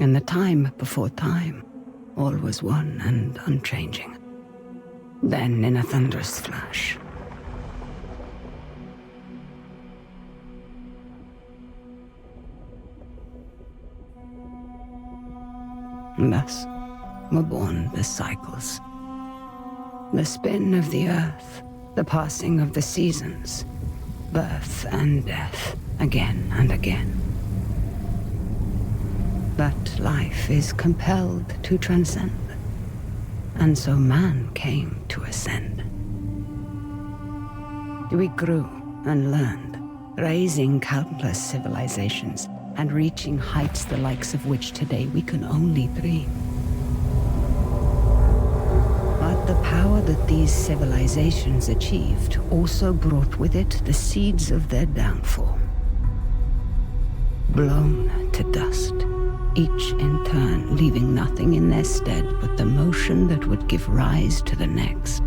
In the time before time, all was one and unchanging. Then, in a thunderous flash, thus were born the cycles. The spin of the earth, the passing of the seasons, birth and death, again and again. But life is compelled to transcend, and so man came to ascend. We grew and learned, raising countless civilizations and reaching heights the likes of which today we can only dream. But the power that these civilizations achieved also brought with it the seeds of their downfall. Blown to dust, each in turn leaving nothing in their stead but the motion that would give rise to the next.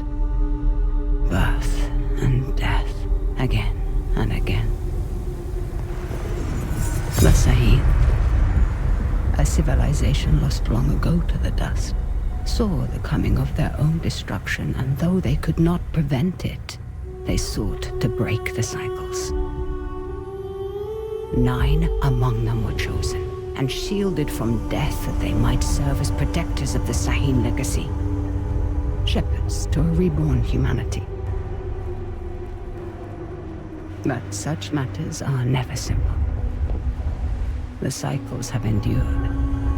Birth and death, again and again. The Sahib, a civilization lost long ago to the dust, saw the coming of their own destruction, and though they could not prevent it, they sought to break the cycles. 9 among them were chosen, and shielded from death that they might serve as protectors of the Sahin legacy. Shepherds to a reborn humanity. But such matters are never simple. The cycles have endured,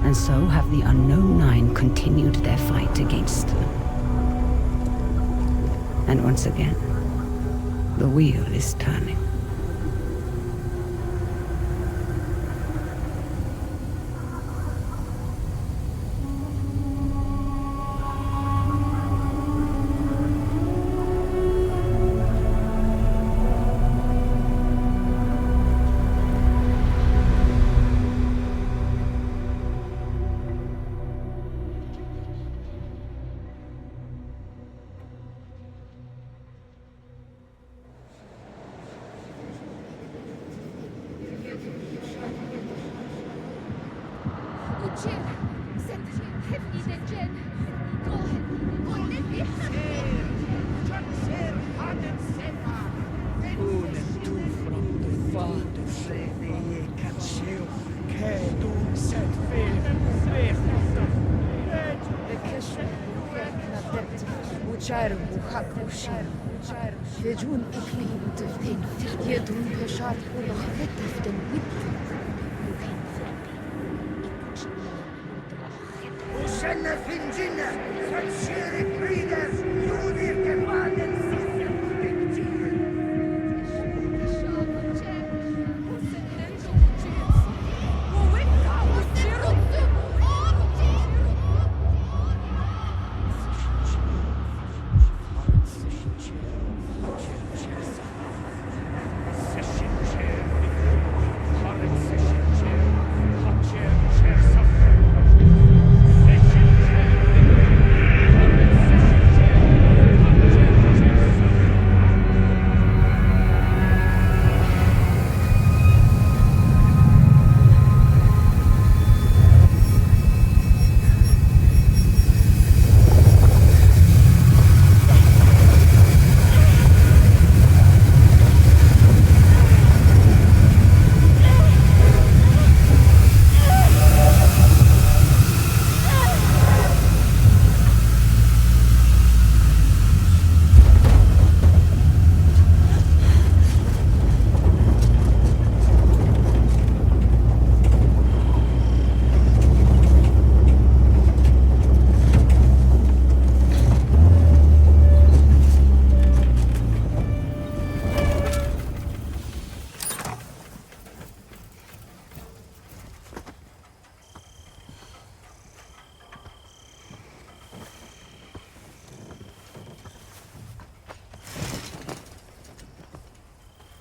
and so have the unknown 9 continued their fight against them. And once again, the wheel is turning.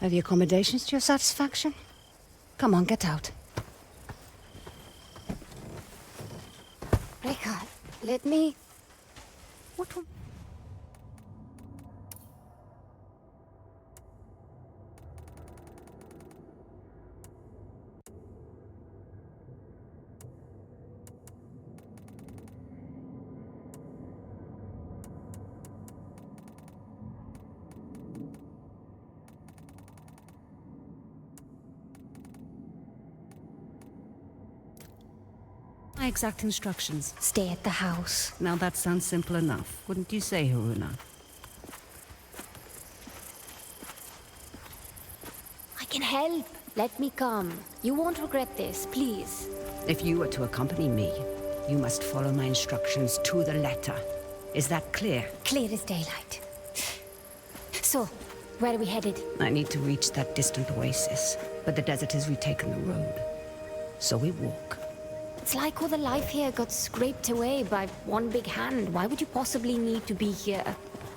Are the accommodations to your satisfaction? Come on, get out. Reka, let me... What... my exact instructions? Stay at the house. Now that sounds simple enough, wouldn't you say, Haruna? I can help. Let me come. You won't regret this, please. If you are to accompany me, you must follow my instructions to the letter. Is that clear? Clear as daylight. So, where are we headed? I need to reach that distant oasis, but the desert has retaken the road. So we walk. It's like all the life here got scraped away by one big hand. Why would you possibly need to be here?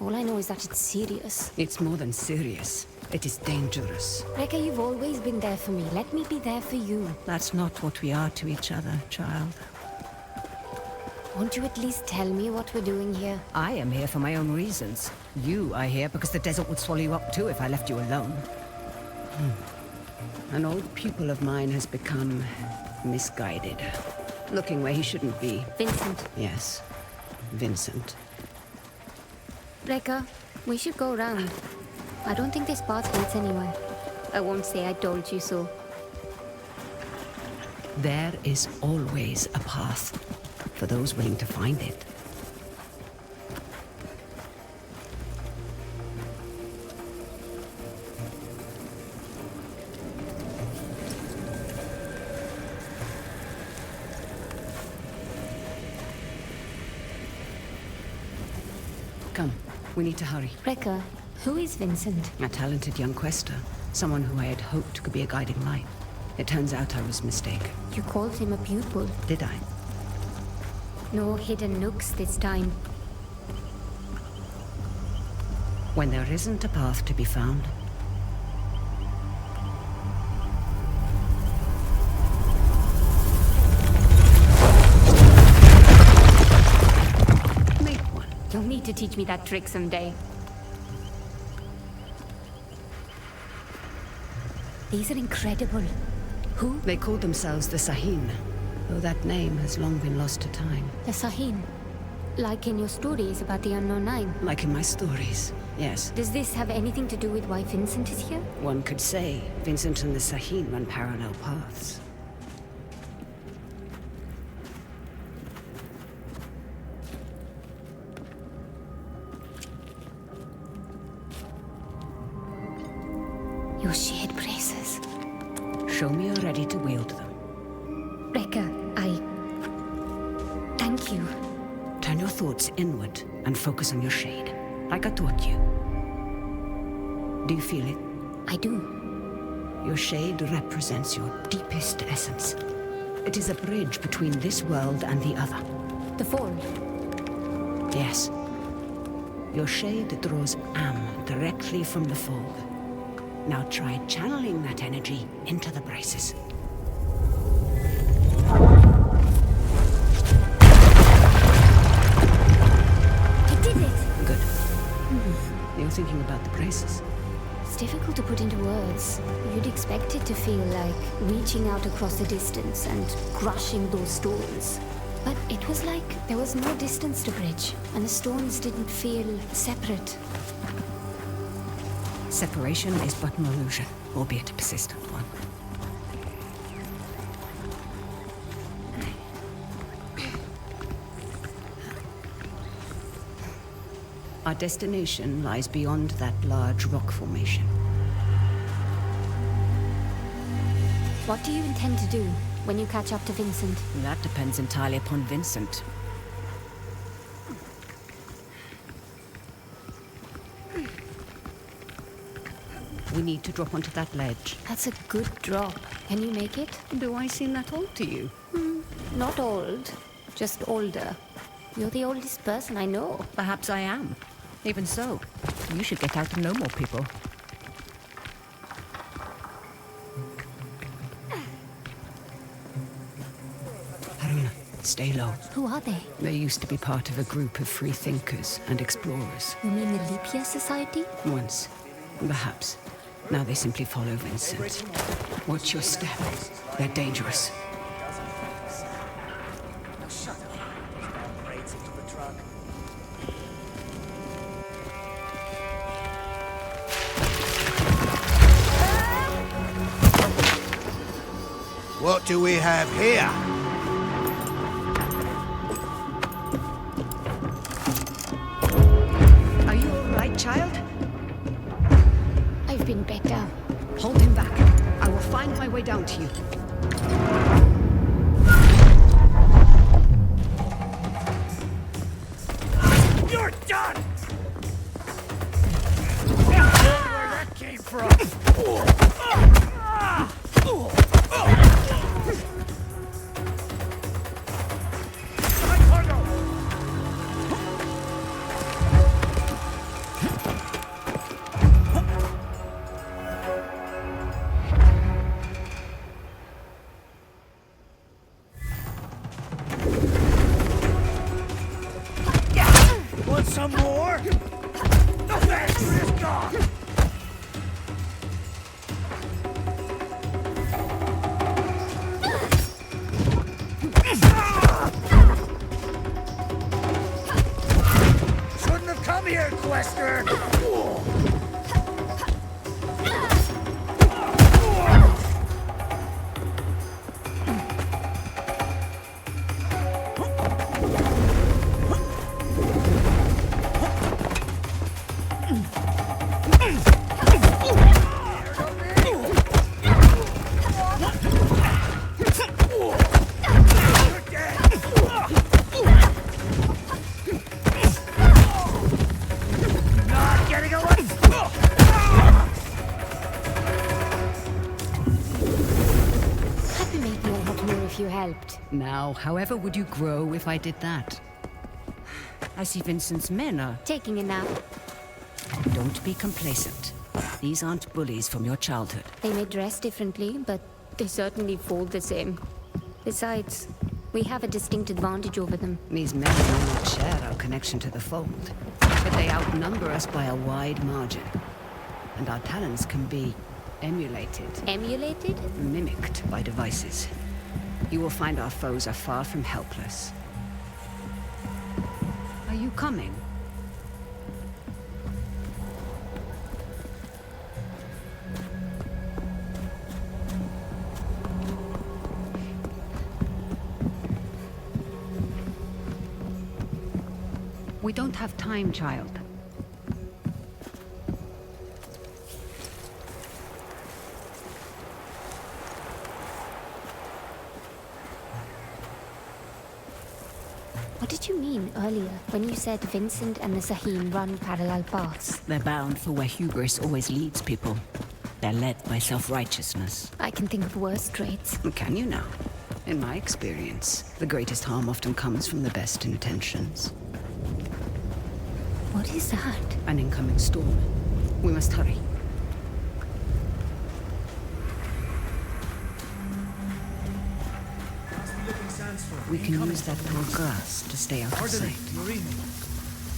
All I know is that it's serious. It's more than serious. It is dangerous. Rekka, you've always been there for me. Let me be there for you. That's not what we are to each other, child. Won't you at least tell me what we're doing here? I am here for my own reasons. You are here because the desert would swallow you up too if I left you alone. An old pupil of mine has become misguided. Looking where he shouldn't be. Vincent. Yes, Vincent. Rekka, we should go around. I don't think this path leads anywhere. I won't say I told you so. There is always a path for those willing to find it. Come, we need to hurry. Rekka, who is Vincent? A talented young quester, someone who I had hoped could be a guiding light. It turns out I was mistaken. You called him a pupil. Did I? No hidden nooks this time. When there isn't a path to be found, make one. You'll need to teach me that trick someday. These are incredible. Who? They called themselves the Sahin, though that name has long been lost to time. The Sahin. Like in your stories about the Unknown Nine. Like in my stories, yes. Does this have anything to do with why Vincent is here? One could say Vincent and the Sahin run parallel paths. Your shared braces. Show me you're ready to wield them. Rekka, thank you. Turn your thoughts inward and focus on your shade, like I taught you. Do you feel it? I do. Your shade represents your deepest essence. It is a bridge between this world and the other. The Fall. Yes. Your shade draws Am directly from the Fold. Now try channeling that energy into the braces. I did it! Good. You're thinking about the braces. It's difficult to put into words. You'd expect it to feel like reaching out across the distance and crushing those stones. But it was like there was no distance to bridge, and the stones didn't feel separate. Separation is but an illusion, albeit a persistent one. Our destination lies beyond that large rock formation. What do you intend to do when you catch up to Vincent? That depends entirely upon Vincent. We need to drop onto that ledge. That's a good drop. Can you make it? Do I seem that old to you? Not old, just older. You're the oldest person I know. Perhaps I am. Even so, you should get out and know more people. Haruna, stay low. Who are they? They used to be part of a group of free thinkers and explorers. You mean the Leap Year Society? Once, perhaps. Now they simply follow Vincent. Watch your step. They're dangerous. What do we have here? been better. Hold him back. I will find my way down to you. You're done! Where that came from? My cargo! Want some more? Thanks, it's gone! Shouldn't have come here, Quester! Not getting away! I'd be making a lot more if you helped. Now, however would you grow if I did that? I see Vincent's men are... Taking a nap. Don't be complacent. These aren't bullies from your childhood. They may dress differently, but they certainly fall the same. Besides, we have a distinct advantage over them. These men may not share our connection to the fold, but they outnumber us by a wide margin. And our talents can be emulated, Emulated? mimicked by devices. You will find our foes are far from helpless. Are you coming? We don't have time, child. What did you mean earlier when you said Vincent and the Sahim run parallel paths? They're bound for where hubris always leads people. They're led by self-righteousness. I can think of worse traits. Can you now? In my experience, the greatest harm often comes from the best intentions. What is that? An incoming storm. We must hurry. We can use that tall grass to stay out of sight.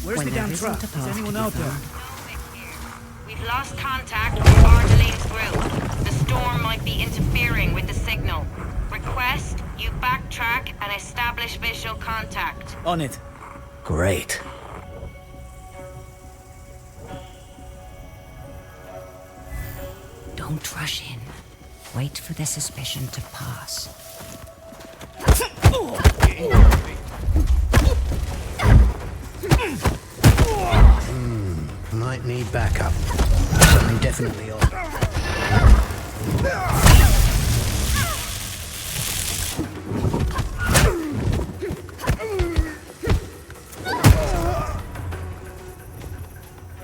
Where's When the there damn isn't truck? a Is path anyone to be out there? found. We've lost contact with Ardeline's group. The storm might be interfering with the signal. Request you backtrack and establish visual contact. On it. Great. Don't rush in. Wait for the suspicion to pass. Might need backup. Something definitely odd.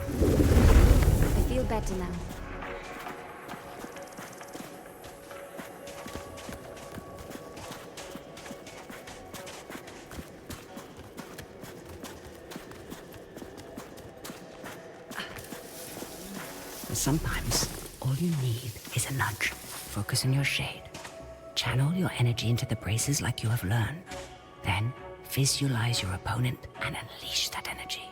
I feel better now. Sometimes, all you need is a nudge. Focus on your shade. Channel your energy into the braces like you have learned. Then, visualize your opponent and unleash that energy.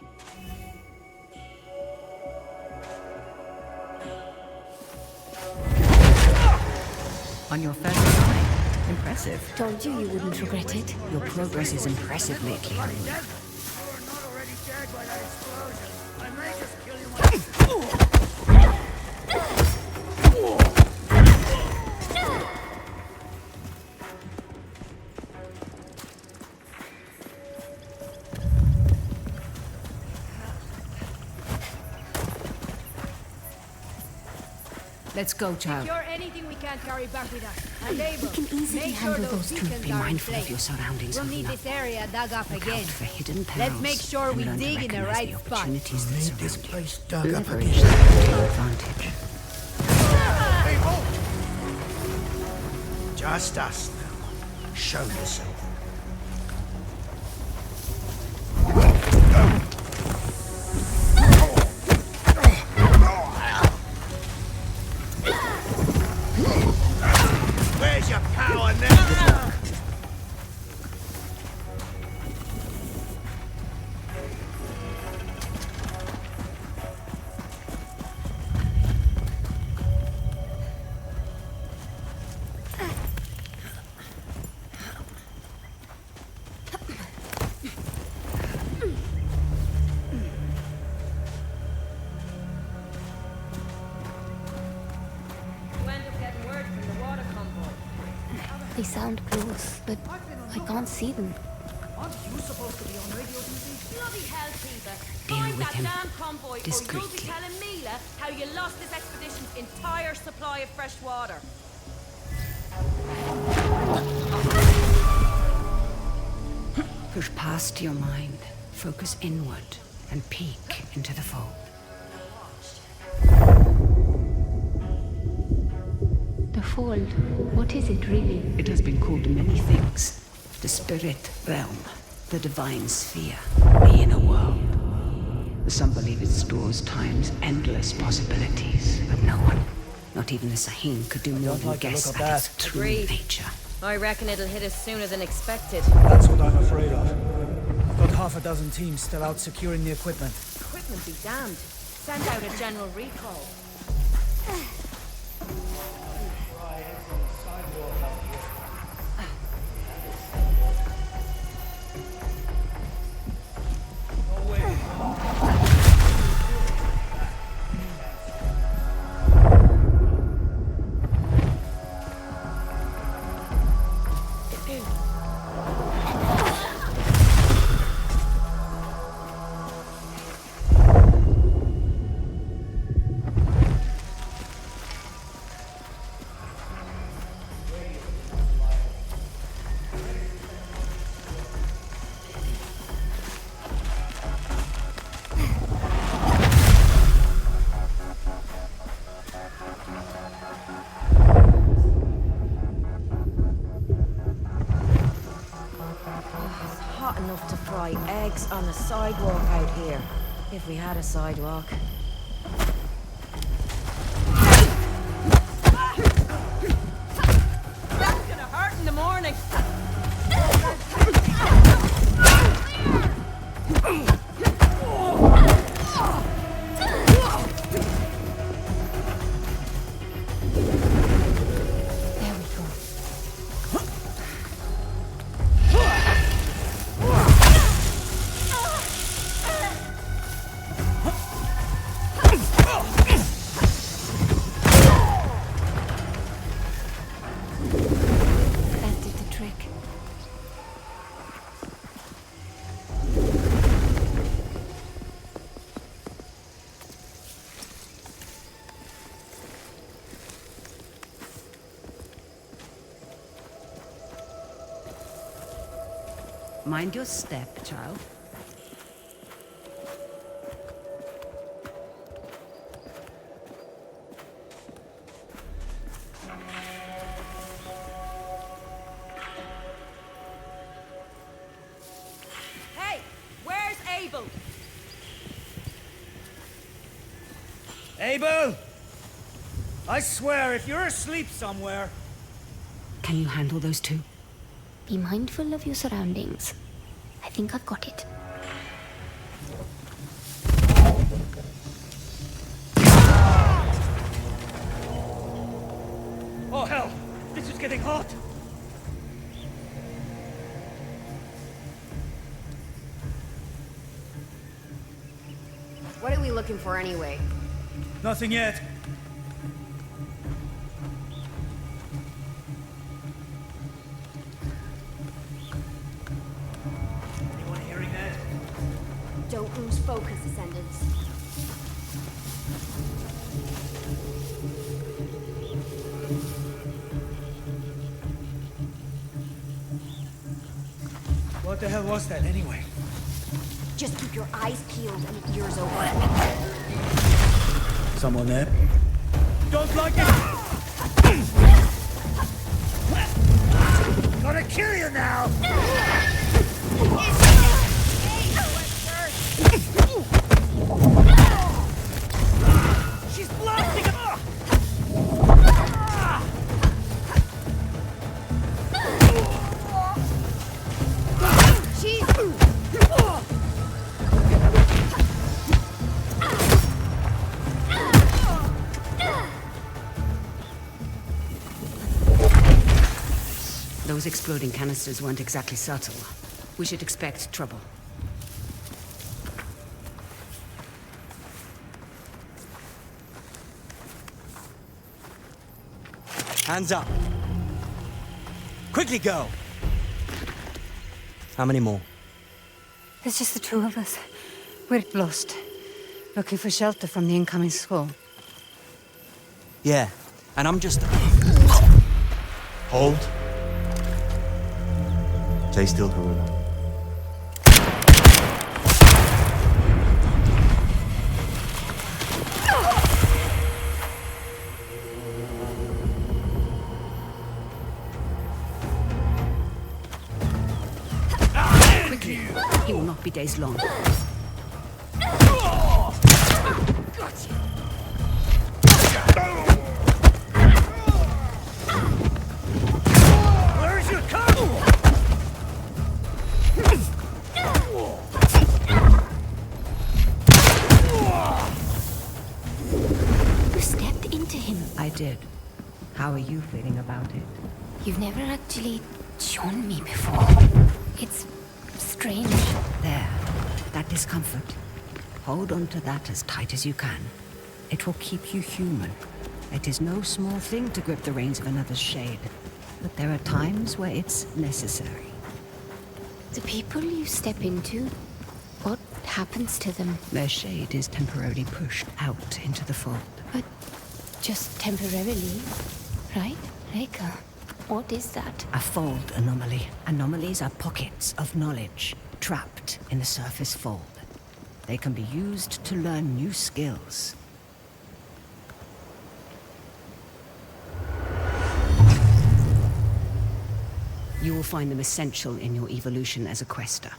On your first try. Impressive. Told you wouldn't regret it. Your progress is impressive lately. You're not already dead by that explosion. I may just kill you myself. Let's go, child. Secure anything we can't carry back with us. And Abel, can easily make handle sure those two. beacons Be are in mindful of place. your surroundings. We'll need Helena. this area dug up Look again. out for hidden perils. Let's make sure and we learn to dig in the recognize right the spot. opportunities that Need surround this you. place dug up Leverage again. that to your advantage. Just us now. Show yourself. Where's your power now? They sound close, but I can't see them. Aren't you supposed to be on radio duty? Bloody hell, Peter. Deal Find with that him damn convoy or you'll be discreetly. telling Mila how you lost this expedition's entire supply of fresh water. Push past your mind, focus inward, and peek into the fold. The fold. What is it really? It has been called many things. The spirit realm, the divine sphere, the inner world. Some believe it stores time's endless possibilities, but no one, not even the Sahim, could do more don't than like the guess look of at its that. true Agreed. nature. I reckon it'll hit us sooner than expected. That's what I'm afraid of. I've got half a dozen teams still out securing the equipment. Equipment be damned. Send out a general recall. Hot enough to fry eggs on the sidewalk out here. If we had a sidewalk. That's gonna hurt in the morning. There we go. That did the trick. Mind your step, child. Hey, where's Abel? Abel! I swear, if you're asleep somewhere... Can you handle those two? Be mindful of your surroundings. I think I've got it. Oh hell! This is getting hot! What are we looking for anyway? Nothing yet. Anyone hearing that? Don't lose focus, Ascendants. What the hell was that anyway? Just keep your eyes peeled and ears open. Someone there? Don't like it! Gonna kill you now! She's blasting him! Those exploding canisters weren't exactly subtle. We should expect trouble. Hands up. Quickly go. How many more? There's just the two of us. We're lost. Looking for shelter from the incoming squall. Yeah, and I'm just... Hold. Stay still, Karuna. Quickly. He will not be days long. Where's your cover? You stepped into him. I did. How are you feeling about it? You've never actually shown me before. It's strange. There. That discomfort. Hold on to that as tight as you can. It will keep you human. It is no small thing to grip the reins of another's shade. But there are times where it's necessary. The people you step into, what happens to them? Their shade is temporarily pushed out into the fold. But just temporarily, right? Reka, what is that? A fold anomaly. Anomalies are pockets of knowledge trapped in the surface fold. They can be used to learn new skills. You will find them essential in your evolution as a quester.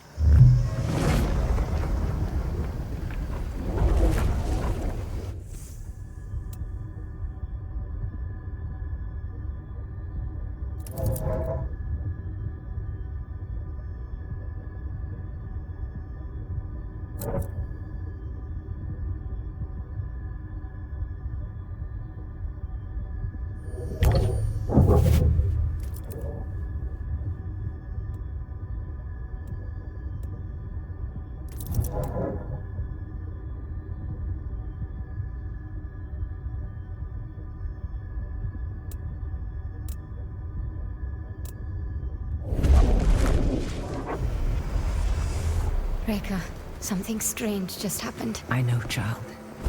Reka, something strange just happened. I know, child.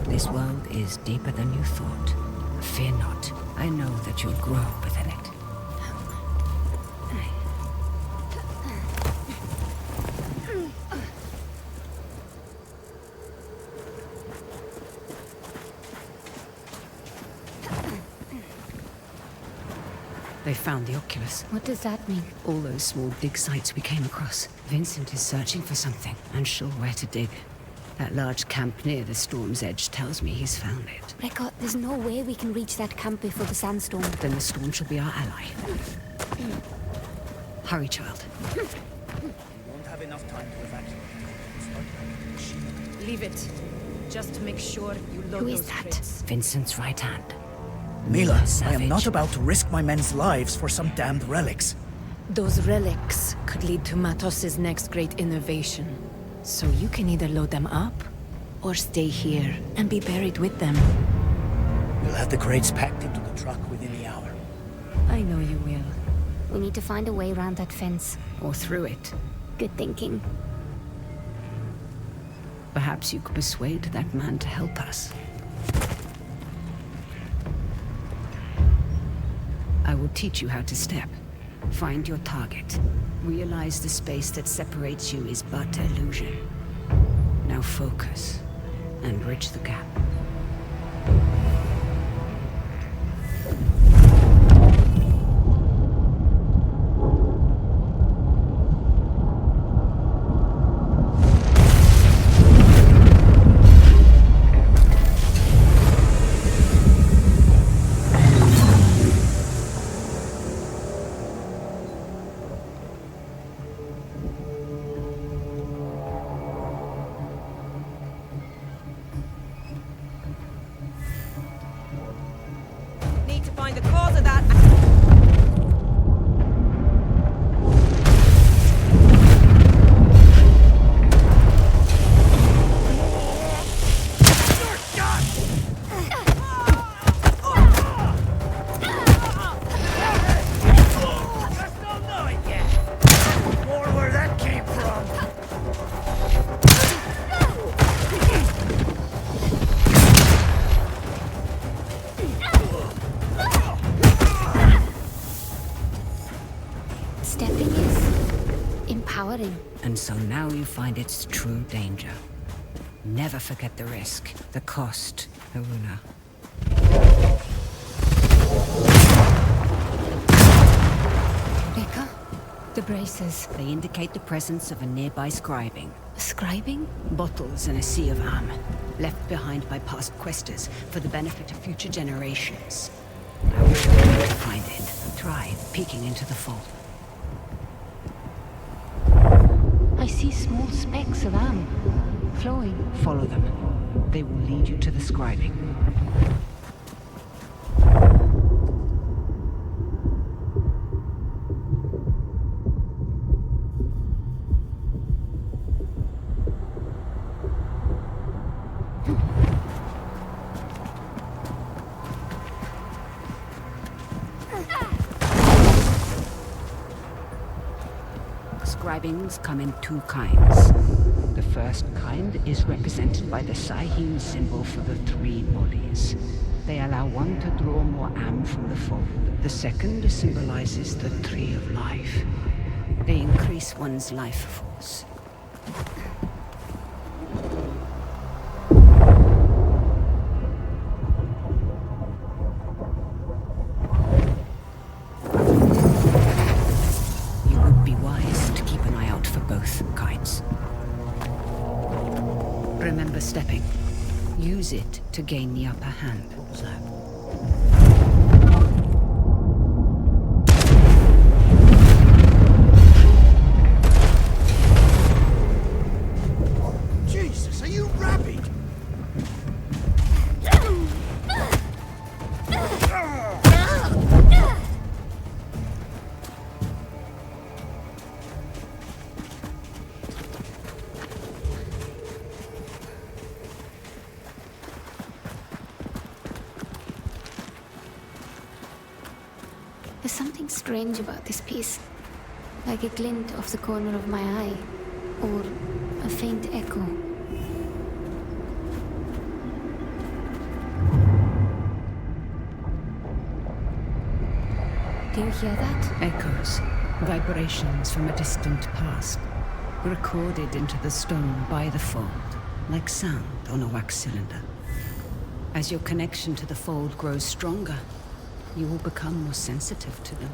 This world is deeper than you thought. Fear not. I know that you'll grow within it. They found the Oculus. What does that mean? All those small dig sites we came across. Vincent is searching for something, unsure where to dig. That large camp near the storm's edge tells me he's found it. Reka, there's no way we can reach that camp before the sandstorm. Then the storm shall be our ally. Hurry, child. We won't have enough time to evacuate. Start running the machine. Leave it. Just make sure you load Who is those that? crates. Vincent's right hand. Mila, I am Savage. not about to risk my men's lives for some damned relics. Those relics could lead to Matos's next great innovation. So you can either load them up, or stay here and be buried with them. We'll have the crates packed into the truck within the hour. I know you will. We need to find a way around that fence. Or through it. Good thinking. Perhaps you could persuade that man to help us. I will teach you how to step. Find your target. Realize the space that separates you is but illusion. Now focus and bridge the gap. Need to find the cause of that. I still know it yet. More where that came from. Stepping is empowering. And so now you find its true danger. Never forget the risk, the cost, Haruna. Becca? The braces. They indicate the presence of a nearby scribing. Scribing? Bottles in a sea of am, left behind by past questers for the benefit of future generations. I wish you could find it. Try peeking into the fold. I see small specks of am flowing. Follow them. They will lead you to the scribing. Scribings come in two kinds. The first kind is represented by the Sahim symbol for the three bodies. They allow one to draw more am from the fold. The second symbolizes the tree of life. They increase one's life force. You would be wise to keep an eye out for both kinds. Remember stepping. Use it to gain the upper hand, so. Jesus, are you rabid? There's something strange about this piece. Like a glint off the corner of my eye. Or a faint echo. Do you hear that? Echoes, vibrations from a distant past, recorded into the stone by the fold, like sound on a wax cylinder. As your connection to the fold grows stronger, you will become more sensitive to them.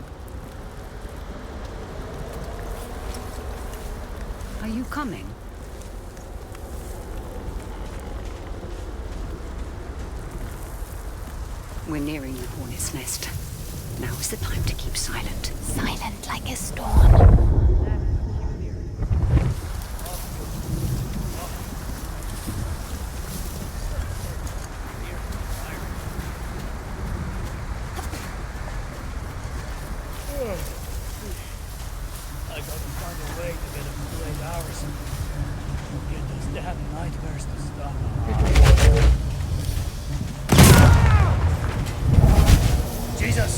Are you coming? We're nearing the hornet's nest. Now is the time to keep silent. Silent like a storm. I gotta find a way to get him to 8 hours. Get those damn nightmares to stop. Jesus!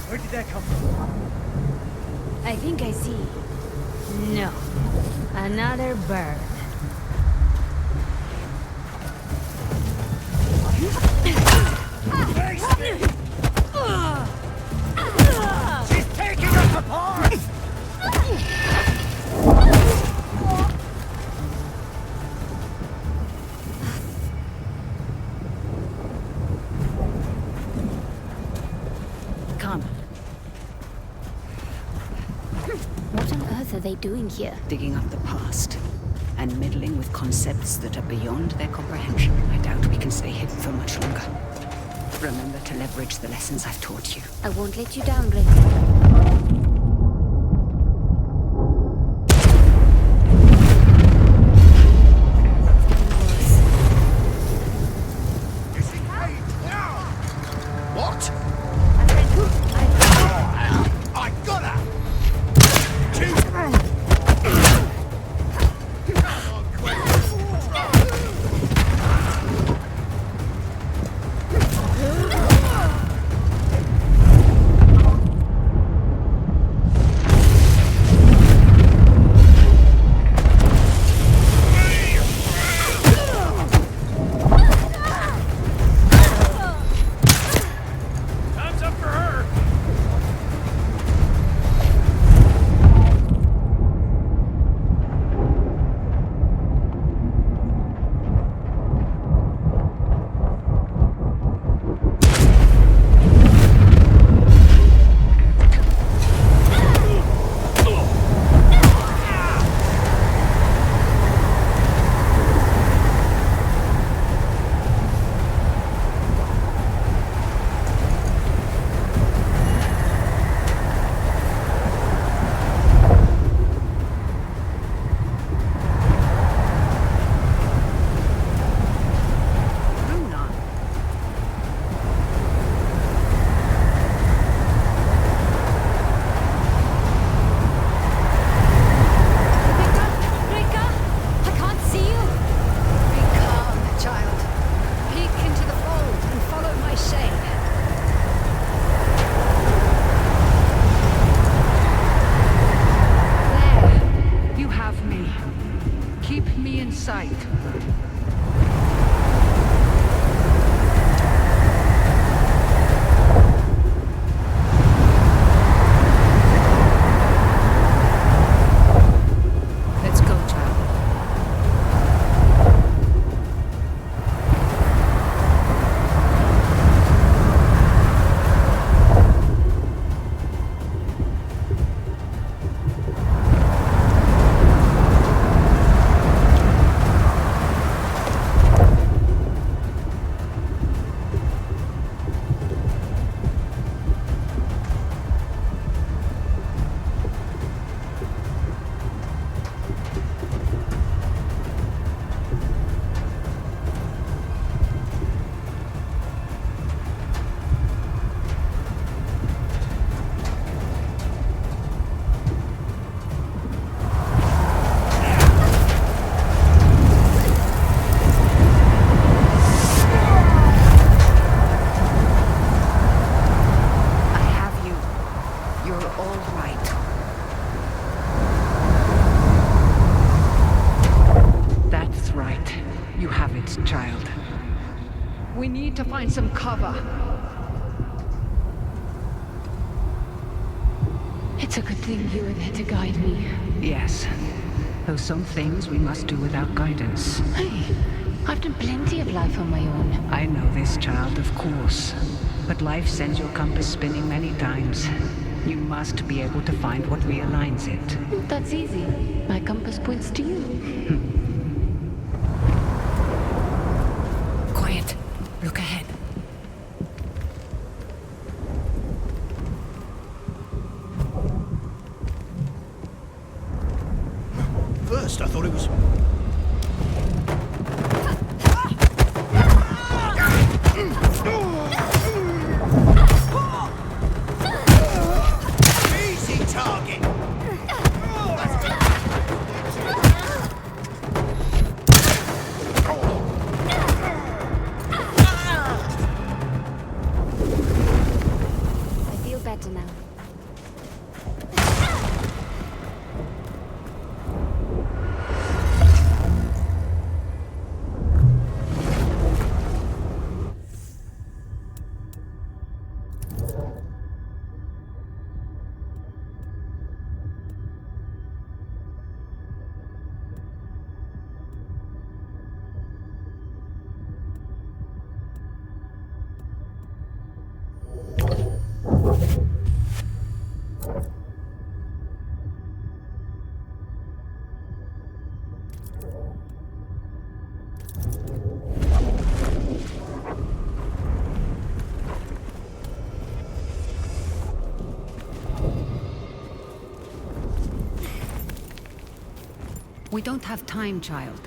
Where did that come from? I think I see. No. Another bird. Face me! She's taking us apart! Come, What on earth are they doing here? digging up the past and meddling with concepts that are beyond their comprehension. I doubt we can stay hidden for much longer. Remember to leverage the lessons I've taught you. I won't let you down, Rick. What? I got her! Time's up for her! Rika, I can't see you. Be calm, child. Peek into the fold and follow my shade. There. You have me. Keep me in sight. Let's go, child. I have you. You're all right. That's right. You have it, child. We need to find some cover. It's a good thing you were there to guide me. Yes. Though some things we must do without guidance. Hey, I've done plenty of life on my own. I know this, child, of course. But life sends your compass spinning many times. You must be able to find what realigns it. That's easy. My compass points to you. Quiet. Look ahead. First, I thought it was... Easy target! I feel better now. We don't have time, child.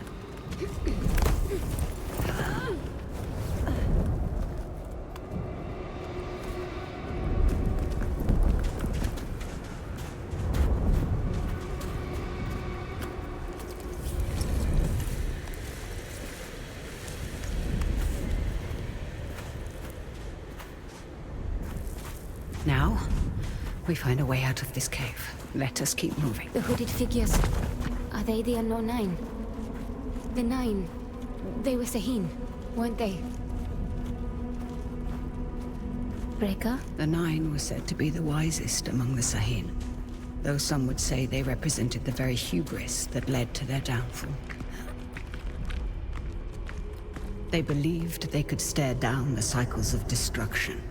Now, we find a way out of this cave. Let us keep moving. The hooded figures. Are they the unknown nine? The nine. They were Sahin, weren't they? Breaker? The Nine was said to be the wisest among the Sahin, though some would say they represented the very hubris that led to their downfall. They believed they could stare down the cycles of destruction.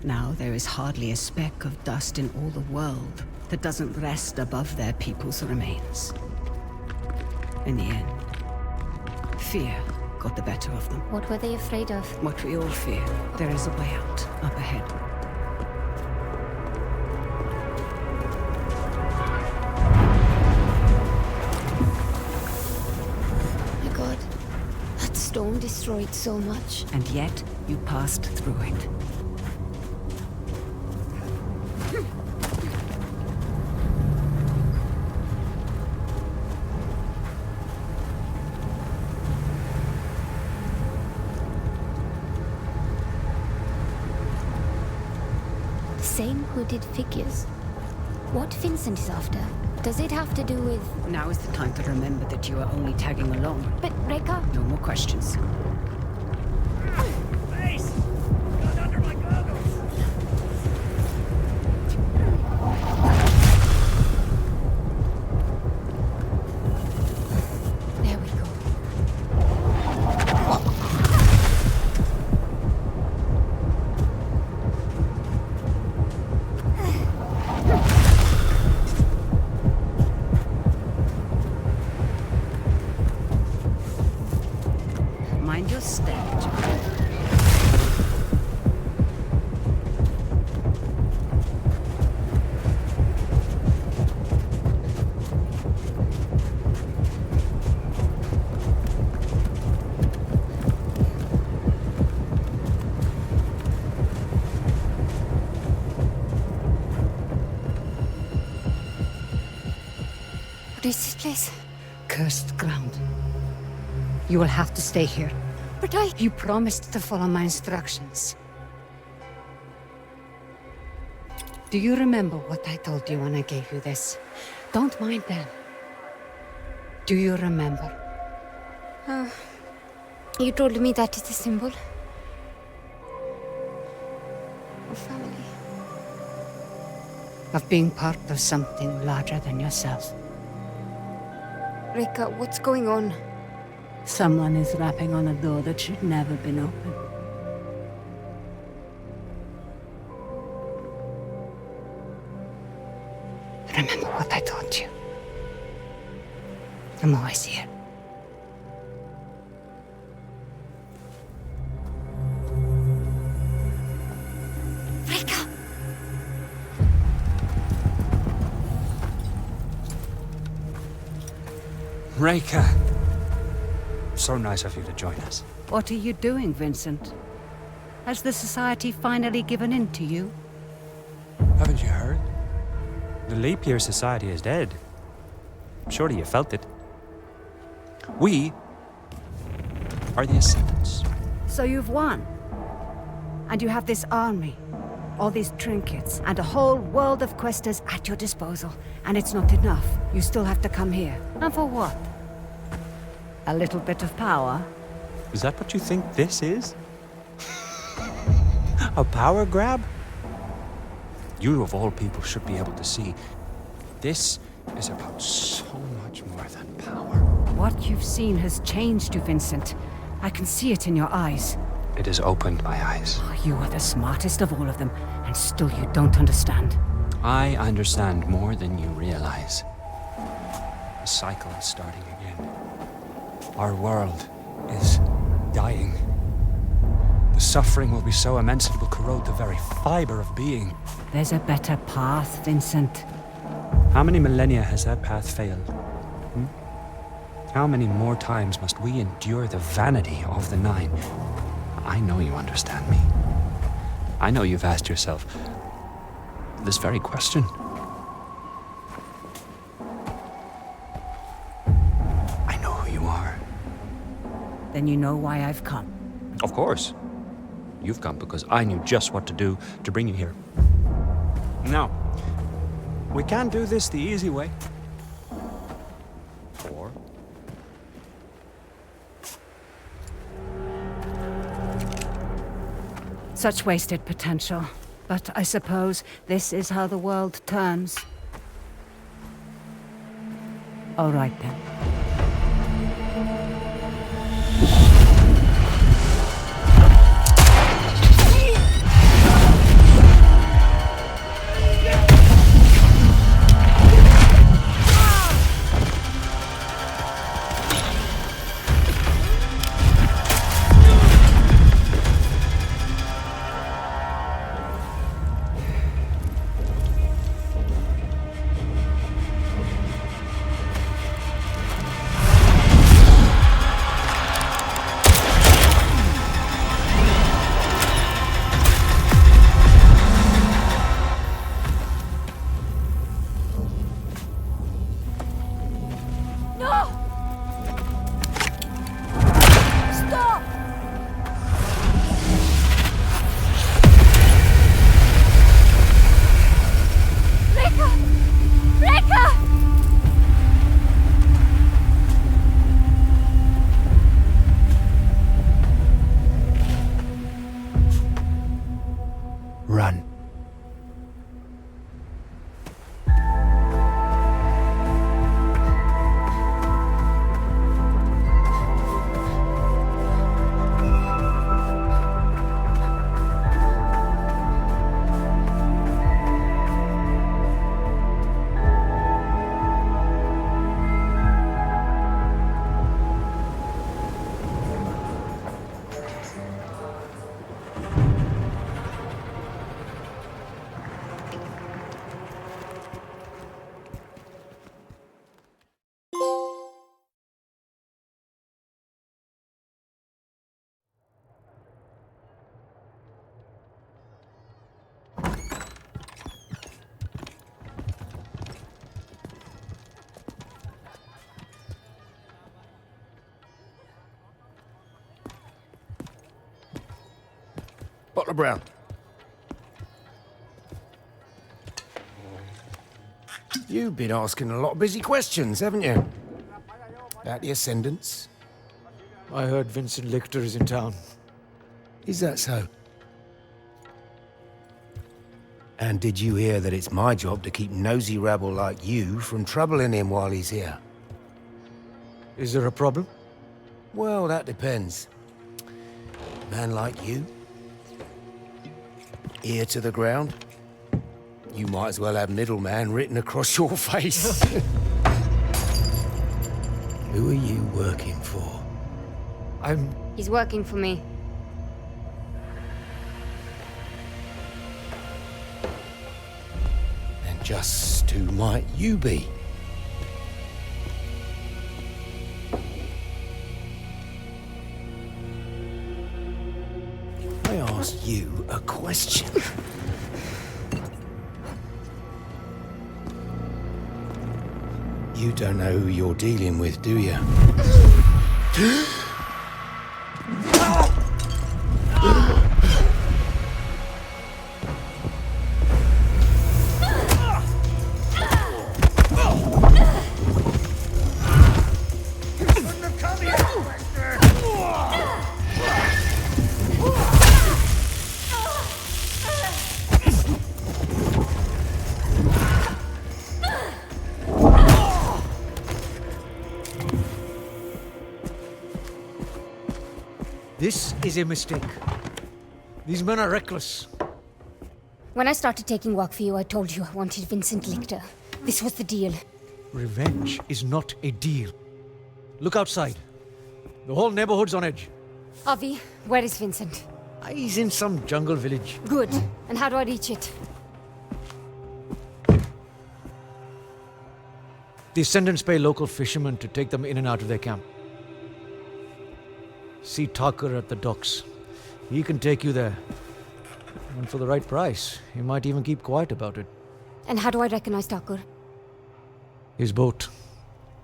Now there is hardly a speck of dust in all the world that doesn't rest above their people's remains. In the end, fear got the better of them. What were they afraid of? What we all fear. There is a way out, up ahead. My god. That storm destroyed so much. And yet, you passed through it. Same hooded figures. What Vincent is after? Does it have to do with... Now is the time to remember that you are only tagging along. But Reka? No more questions. Face! Got under my goggles! There we go. Mind your step. What is this place? Cursed ground. You will have to stay here. But I... You promised to follow my instructions. Do you remember what I told you when I gave you this? Don't mind them. Do you remember? You told me that is a symbol of family. Of being part of something larger than yourself. Reka, what's going on? Someone is rapping on a door that should never been opened. Remember what I told you. I'm always here. Reka! Reka! So nice of you to join us. What are you doing, Vincent? Has the society finally given in to you? Haven't you heard? The Leap Year Society is dead. Surely you felt it. We are the Ascendants. So you've won. And you have this army, all these trinkets, and a whole world of questers at your disposal. And it's not enough. You still have to come here. And for what? A little bit of power? Is that what you think this is? A power grab? You of all people should be able to see. This is about so much more than power. What you've seen has changed you, Vincent. I can see it in your eyes. It has opened my eyes. You are the smartest of all of them, and still you don't understand. I understand more than you realize. The cycle is starting again. Our world is dying. The suffering will be so immense it will corrode the very fiber of being. There's a better path, Vincent. How many millennia has that path failed? How many more times must we endure the vanity of the Nine? I know you understand me. I know you've asked yourself this very question. I know who you are. Then you know why I've come. Of course. You've come because I knew just what to do to bring you here. Now, we can't do this the easy way. Or Such wasted potential. But I suppose this is how the world turns. All right then. run. Butler Brown. You've been asking a lot of busy questions, haven't you? About the Ascendants. I heard Vincent Lichter is in town. Is that so? And did you hear that it's my job to keep nosy rabble like you from troubling him while he's here? Is there a problem? Well, that depends. A man like you, ear to the ground, you might as well have middleman written across your face. Who are you working for? He's working for me. And just who might you be? I asked you a question. You don't know who you're dealing with, do you? This is a mistake. These men are reckless. When I started taking work for you, I told you I wanted Vincent Lichter. This was the deal. Revenge is not a deal. Look outside. The whole neighborhood's on edge. Avi, where is Vincent? He's in some jungle village. Good. And how do I reach it? The Ascendants pay local fishermen to take them in and out of their camp. See Tucker at the docks. He can take you there. And for the right price, he might even keep quiet about it. And how do I recognize Thakur? His boat.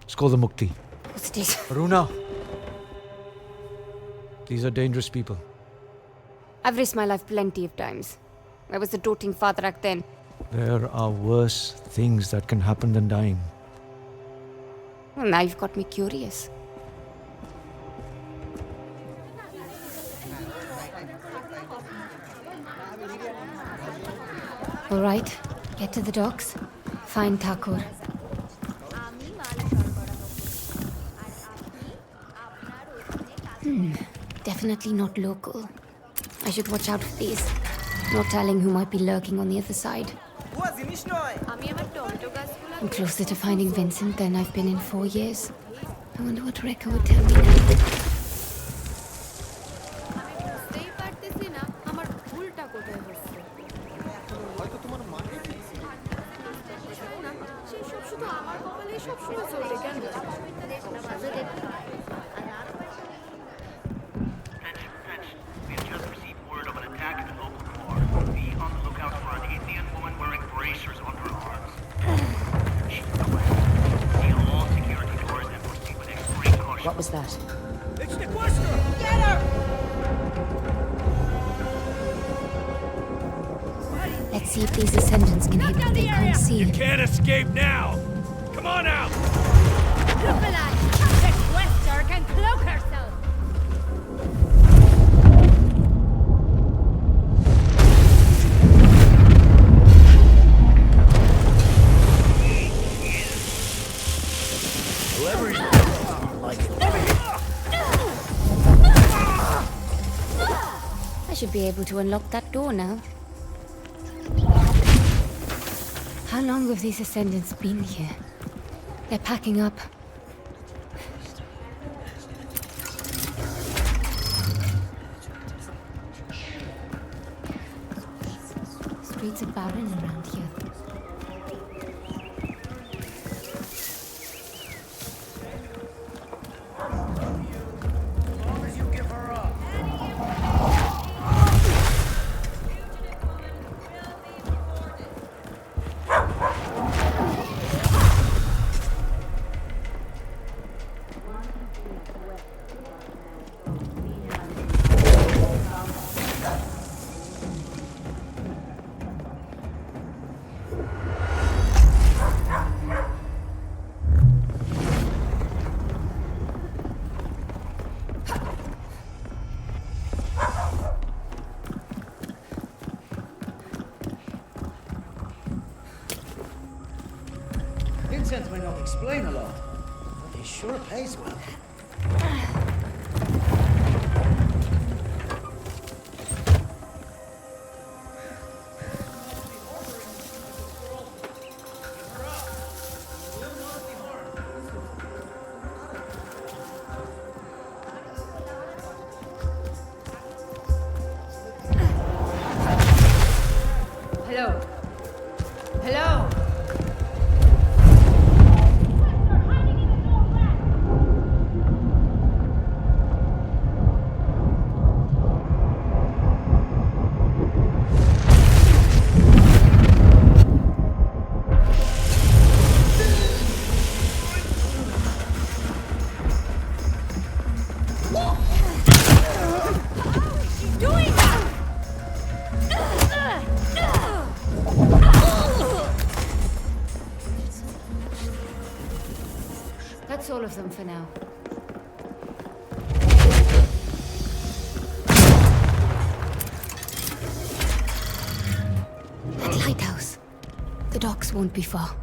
It's called the Mukti. What's it is? Aruna. These are dangerous people. I've risked my life plenty of times. I was a doting father back then. There are worse things that can happen than dying. Well, now you've got me curious. All right, get to the docks. Find Thakur. Definitely not local. I should watch out for these. No telling who might be lurking on the other side. I'm closer to finding Vincent than I've been in 4 years. I wonder what Rekha would tell me now. We've just received word of an attack at the local bar. Be on the lookout for an Indian woman wearing bracers on her arms. Seal all security doors and proceed with extreme caution. What was that? It's the Quester! Get her! Let's see if these ascendants can hit what they can't see. Can't escape now! Come on out! Look alive! The Quester can cloak herself! I should be able to unlock that door now. How long have these ascendants been here? They're packing up. Streets are barren around here. As long as you give her up. Vincent may not explain a lot, but he sure pays well. Hello? Hello? That's all of them for now. That lighthouse. The docks won't be far.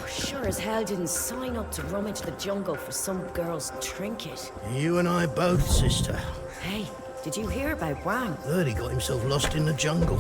Sure as hell hell didn't sign up to rummage the jungle for some girl's trinket? You and I both, sister. Hey, did you hear about Wang? Heard he got himself lost in the jungle.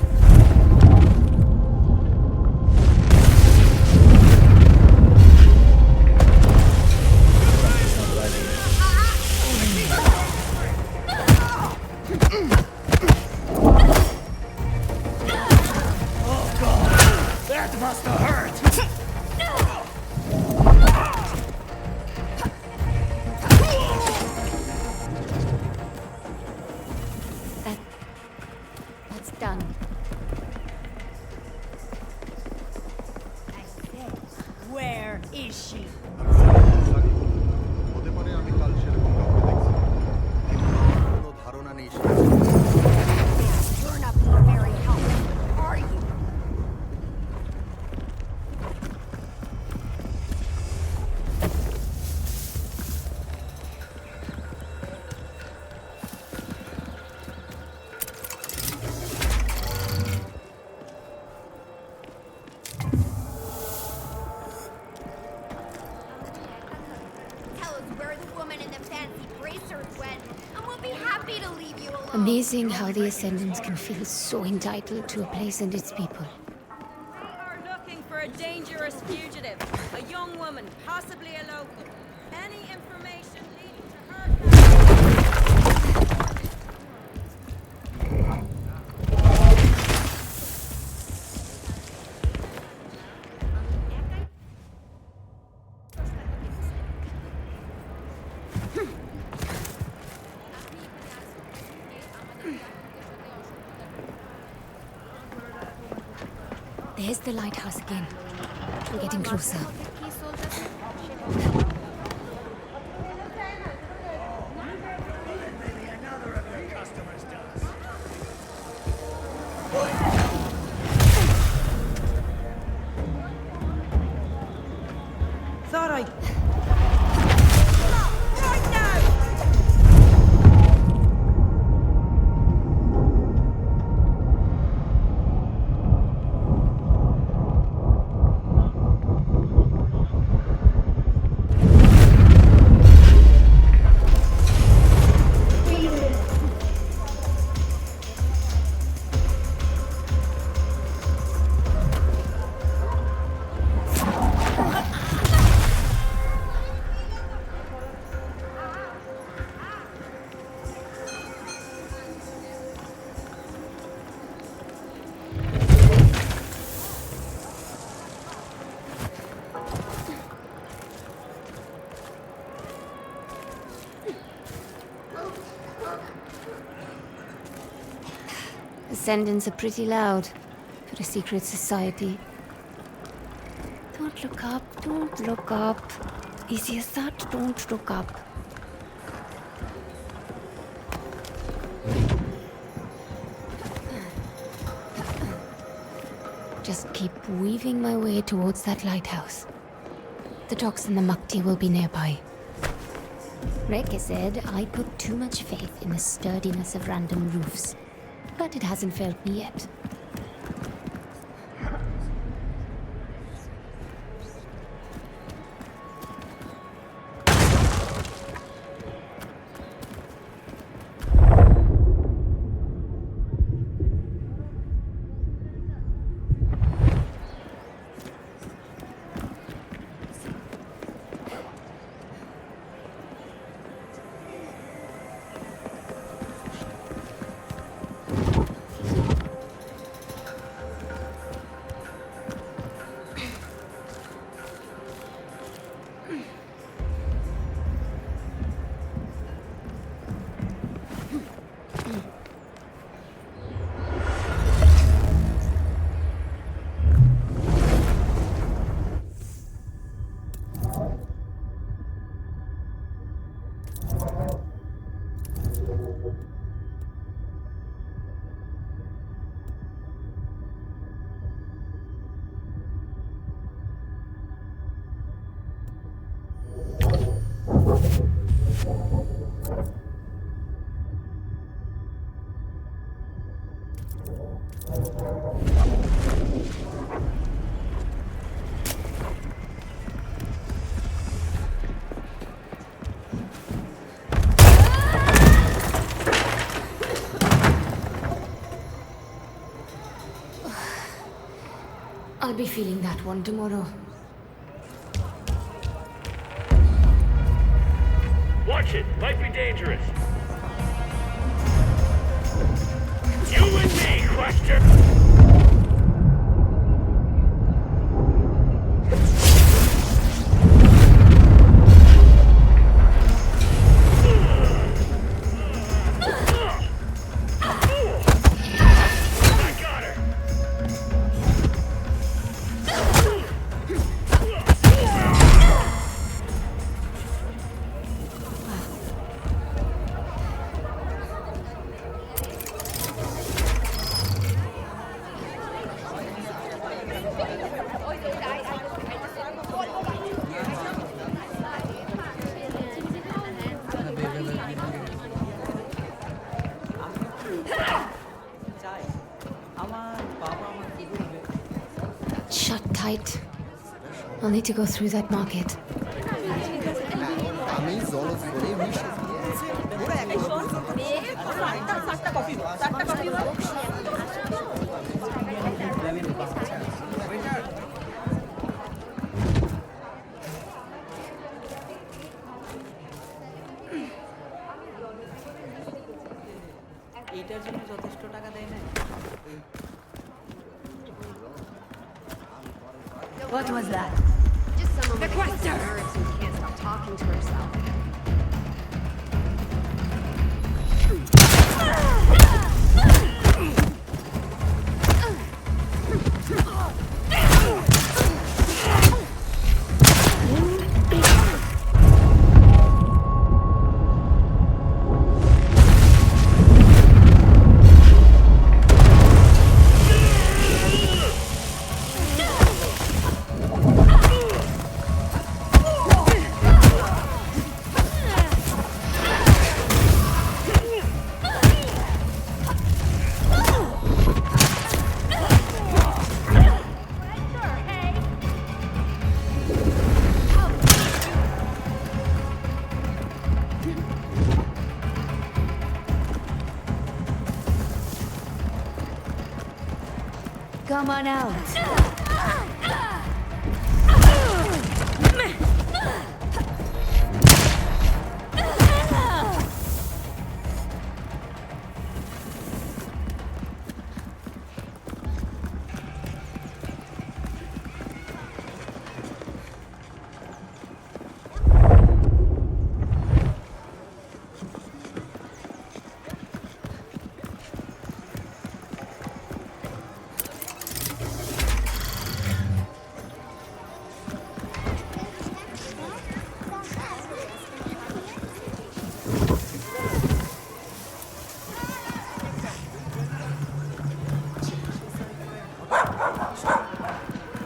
That's done. Where is she? You're not being very helpful, are you? Tell us where the woman in the fancy bracers went, and we'll be happy to leave you alone. Amazing how the Ascendants can feel so entitled to a place and its people. We are looking for a dangerous fugitive, a young woman, possibly a local. Any information leading to her... There's the lighthouse again. We're getting closer. Thought I... Right now! Ascendants are pretty loud for a secret society. Don't look up, don't look up. Easy as that, don't look up. Just keep weaving my way towards that lighthouse. The docks and the Mukti will be nearby. Reke said I put too much faith in the sturdiness of random roofs. But it hasn't failed me yet. I'll be feeling that one tomorrow. Watch it. Might be dangerous. You and me, Quester! Shut tight. I'll need to go through that market. What was that? Just some of my nerves who can't stop talking to herself. Come on out.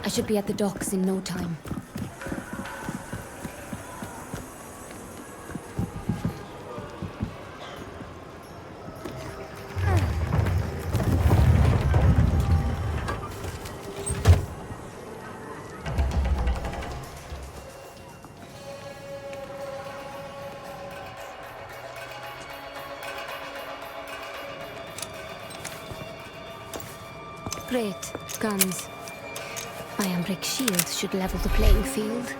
I should be at the docks in no time. Great. Guns. Iron brick shields should level the playing field.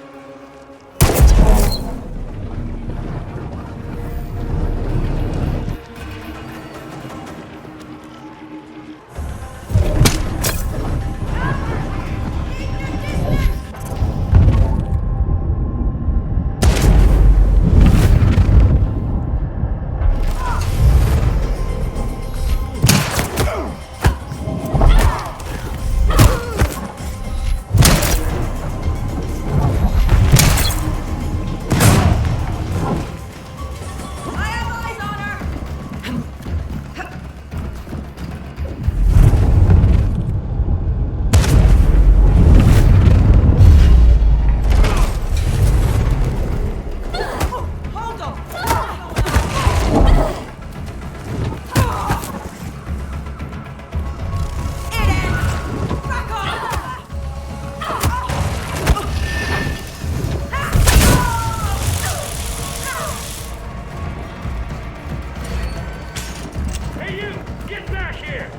Get back here!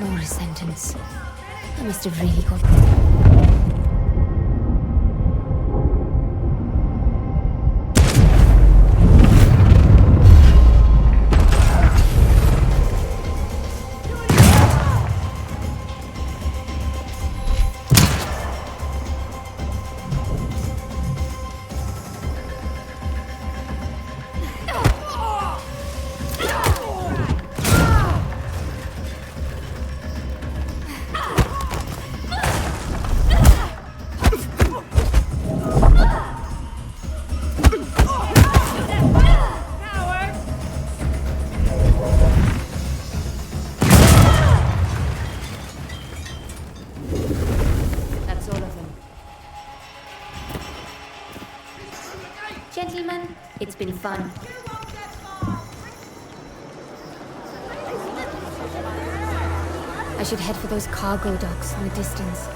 More sentence. I must have really got... Gentlemen, it's been fun. I should head for those cargo docks in the distance.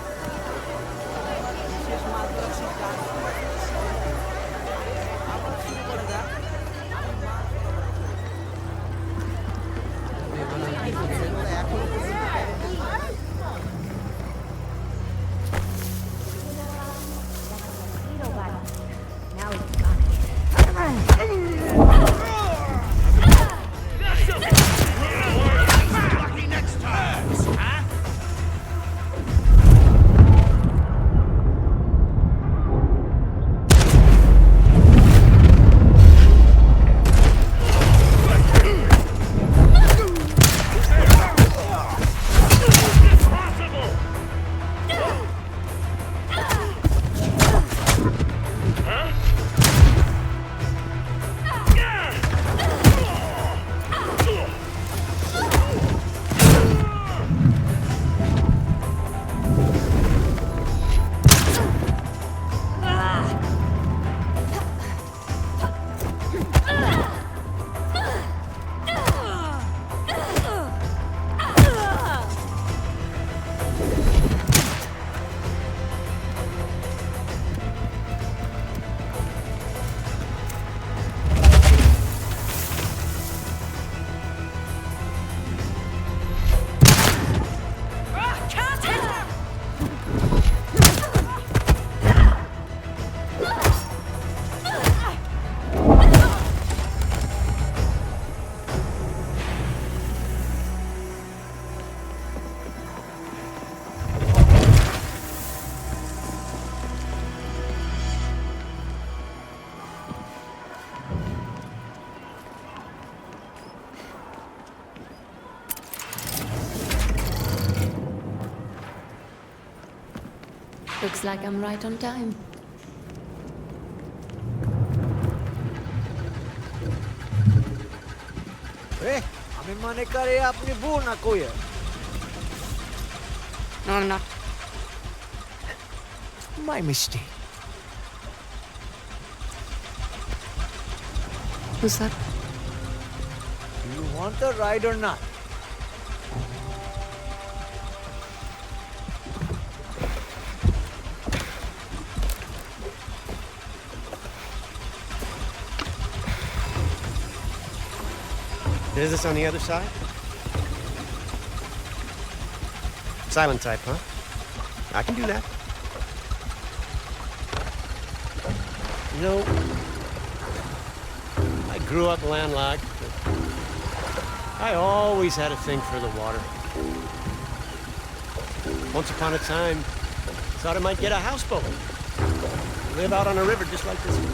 Looks like I'm right on time. আমি মনে করে আপনি ভুল না কইয়া। No, I'm not. My mistake. Who's that? Do you want the ride or not? Is this on the other side? Silent type, huh? I can do that. You know, I grew up landlocked, but I always had a thing for the water. Once upon a time, thought I might get a houseboat. Live out on a river just like this one.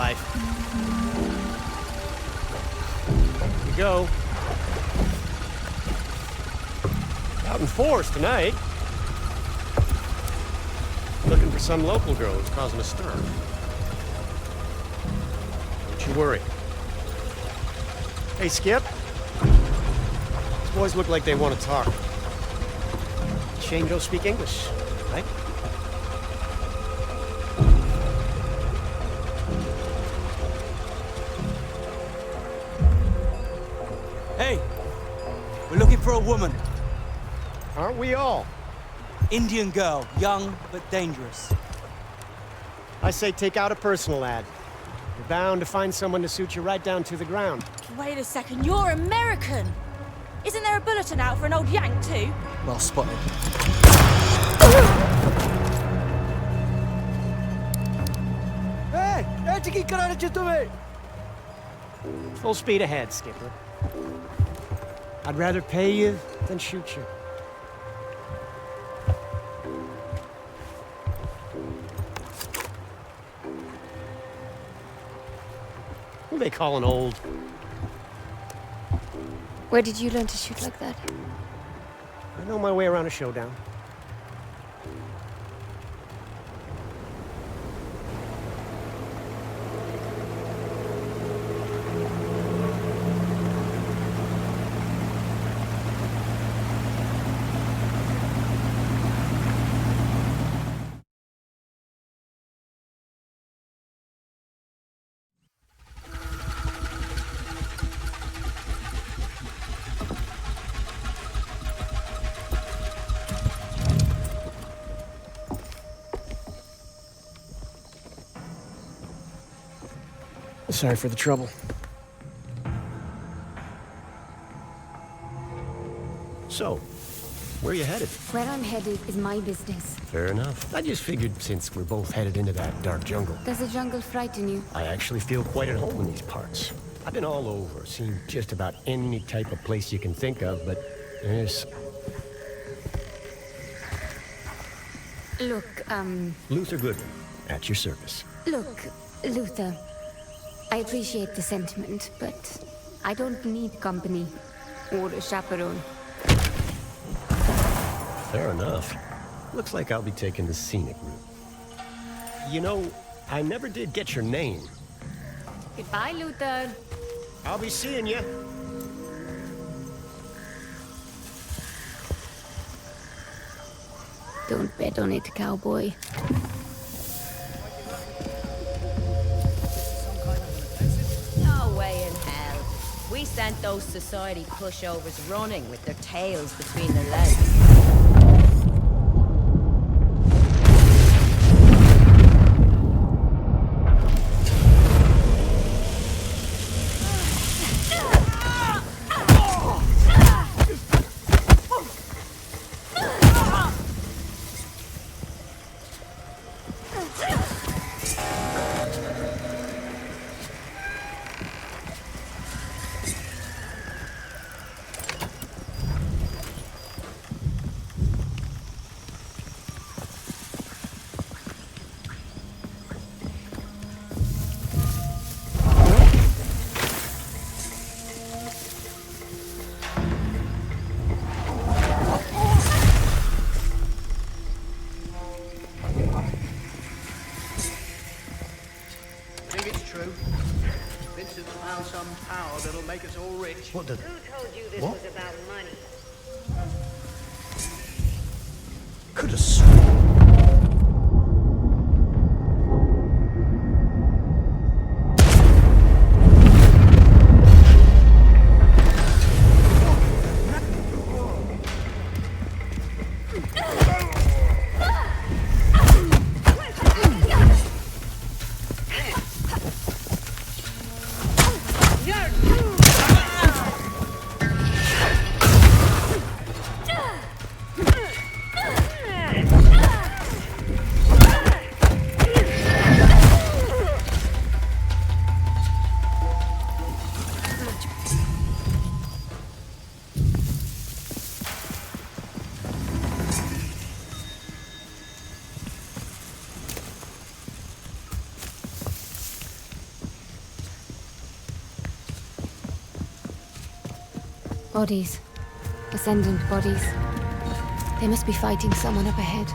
Life. Here we go. Out in force tonight. Looking for some local girl who's causing a stir. Don't you worry. Hey, Skip. These boys look like they want to talk. Shane don't speak English, right? Hey, we're looking for a woman. Aren't we all? Indian girl, young but dangerous. I say take out a personal ad. We're bound to find someone to suit you right down to the ground. Wait a second, you're American! Isn't there a bulletin out for an old Yank too? Well spotted. Hey! Hey, get Full speed ahead, Skipper. I'd rather pay you than shoot you. Who they calling old? Where did you learn to shoot like that? I know my way around a showdown. Sorry for the trouble. So, where are you headed? Where I'm headed is my business. Fair enough. I just figured since we're both headed into that dark jungle. Does the jungle frighten you? I actually feel quite at home in these parts. I've been all over, seen just about any type of place you can think of, but there's... Look, Luther Goodwin, at your service. Look, Luther. I appreciate the sentiment, but I don't need company or a chaperone. Fair enough. Looks like I'll be taking the scenic route. You know, I never did get your name. Goodbye, Luther. I'll be seeing you. Don't bet on it, cowboy. No way in hell. We sent those society pushovers running with their tails between their legs. Make us all rich. What the... Who told you this What? was about money? Could have sworn... Bodies. Ascendant bodies. They must be fighting someone up ahead.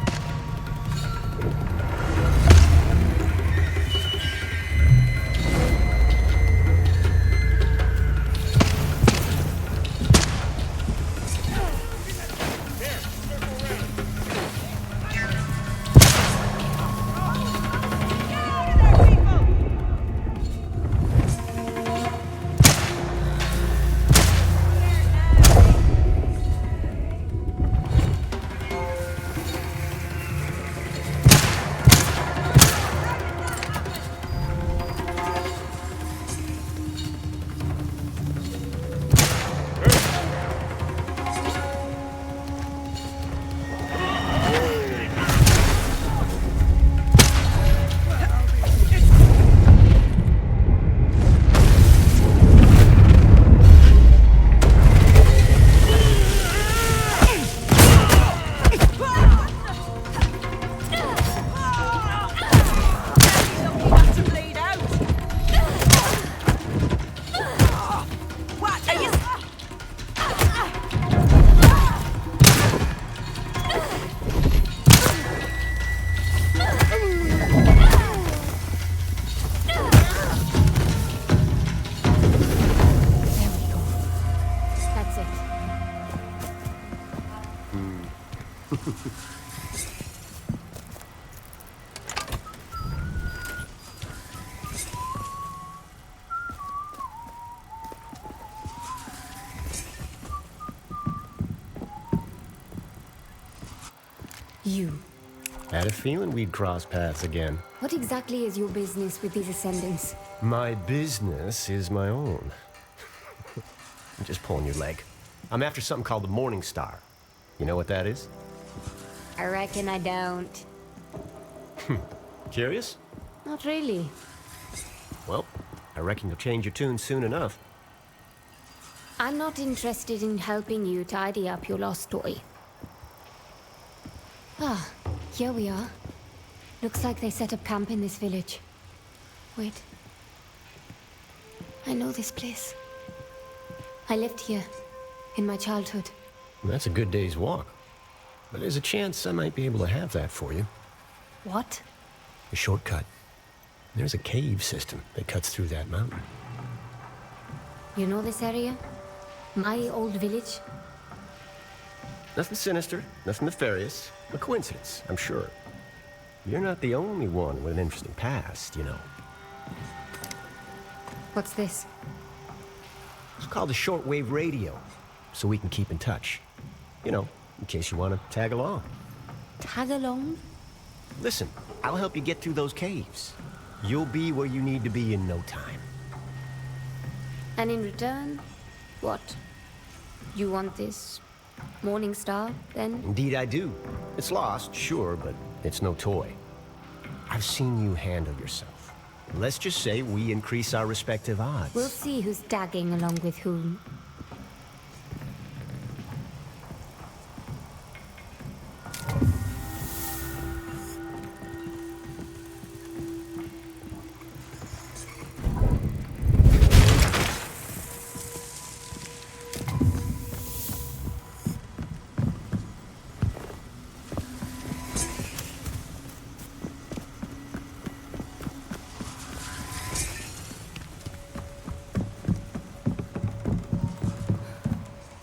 You. Had a feeling we'd cross paths again. What exactly is your business with these ascendants? My business is my own. I'm just pulling your leg. I'm after something called the Morning Star. You know what that is? I reckon I don't. Curious? Not really. Well, I reckon you'll change your tune soon enough. I'm not interested in helping you tidy up your lost toy. Ah, here we are. Looks like they set up camp in this village. Wait. I know this place. I lived here, in my childhood. That's a good day's walk. But there's a chance I might be able to have that for you. What? A shortcut. There's a cave system that cuts through that mountain. You know this area? My old village? Nothing sinister, nothing nefarious. A coincidence, I'm sure. You're not the only one with an interesting past, you know. What's this? It's called a shortwave radio, so we can keep in touch. You know, in case you want to tag along. Tag along? Listen, I'll help you get through those caves. You'll be where you need to be in no time. And in return, what? You want this Morning Star, then? Indeed I do. It's lost, sure, but it's no toy. I've seen you handle yourself. Let's just say we increase our respective odds. We'll see who's tagging along with whom.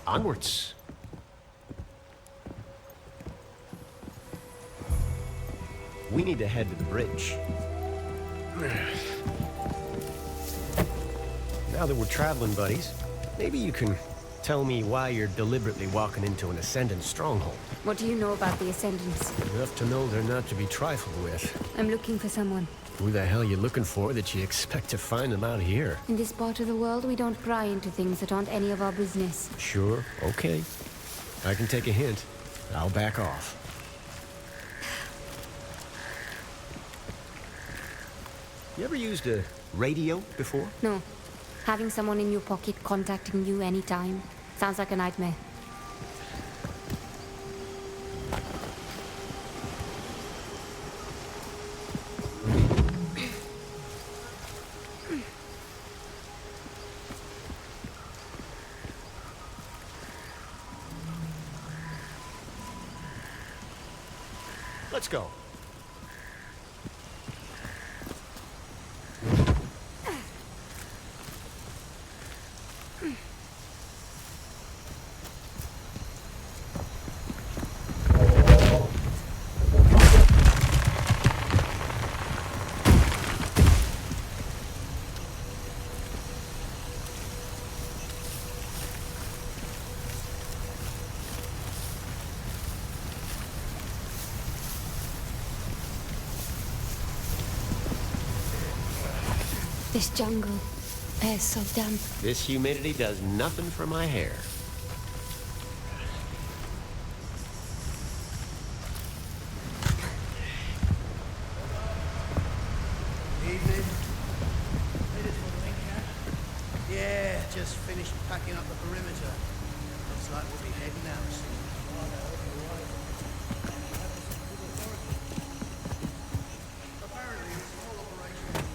Onwards. We need to head to the bridge. Now that we're traveling buddies, maybe you can tell me why you're deliberately walking into an Ascendant stronghold. What do you know about the Ascendants? Enough to know they're not to be trifled with. I'm looking for someone. Who the hell you looking for that you expect to find them out here? In this part of the world, we don't pry into things that aren't any of our business. Sure, okay. I can take a hint. I'll back off. You ever used a radio before? No. Having someone in your pocket contacting you anytime sounds like a nightmare. Let's go. This jungle is so damp. This humidity does nothing for my hair. Evening. Headed for the link camp? Yeah, just finished packing up the perimeter. Looks like we'll be heading out soon. Apparently, it's a whole operation.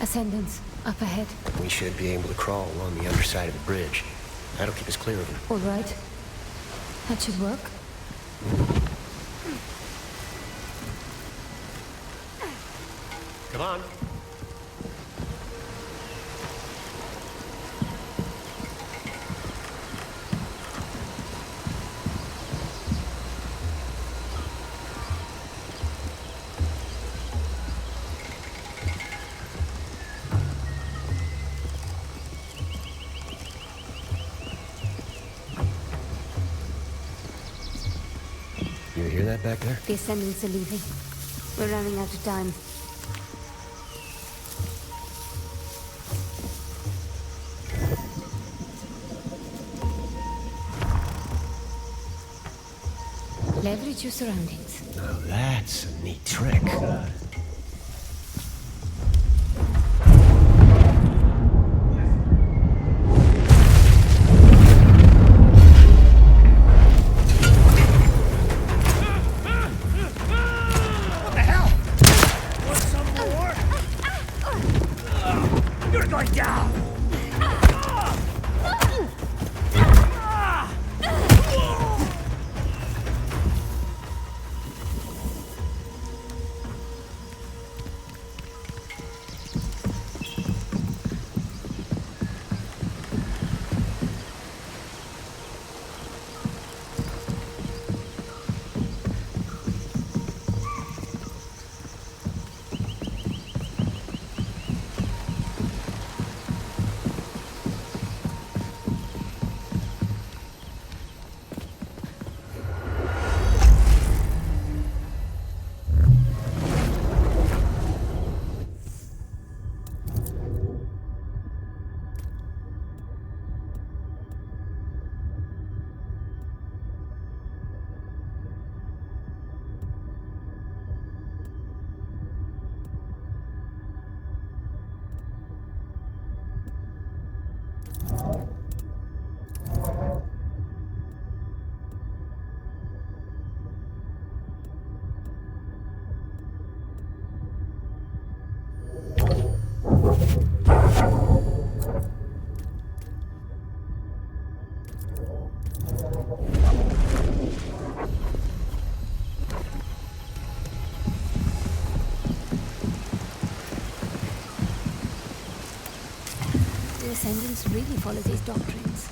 Ascendants, up ahead. We should be able to crawl along the underside of the bridge. That'll keep us clear of them. All right. That should work. Come on. You hear that back there? The Ascendants are leaving. We're running out of time. Leverage your surroundings. Now that's a neat trick. What the hell? Want some more? You're going down! The Ascendants really follow these doctrines.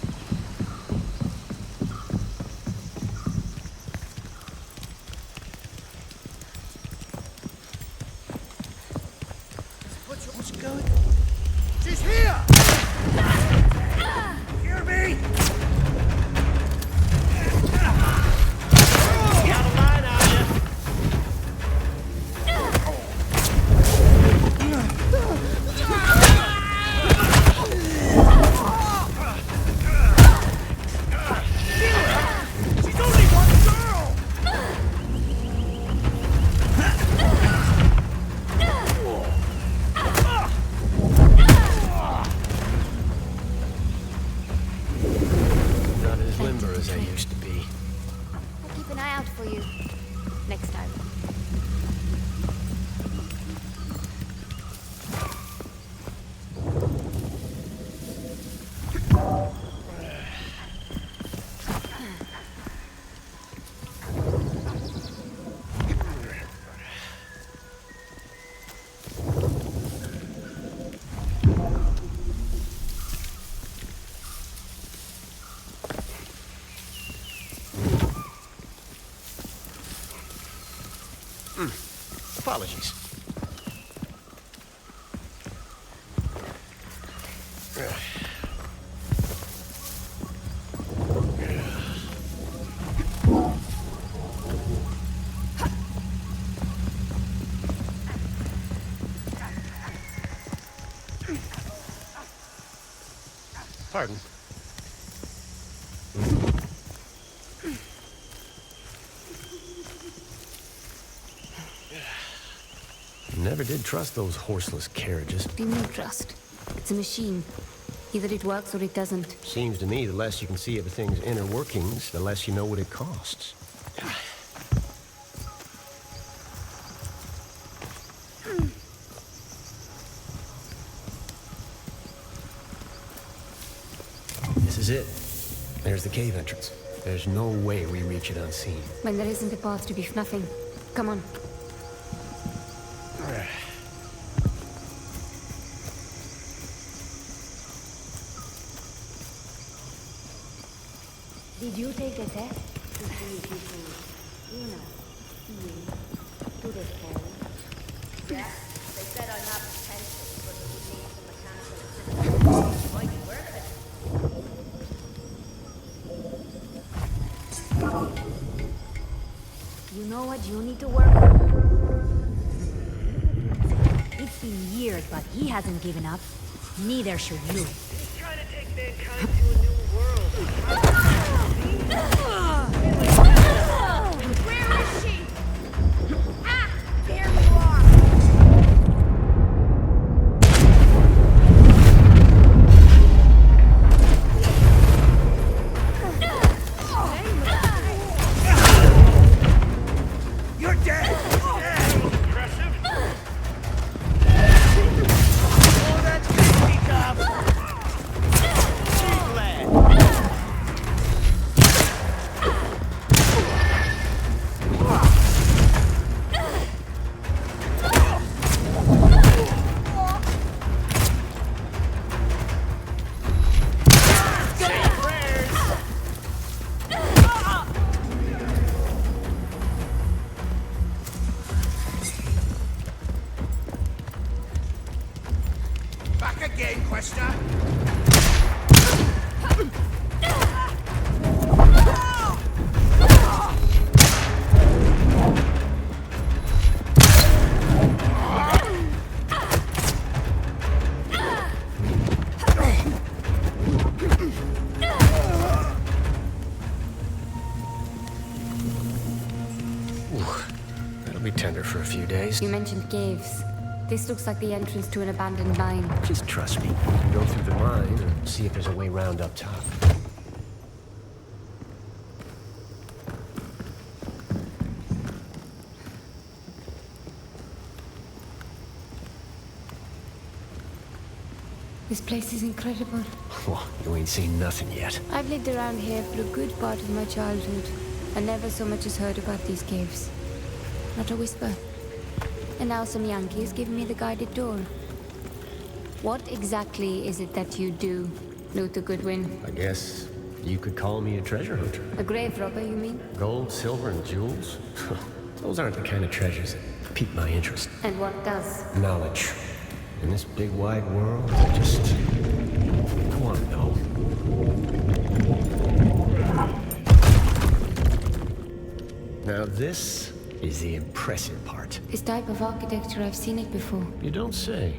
What's going? She's here! Hear me? You out of line, are you? She's only one girl! Not as limber as I used to be. I'll keep an eye out for you. Next time. Apologies. Pardon. Never did trust those horseless carriages. Do you mean trust? It's a machine. Either it works or it doesn't. Seems to me the less you can see of a thing's inner workings, the less you know what it costs. is it. There's the cave entrance. There's no way we reach it unseen. When there isn't a path to beef nothing. Come on. Did you take the test to see if you could, see to the phone? Yeah, they said I have potential, but it would need some mechanical assistance. It might be worth it. You know what you need to work on? It's been years, but he hasn't given up. Neither should you. He's trying to take mankind to a new world. Where is she? Ah! There you are! You're dead! Impressive. Oh, that's crispy, cop! Cheap lad! Back again, Quester! That'll be tender for a few days. You mentioned caves. This looks like the entrance to an abandoned mine. Just trust me. Go through the mine and see if there's a way round up top. This place is incredible. Well, you ain't seen nothing yet. I've lived around here for a good part of my childhood. I never so much as heard about these caves. Not a whisper. And now some Yankees giving me the guided door. What exactly is it that you do, Luther Goodwin? I guess you could call me a treasure hunter. A grave robber, you mean? Gold, silver, and jewels? Those aren't the kind of treasures that pique my interest. And what does? Knowledge. In this big wide world, I want to know. Now this is the impressive part. This type of architecture, I've seen it before. You don't say.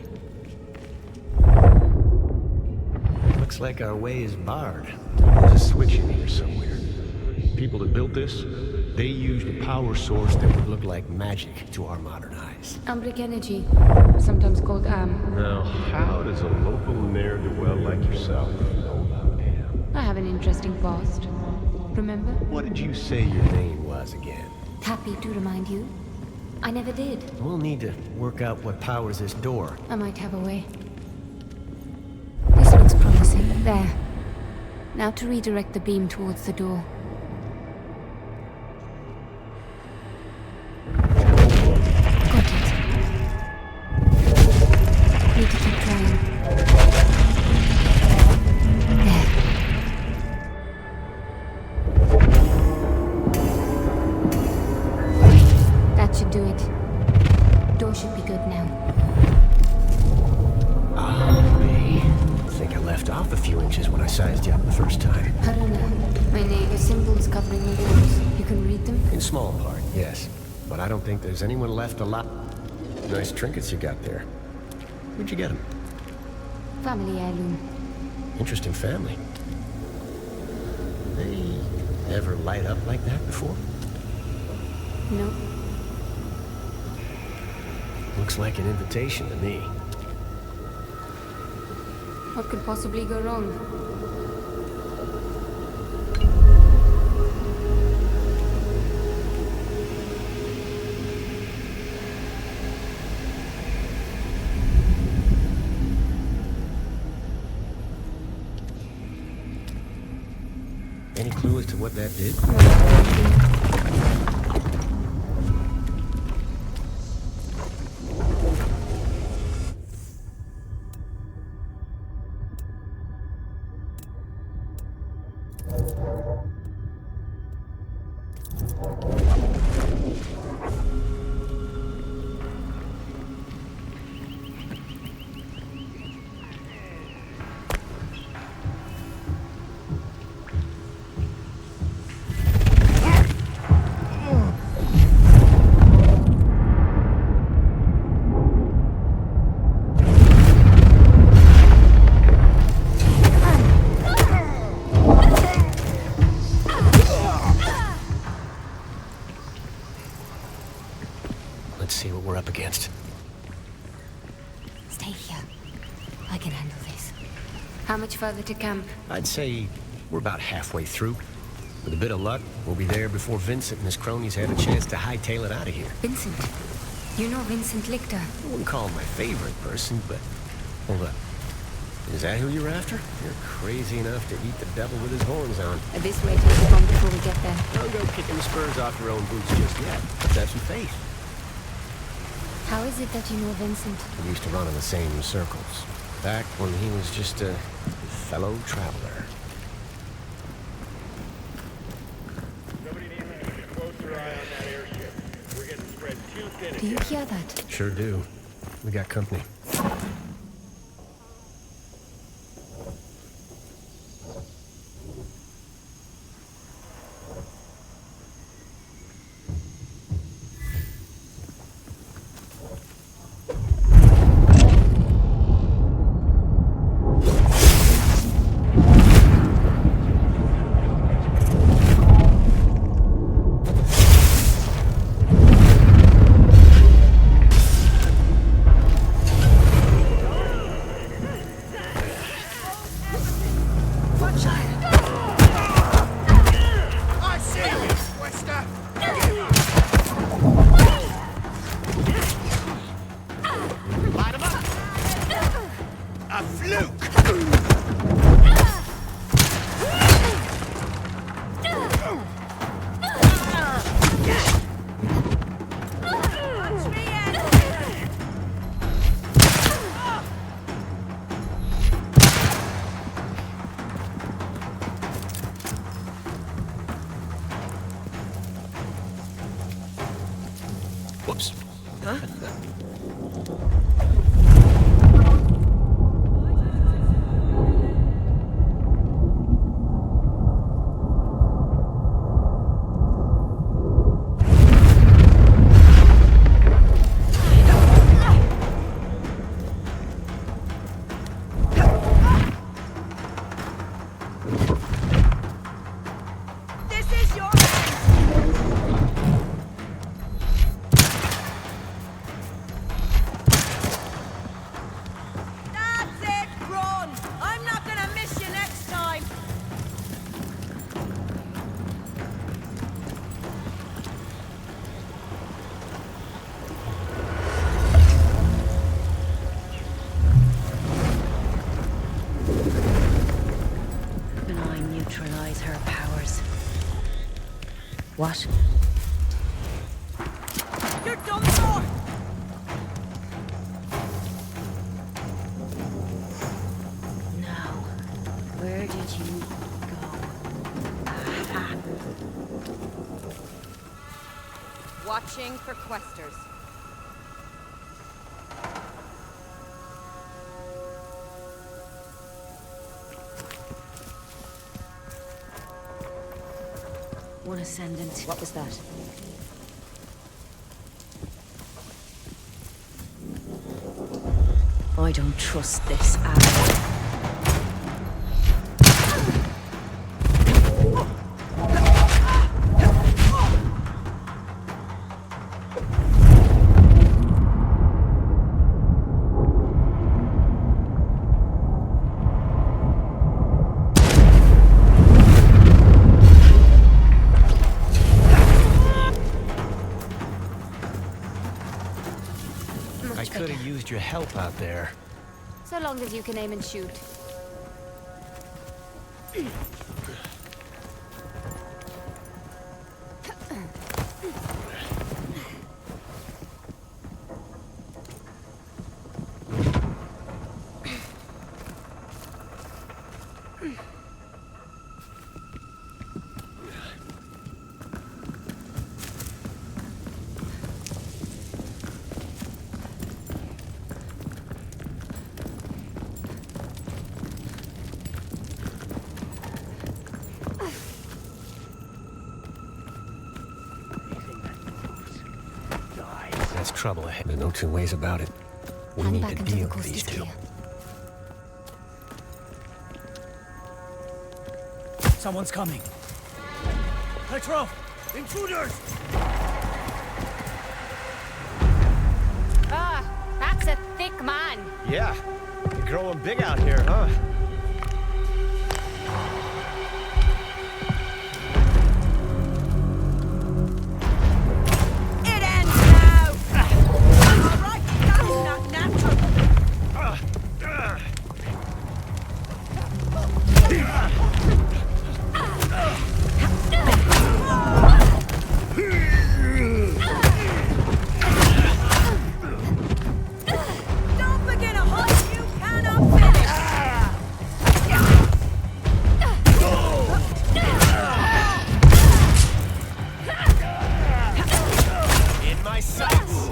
Looks like our way is barred. There's a switch in here somewhere. People that built this, they used a power source that would look like magic to our modern eyes. Ambric energy, sometimes called AM. Now, how does a local ne'er-do-well like yourself know about AM? I have an interesting past. Remember? What did you say your name was again? Happy to remind you. I never did. We'll need to work out what powers this door. I might have a way. This looks promising. There. Now to redirect the beam towards the door. Got it. Need to keep trying. There. That should do it. Door should be good now. I think I left off a few inches when I sized you up the first time. I don't know. My name is symbols covering the walls. You can read them? In small part, yes. But I don't think there's anyone left alive. Nice trinkets you got there. Where'd you get them? Family heirloom. Interesting family. They ever light up like that before? No. Looks like an invitation to me. What could possibly go wrong? Any clue as to what that did? Let's see what we're up against. Stay here. I can handle this. How much further to camp? I'd say we're about halfway through. With a bit of luck, we'll be there before Vincent and his cronies have a chance to hightail it out of here. Vincent. You know Vincent Lichter. I wouldn't call him my favorite person, but... Hold up. Is that who you're after? You're crazy enough to eat the devil with his horns on. At this rate, it'll be long before we get there. Don't go kicking the spurs off your own boots just yet. Let's have some faith. How is it that you know Vincent? We used to run in the same circles. Back when he was just a fellow traveler. Somebody needs to keep a closer eye on that airship. We're getting spread too thin. Do you hear that? Sure do. We got company. Whoops. Huh? What? You're done for! Now, where did you go? Watching for questers. One ascendant. What was that? I don't trust this at all. I could have used your help out there. So long as you can aim and shoot. trouble ahead. There's no two ways about it. We Hang need back to until deal the with coast these is two. clear. Someone's coming. Petro! Intruders! Ah, that's a thick man. Yeah, you're growing big out here, huh? It ends now! Alright, that's not natural! Don't begin a hunt you cannot finish! In my sights!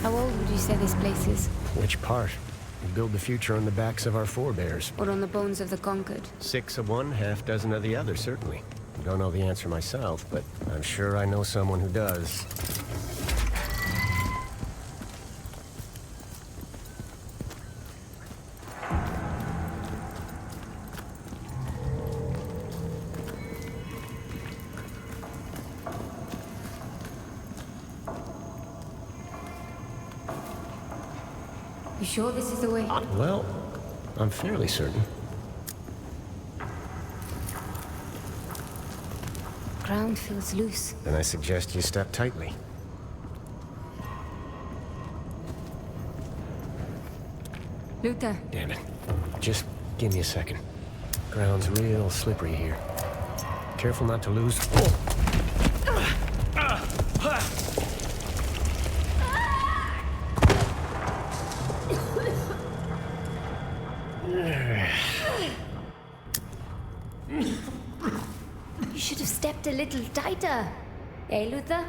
How old would you say this place is? Which part? We build the future on the backs of our forebears. Or on the bones of the conquered? 6 of one, half dozen of the other, certainly. Don't know the answer myself, but I'm sure I know someone who does. You sure this is the way? Well, I'm fairly certain. Ground feels loose. Then I suggest you step tightly. Luther, Damn it. Just give me a second. Ground's real slippery here. Careful not to lose. you should have stepped a little tighter. Eh, Luther?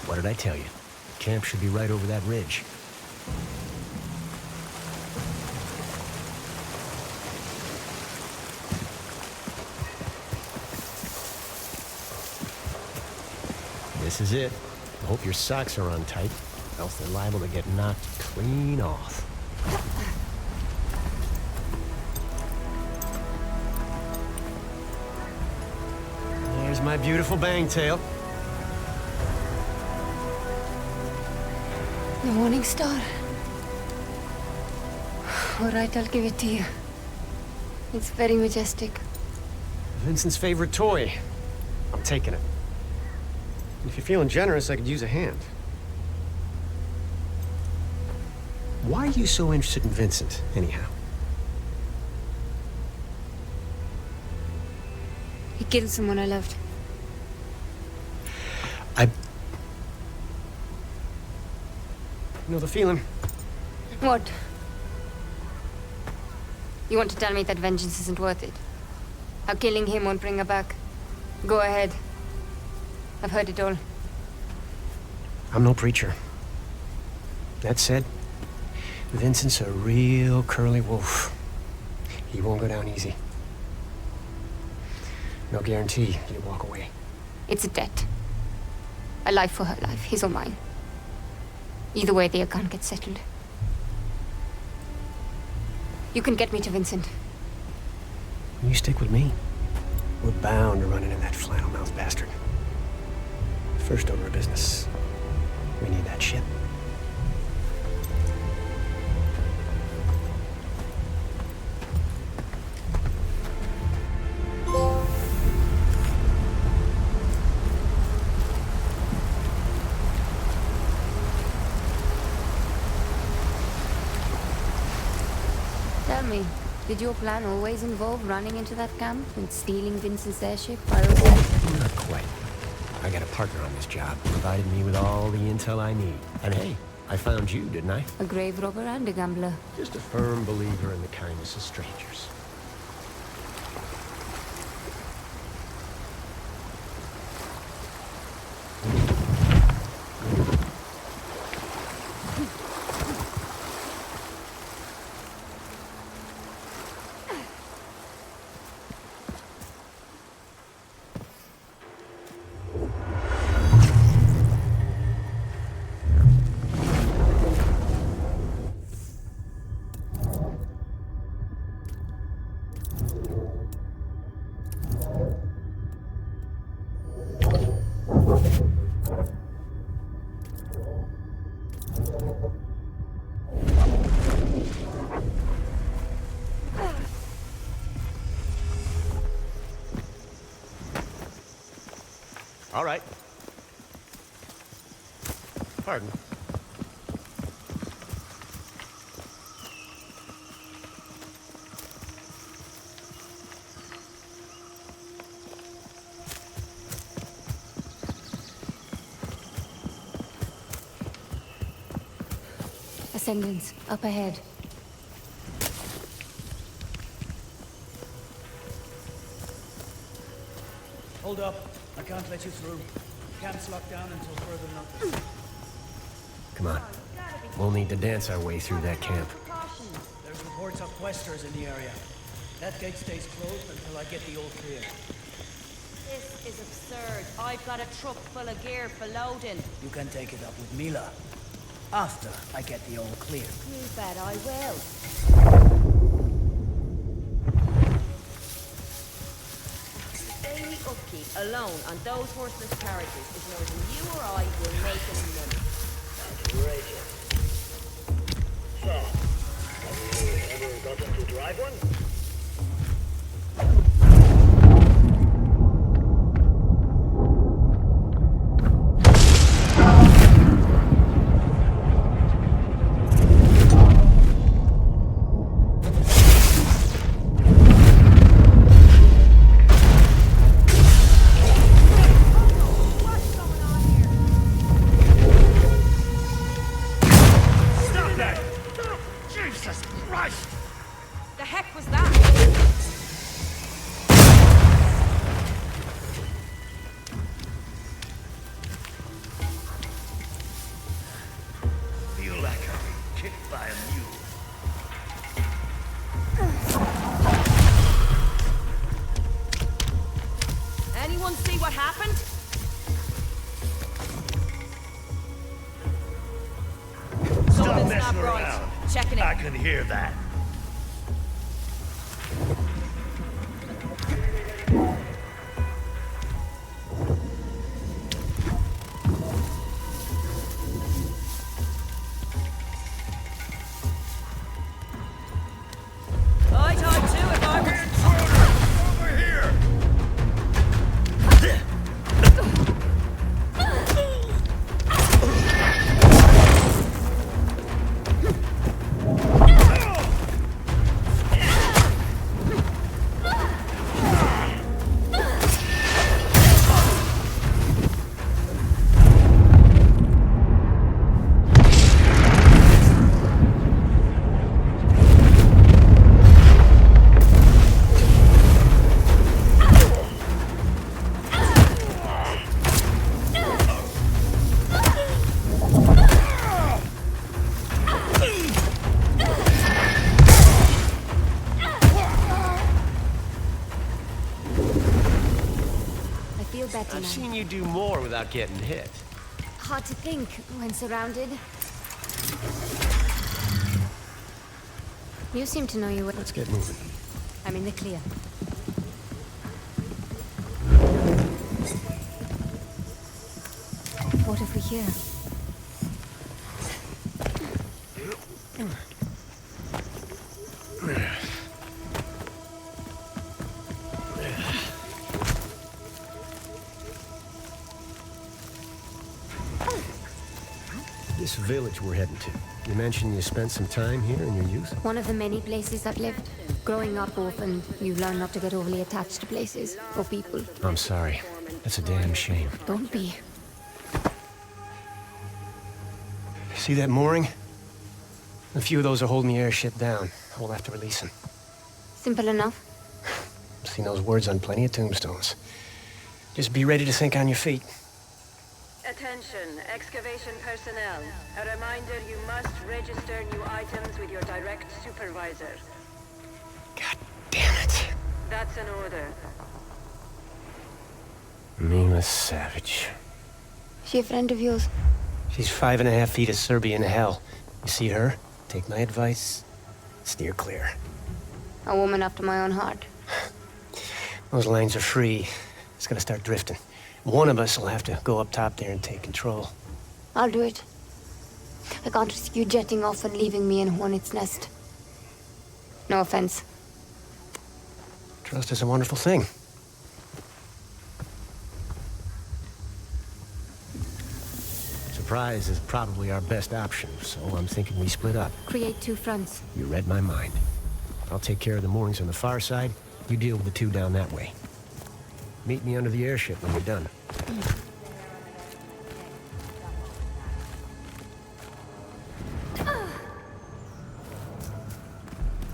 What did I tell you? Camp should be right over that ridge. This is it. I hope your socks are on tight, else they're liable to get knocked clean off. There's my beautiful bangtail. The morning star. All right, I'll give it to you. It's very majestic. Vincent's favorite toy. I'm taking it. If you're feeling generous, I could use a hand. Why are you so interested in Vincent, anyhow? He killed someone I loved. You know the feeling? What? You want to tell me that vengeance isn't worth it? How killing him won't bring her back? Go ahead. I've heard it all. I'm no preacher. That said, Vincent's a real curly wolf. He won't go down easy. No guarantee he'll walk away. It's a debt. A life for her life, his or mine. Either way, the account gets settled. You can get me to Vincent. You stick with me. We're bound to run into that flannel-mouthed bastard. First order of business. We need that ship. Tell me, did your plan always involve running into that camp and stealing Vincent's airship by yourself? Not quite. I got a partner on this job, provided me with all the intel I need. And hey, I found you, didn't I? A grave robber and a gambler. Just a firm believer in the kindness of strangers. All right. Pardon. Ascendants, up ahead. Hold up. I can't let you through. Camp's locked down until further notice. Come on. We'll need to dance our way through that camp. There's reports of questers in the area. That gate stays closed until I get the all clear. This is absurd. I've got a truck full of gear for loading. You can take it up with Mila. After I get the all clear. You bet I will. Daily upkeep alone on those horseless carriages is more than you or I will make in a month. That's outrageous. So, have you ever gotten to drive one? I can hear that. I'd too if I were... Over here! I've seen you do more without getting hit. Hard to think when surrounded. You seem to know your way. Let's get moving. I'm in the clear. What if we hear? This village we're heading to. You mentioned you spent some time here in your youth? One of the many places I've lived. Growing up orphaned, you learn not to get overly attached to places or people. I'm sorry. That's a damn shame. Don't be. See that mooring? A few of those are holding the airship down. We'll have to release them. Simple enough. Seen those words on plenty of tombstones. Just be ready to think on your feet. Attention, excavation personnel. A reminder, you must register new items with your direct supervisor. God damn it. That's an order. Meaningless savage. She a friend of yours? She's 5.5 feet of Serbian hell. You see her? Take my advice. Steer clear. A woman after my own heart. Those lines are free. It's gonna start drifting. One of us will have to go up top there and take control. I'll do it. I can't risk you jetting off and leaving me in Hornet's Nest. No offense. Trust is a wonderful thing. Surprise is probably our best option, so I'm thinking we split up. Create two fronts. You read my mind. I'll take care of the moorings on the far side. You deal with the two down that way. Meet me under the airship when you're done.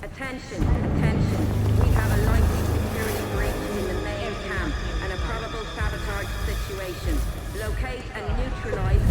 Attention, attention. We have a likely security breach in the main camp and a probable sabotage situation. Locate and neutralize.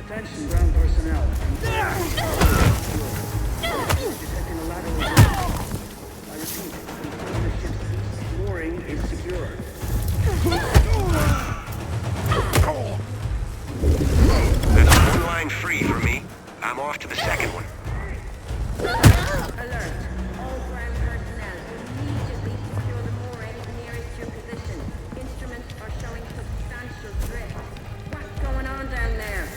Attention, ground personnel. Detecting a lateral movement. I repeat, confirm the ship's east mooring is secure. That's one line free for me. I'm off to the second one. Alert. All ground personnel, immediately secure the moorings nearest your position. Instruments are showing substantial drift. What's going on down there?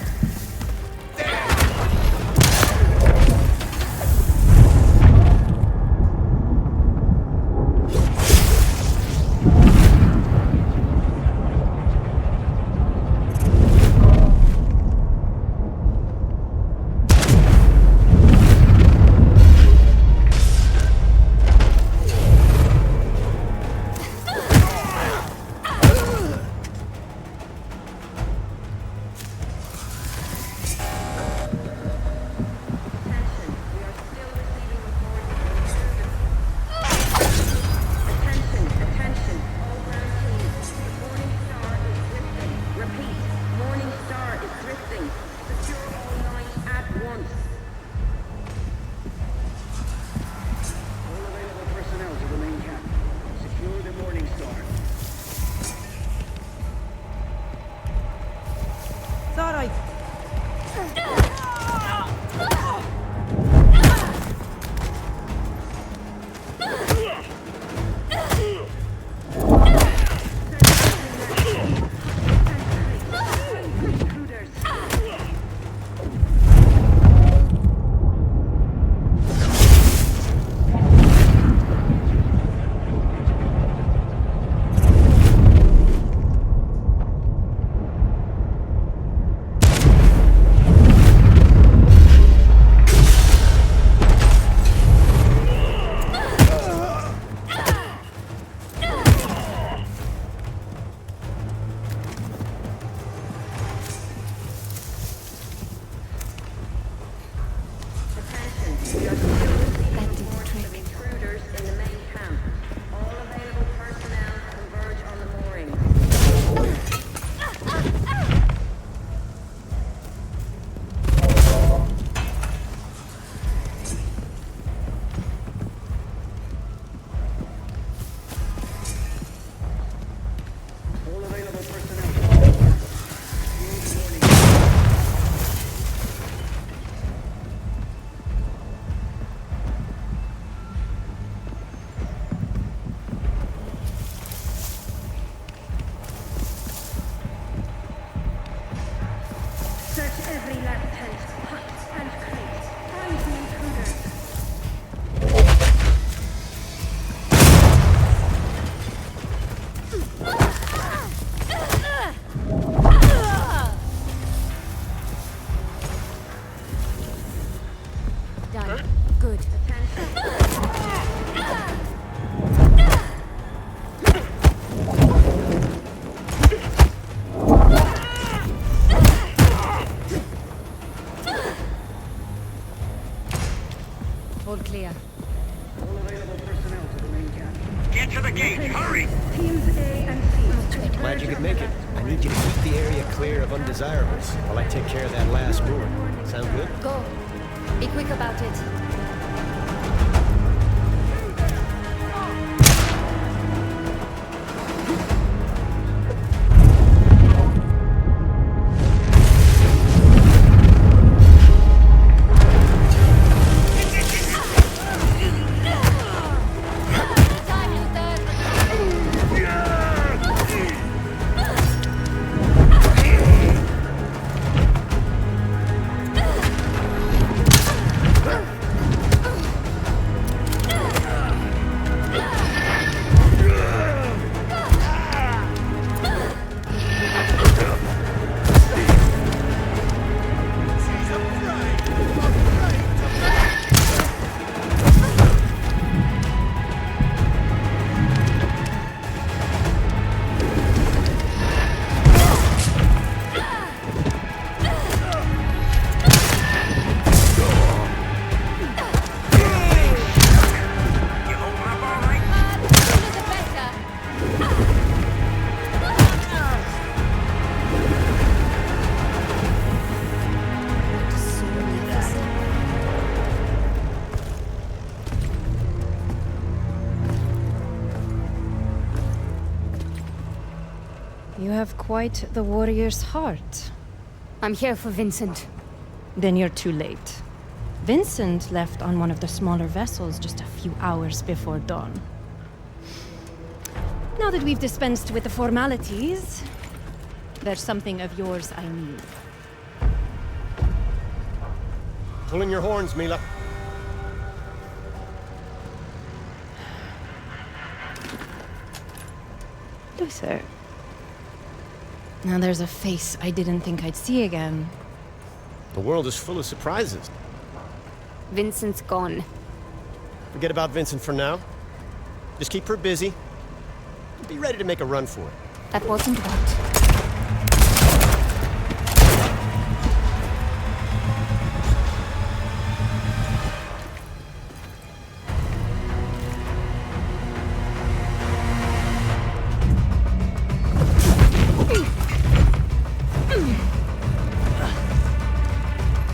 clear. All available personnel to the main camp. Get to the gate, hurry! Teams A and C. Glad you could make it. I need you to keep the area clear of undesirables while I take care of that last door. Sound good? Go. Be quick about it. You have quite the warrior's heart. I'm here for Vincent. Then you're too late. Vincent left on one of the smaller vessels just a few hours before dawn. Now that we've dispensed with the formalities, there's something of yours I need. Pulling your horns, Mila. Luther. Now there's a face I didn't think I'd see again. The world is full of surprises. Vincent's gone. Forget about Vincent for now. Just keep her busy. Be ready to make a run for it. That wasn't what.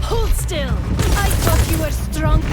Hold still! I thought you were strong.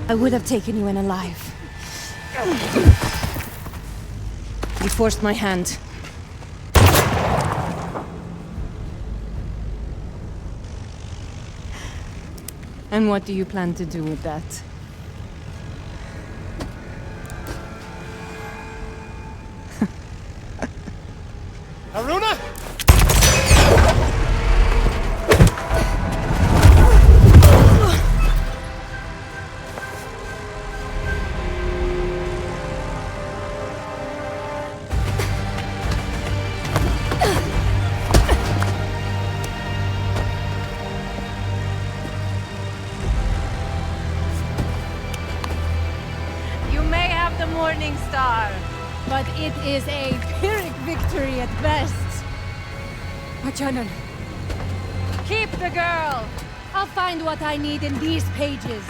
I would have taken you in alive. You forced my hand. And what do you plan to do with that? Haruna? You may have the Morning Star, but it is a Pyrrhic victory at best. Machanan, keep the girl. I'll find what I need in these pages.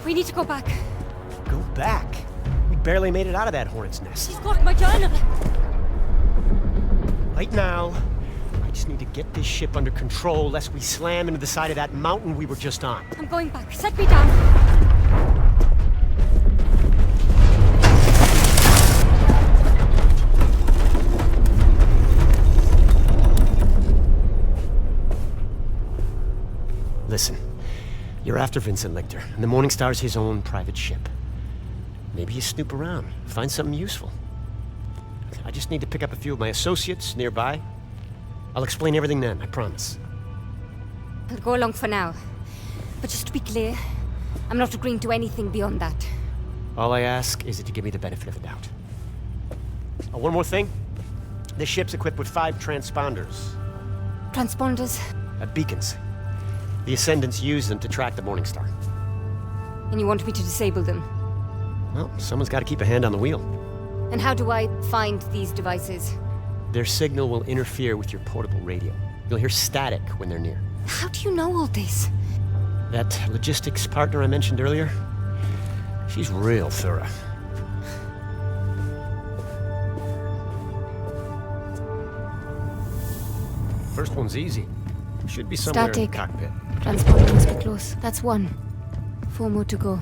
We need to go back. Go back? We barely made it out of that hornet's nest. She's got my journal. Right now, I just need to get this ship under control lest we slam into the side of that mountain we were just on. I'm going back. Set me down. Listen, you're after Vincent Lichter, and the Morning Star's his own private ship. Maybe you snoop around, find something useful. I just need to pick up a few of my associates nearby. I'll explain everything then, I promise. I'll go along for now. But just to be clear, I'm not agreeing to anything beyond that. All I ask is that you give me the benefit of the doubt. Oh, one more thing. This ship's equipped with 5 transponders. Transponders? Beacons. The Ascendants use them to track the Morning Star. And you want me to disable them? Well, someone's got to keep a hand on the wheel. And how do I find these devices? Their signal will interfere with your portable radio. You'll hear static when they're near. How do you know all this? That logistics partner I mentioned earlier, she's real thorough. First one's easy. Should be somewhere in the cockpit. Transponder must be close. That's 1. 4 more to go.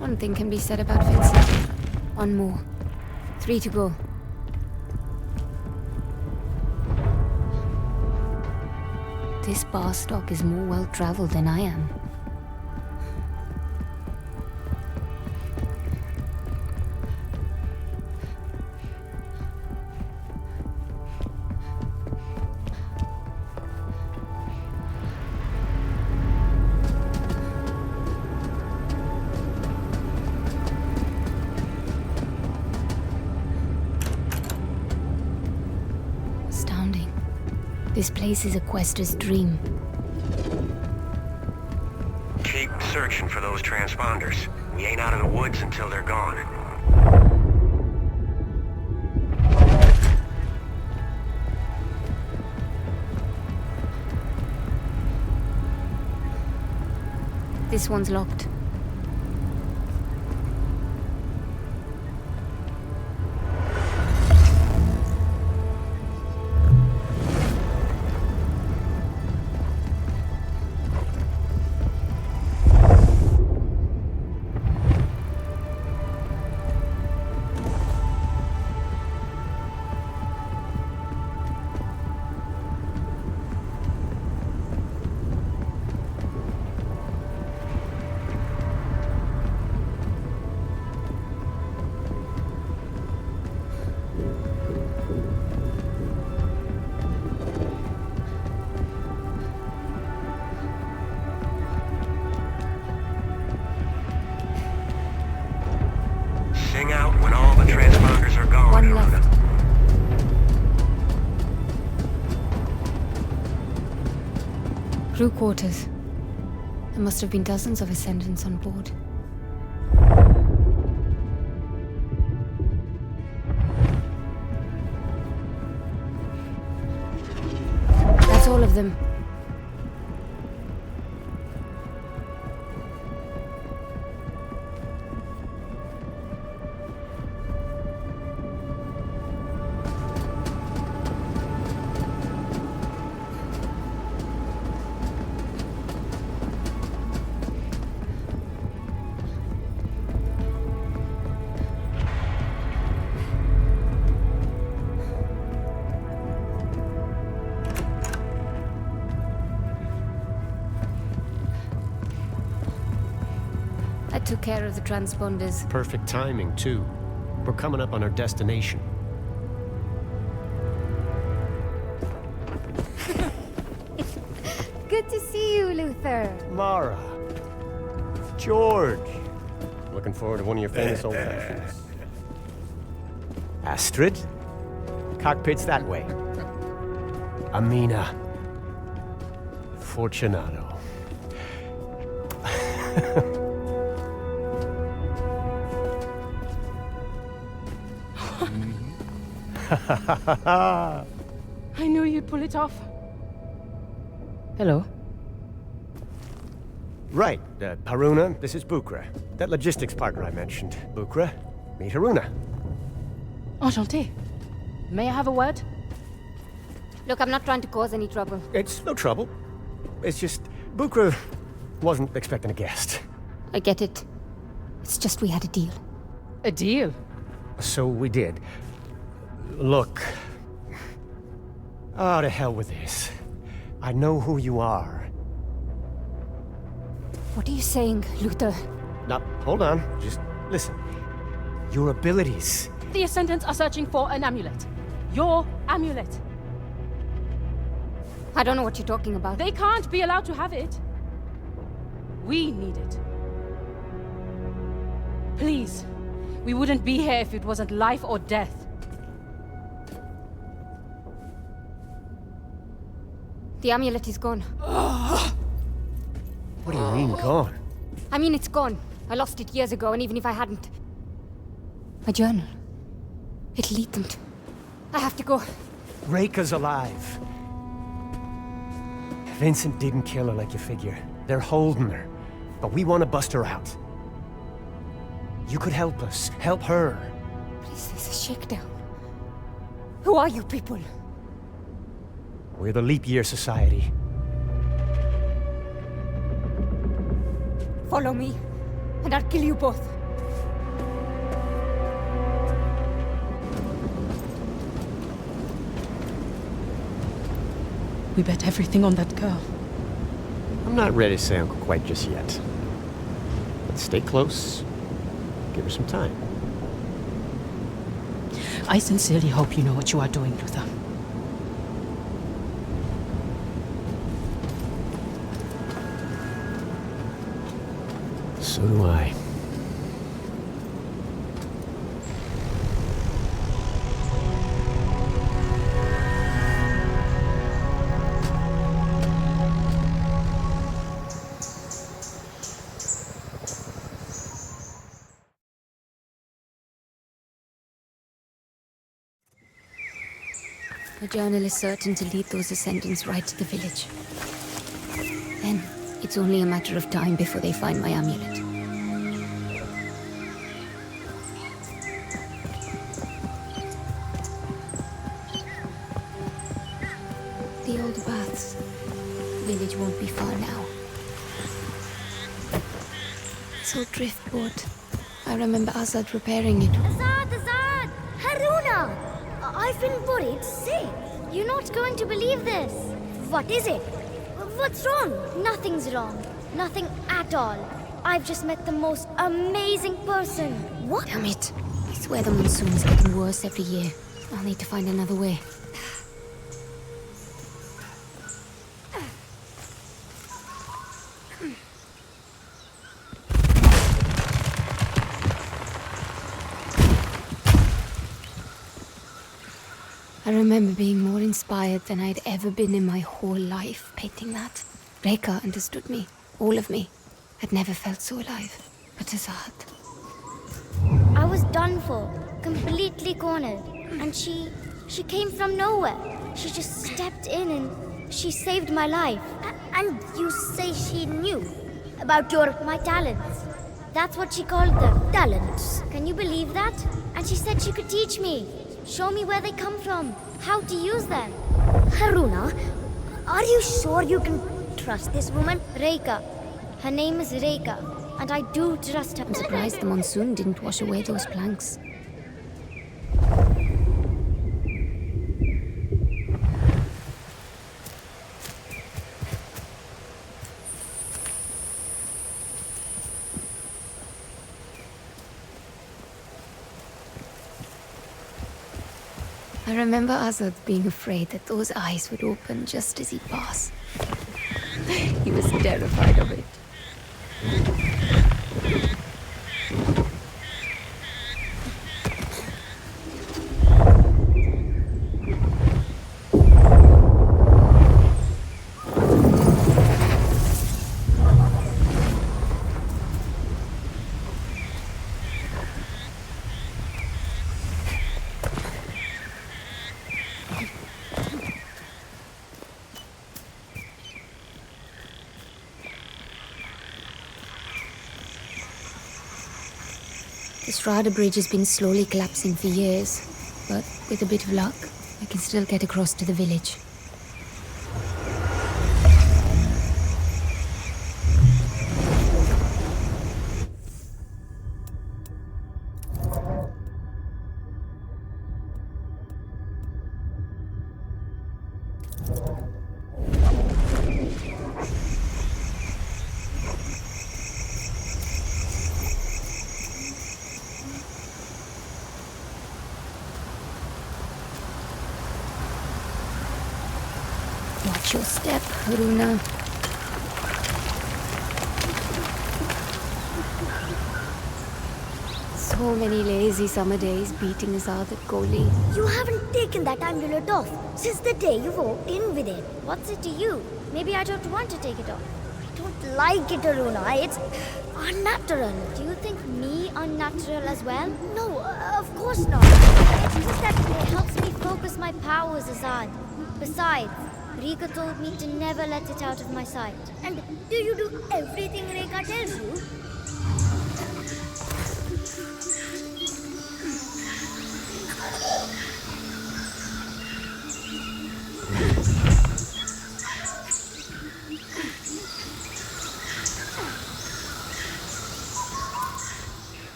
One thing can be said about Vincent. 1 more. 3 to go. This bar stock is more well-traveled than I am. This place is a quester's dream. Keep searching for those transponders. We ain't out of the woods until they're gone. This one's locked. Sing out when all the transponders are gone. One left. Crew quarters. There must have been dozens of Ascendants on board. That's all of them. I took care of the transponders. Perfect timing, too. We're coming up on our destination. Good to see you, Luther. Mara. George. Looking forward to one of your famous old fashions. Astrid. Cockpit's that way. Amina. Fortunato. I knew you'd pull it off. Hello. Right, Haruna, this is Bukra. That logistics partner I mentioned. Bukra, meet Haruna. Enchanté. May I have a word? Look, I'm not trying to cause any trouble. It's no trouble. It's just, Bukra wasn't expecting a guest. I get it. It's just we had a deal. A deal? So we did. Look. Oh, to hell with this. I know who you are. What are you saying, Luther? Now, hold on. Just listen. Your abilities. The Ascendants are searching for an amulet. Your amulet. I don't know what you're talking about. They can't be allowed to have it. We need it. Please. We wouldn't be here if it wasn't life or death. The amulet is gone. What do you mean, gone? I mean, it's gone. I lost it years ago, and even if I hadn't... My journal. It'll lead them to... I have to go. Reika's alive. Vincent didn't kill her like you figure. They're holding her. But we want to bust her out. You could help us. Help her. What is this, a shakedown? Who are you people? We're the Leap Year Society. Follow me, and I'll kill you both. We bet everything on that girl. I'm not ready to say uncle quite just yet. But stay close. Give her some time. I sincerely hope you know what you are doing, Luther. So do I. The journal is certain to lead those Ascendants right to the village. Then, it's only a matter of time before they find my amulet. The old baths. The village won't be far now. This old driftboard. I remember Azad repairing it. Azad! Haruna! I've been worried sick. You're not going to believe this. What is it? What's wrong? Nothing's wrong. Nothing at all. I've just met the most amazing person. What? Damn it. I swear the monsoon's getting worse every year. I'll need to find another way. I remember being more inspired than I'd ever been in my whole life painting that. Reika understood me. All of me. I'd never felt so alive. But Azad. I was done for, completely cornered. And she came from nowhere. She just stepped in and she saved my life. And you say she knew about my talents. That's what she called them, talents. Can you believe that? And she said she could teach me, show me where they come from, how to use them. Haruna, are you sure you can trust this woman? Reika. Her name is Reika, and I do trust her. I'm surprised the monsoon didn't wash away those planks. I remember Azad being afraid that those eyes would open just as he passed. He was terrified of it. The Strada Bridge has been slowly collapsing for years, but with a bit of luck, I can still get across to the village. Watch your step, Haruna. So many lazy summer days beating Azad at goalie. You haven't taken that amulet off since the day you walked in with it. What's it to you? Maybe I don't want to take it off. I don't like it, Aruna. It's unnatural. Do you think me unnatural as well? No, of course not. It's just that it helps me focus my powers, Azad. Besides, Rika told me to never let it out of my sight. And do you do everything Rika tells you?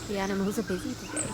The animals are busy today.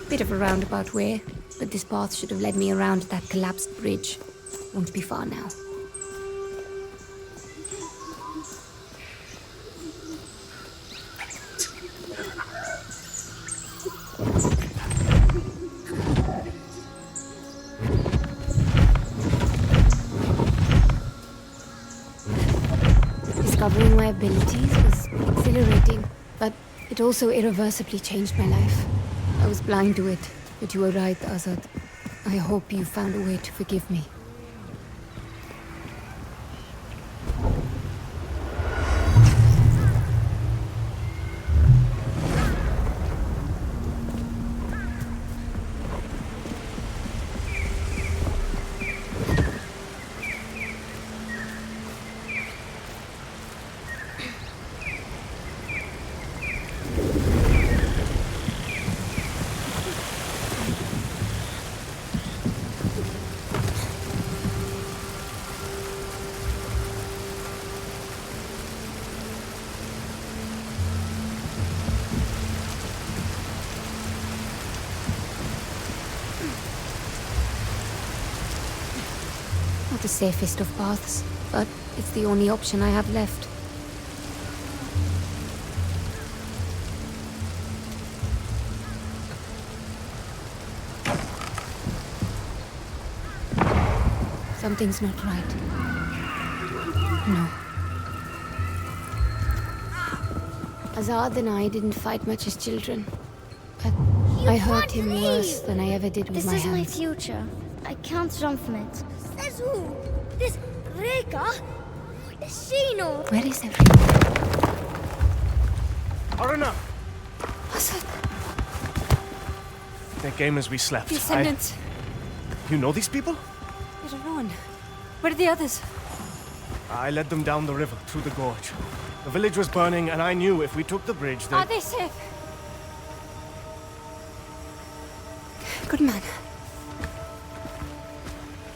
Bit of a roundabout way, but this path should have led me around that collapsed bridge. Won't be far now. Discovering my abilities was exhilarating, but it also irreversibly changed my life. I was blind to it, but you were right, Azad. I hope you found a way to forgive me. the safest of paths, but it's the only option I have left. Something's not right. No. Azad and I didn't fight much as children, but I hurt him worse than I ever did with my hands. This is my future. I can't run from it. Says who? This Reka? What does she know? Where is everyone? Aruna! Azad, They came as we slept. The Ascendants. You know these people? They're alone. Where are the others? I led them down the river, through the gorge. The village was burning, and I knew if we took the bridge, Are they safe? Good man.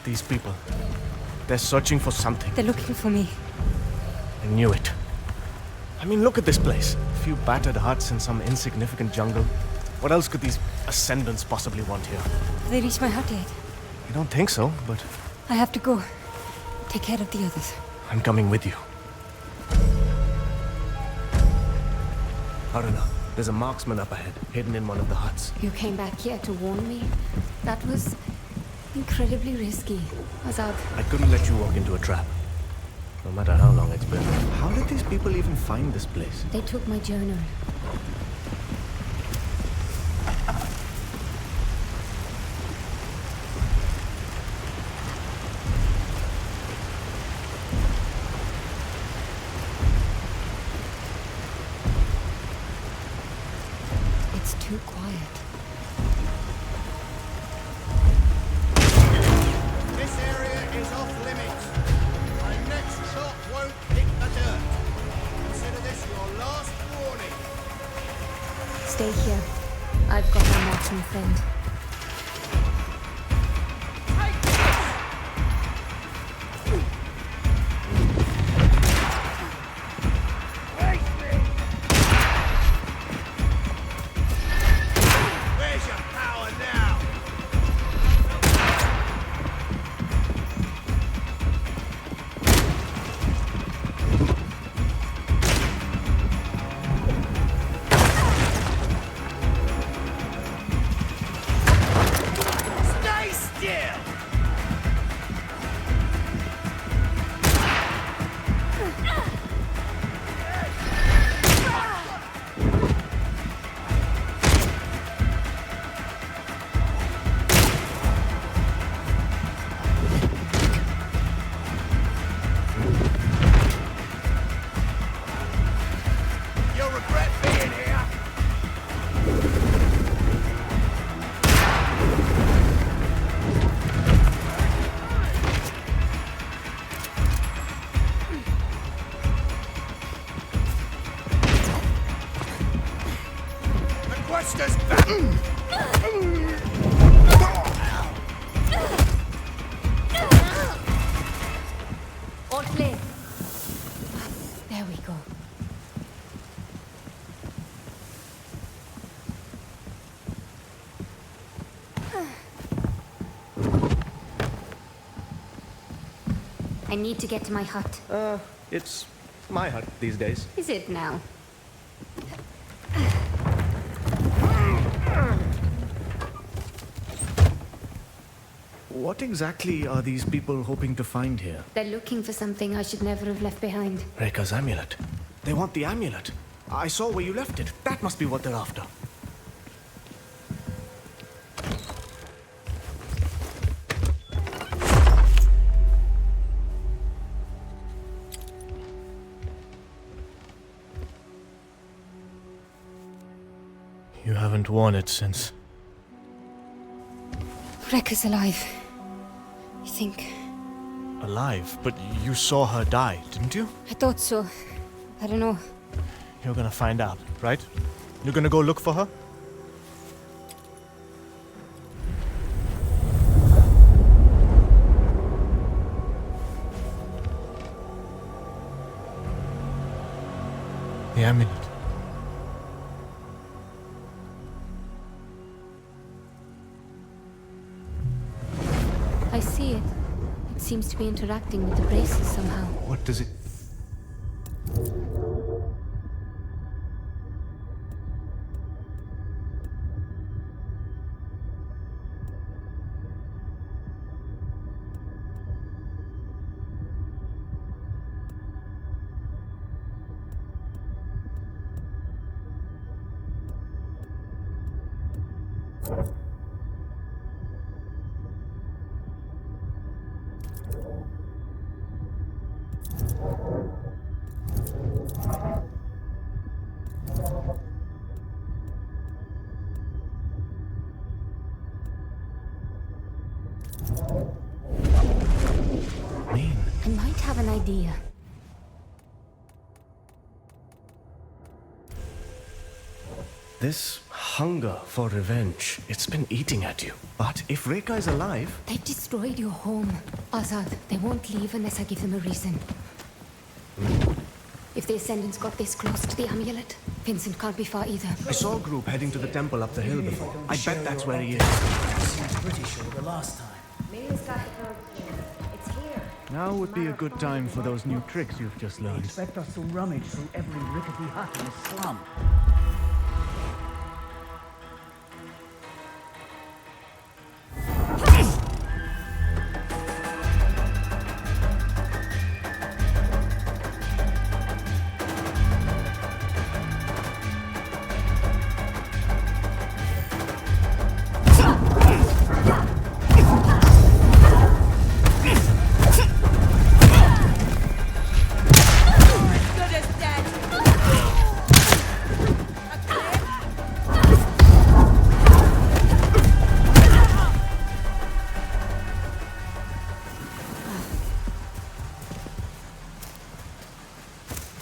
These people, they're searching for something. They're looking for me. I knew it. I mean, look at this place. A few battered huts in some insignificant jungle. What else could these ascendants possibly want here? Have they reached my hut yet? I don't think so, but I have to go. Take care of the others. I'm coming with you. Aruna, there's a marksman up ahead, hidden in one of the huts. You came back here to warn me? That was incredibly risky, Azad. I couldn't let you walk into a trap. No matter how long it's been. How did these people even find this place? They took my journal. It's too quiet. This area is off limits. My next shot won't hit the dirt. Consider this your last warning. Stay here. I've got my marksman friend. Where's your power now? Stay still! You'll regret being here. The Quester's back. All clear. There we go. I need to get to my hut. It's my hut these days. Is it now? What exactly are these people hoping to find here? They're looking for something I should never have left behind. Reka's amulet. They want the amulet. I saw where you left it. That must be what they're after. You haven't worn it since. Rekka's alive. You think? Alive? But you saw her die, didn't you? I thought so. I don't know. You're gonna find out, right? You're gonna go look for her? The amulet. I see it. It seems to be interacting with the braces somehow. What does it... I might have an idea. This hunger for revenge, it's been eating at you. But if Reka is alive... They've destroyed your home, Azad. They won't leave unless I give them a reason. If the Ascendants got this close to the amulet, Vincent can't be far either. I saw a group heading to the temple up the hill before. I bet that's where he is. Seemed pretty sure the last time. Millie's got the code key. It's here. Now would be a good time for those new tricks you've just They learned. expect us to rummage through every rickety hut in the slum.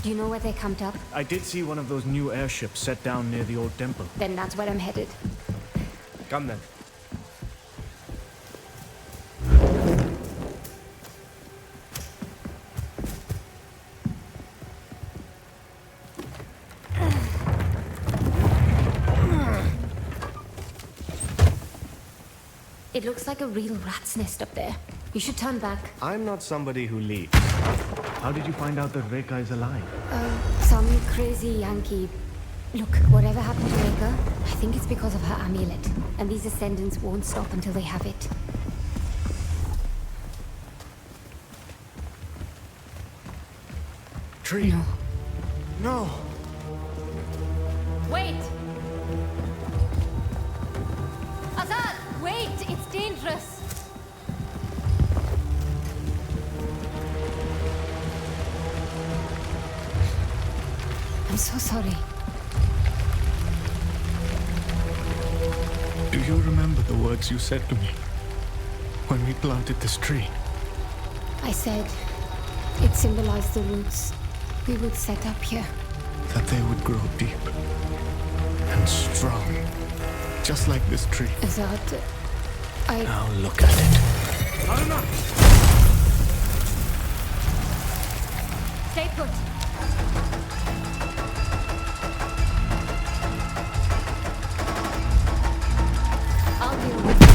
Do you know where they camped up? I did see one of those new airships set down near the old temple. Then that's where I'm headed. Come then. It looks like a real rat's nest up there. You should turn back. I'm not somebody who leads. How did you find out that Reka is alive? Some crazy Yankee. Look, whatever happened to Reka, I think it's because of her amulet. And these Ascendants won't stop until they have it. Tree. No. No. Wait! Azad, wait! It's dangerous! I'm so sorry. Do you remember the words you said to me when we planted this tree? I said it symbolized the roots we would set up here. That they would grow deep and strong, just like this tree. Azad, Now look at it. Stay put. I'll deal with it.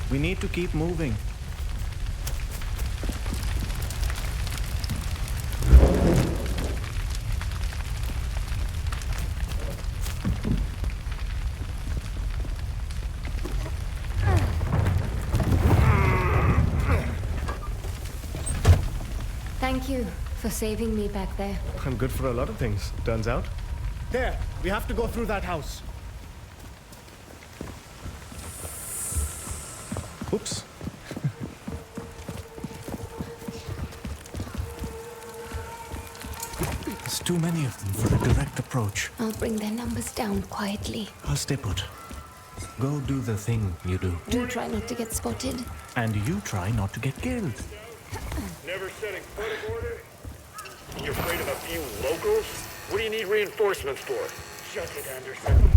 We need to keep moving. Thank you for saving me back there. I'm good for a lot of things, turns out. There, we have to go through that house. Oops. There's too many of them for a direct approach. I'll bring their numbers down quietly. I'll stay put. Go do the thing you do. Do try not to get spotted. And you try not to get killed. Never setting foot aboard? You're afraid of a few locals? What do you need reinforcements for? Shut it, Anderson.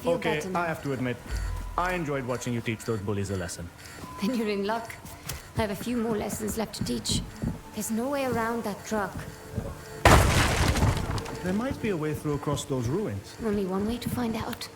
Okay, I have to admit, I enjoyed watching you teach those bullies a lesson. Then you're in luck. I have a few more lessons left to teach. There's no way around that truck. There might be a way through across those ruins. Only one way to find out.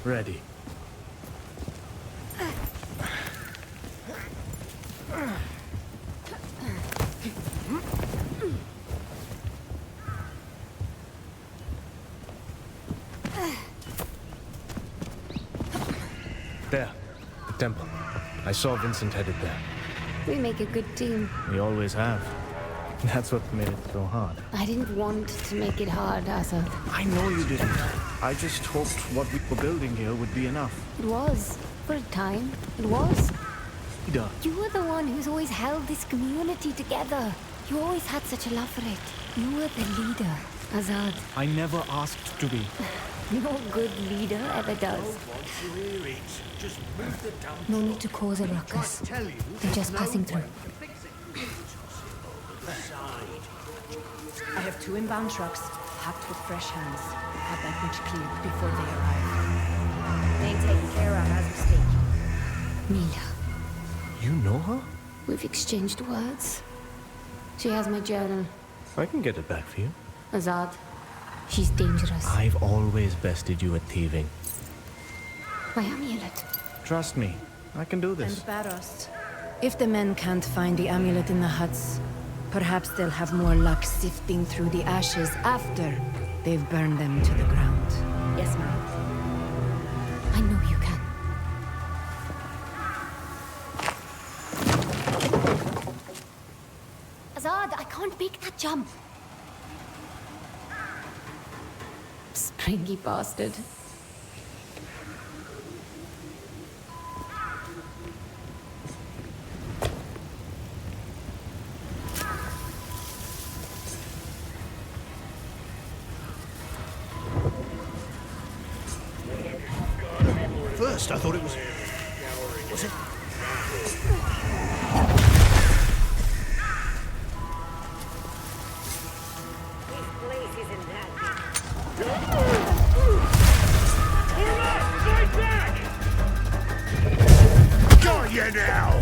Ready. There, the temple. I saw Vincent headed there. We make a good team. We always have. That's what made it so hard. I didn't want to make it hard, Asa. I know you didn't. I just hoped what we were building here would be enough. It was. For a time. It was. leader. You were the one who's always held this community together. You always had such a love for it. You were the leader, Azad. I never asked to be. No good leader ever does. Just move the damn No need to cause a ruckus. tell you. They're just passing through. I have 2 inbound trucks, packed with fresh hands. Have that bridge cleared before they arrive. Being taken care of as we speak. Mila. You know her? We've exchanged words. She has my journal. I can get it back for you. Azad. She's dangerous. I've always bested you at thieving. My amulet. Trust me, I can do this. And Barost. If the men can't find the amulet in the huts, perhaps they'll have more luck sifting through the ashes after they've burned them to the ground. Yes, ma'am. I know you can. Azad, I can't make that jump. Springy bastard. First, I thought it was... Was it? Got you now!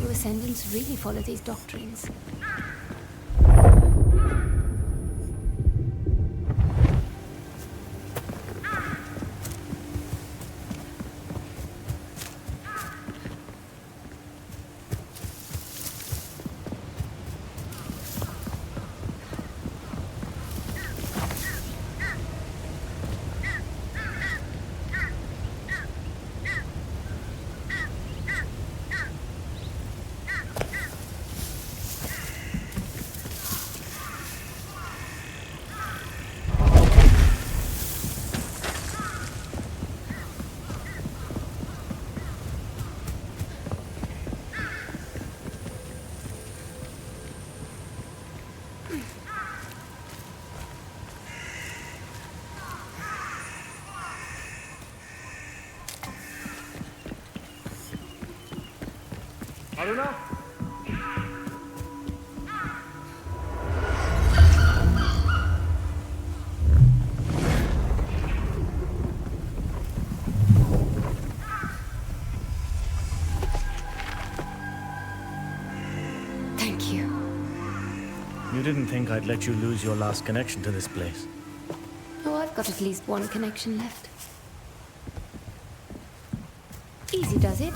Ascendants really follow these doctrines. Haruna? Thank you. You didn't think I'd let you lose your last connection to this place. Oh, I've got at least one connection left. Easy does it.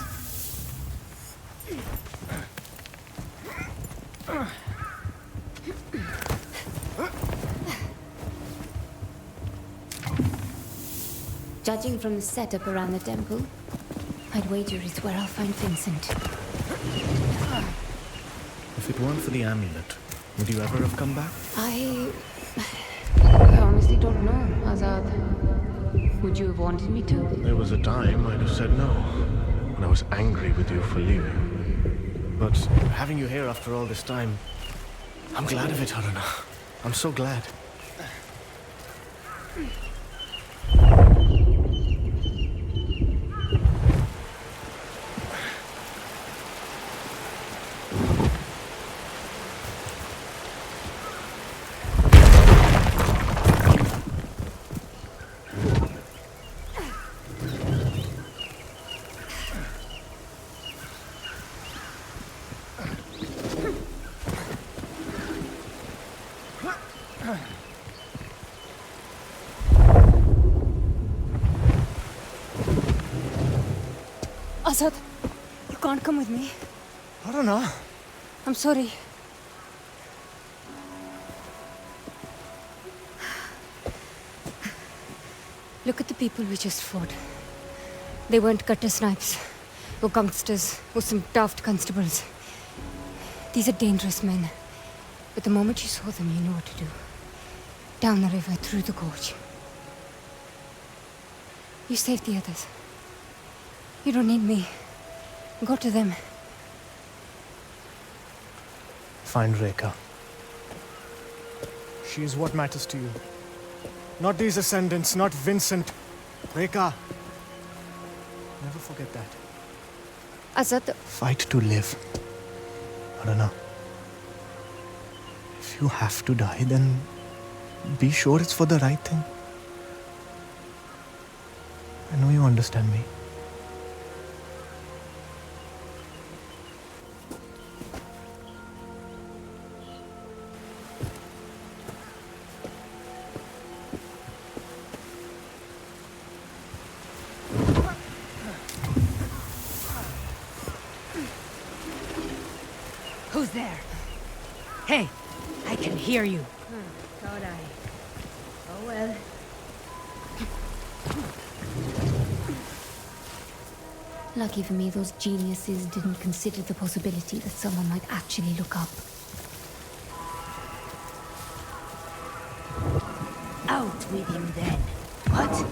Judging from the setup around the temple, I'd wager it's where I'll find Vincent. If it weren't for the amulet, would you ever have come back? I honestly don't know, Azad. Would you have wanted me to? There was a time I'd have said no, and I was angry with you for leaving. But having you here after all this time, I'm glad of it, Haruna. I'm so glad. Azad, you can't come with me. Haruna! I'm sorry. Look at the people we just fought. They weren't gutter snipes, or gangsters, or some daft constables. These are dangerous men. But the moment you saw them, you knew what to do. Down the river, through the gorge. You saved the others. You don't need me. Go to them. Find Rekha. She is what matters to you. Not these ascendants, not Vincent. Rekha. Never forget that. Azad... Fight to live. Haruna. If you have to die, then be sure it's for the right thing. I know you understand me. Who's there? Hey, I can hear you. Thought I... Oh well. Lucky for me, those geniuses didn't consider the possibility that someone might actually look up. Out with him then. What?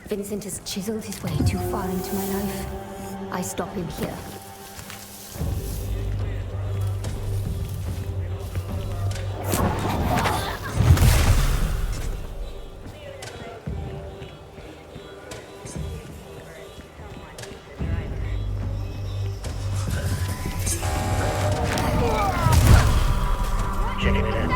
Vincent has chiseled his way too far into my life. I stop him here. Checking it out.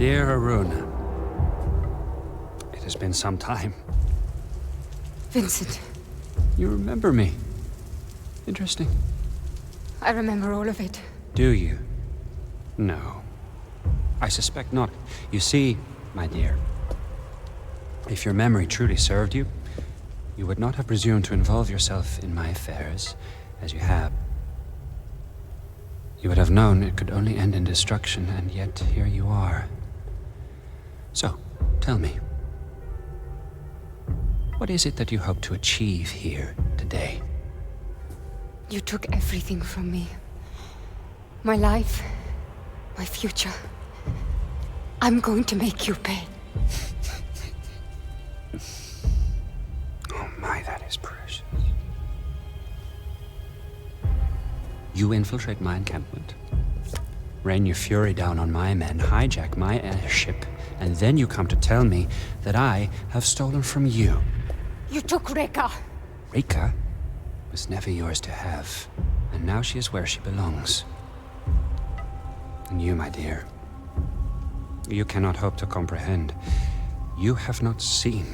dear Haruna, it has been some time. Vincent, You remember me. Interesting. I remember all of it. Do you? No. I suspect not. You see, my dear, if your memory truly served you, you would not have presumed to involve yourself in my affairs, as you have. You would have known it could only end in destruction, and yet here you are. So, tell me, what is it that you hope to achieve here today? You took everything from me. My life, my future. I'm going to make you pay. Oh my, that is precious. You infiltrate my encampment, rain your fury down on my men, hijack my airship, and then you come to tell me that I have stolen from you. You took Reka. Rika was never yours to have, and now she is where she belongs. And you, my dear, you cannot hope to comprehend. You have not seen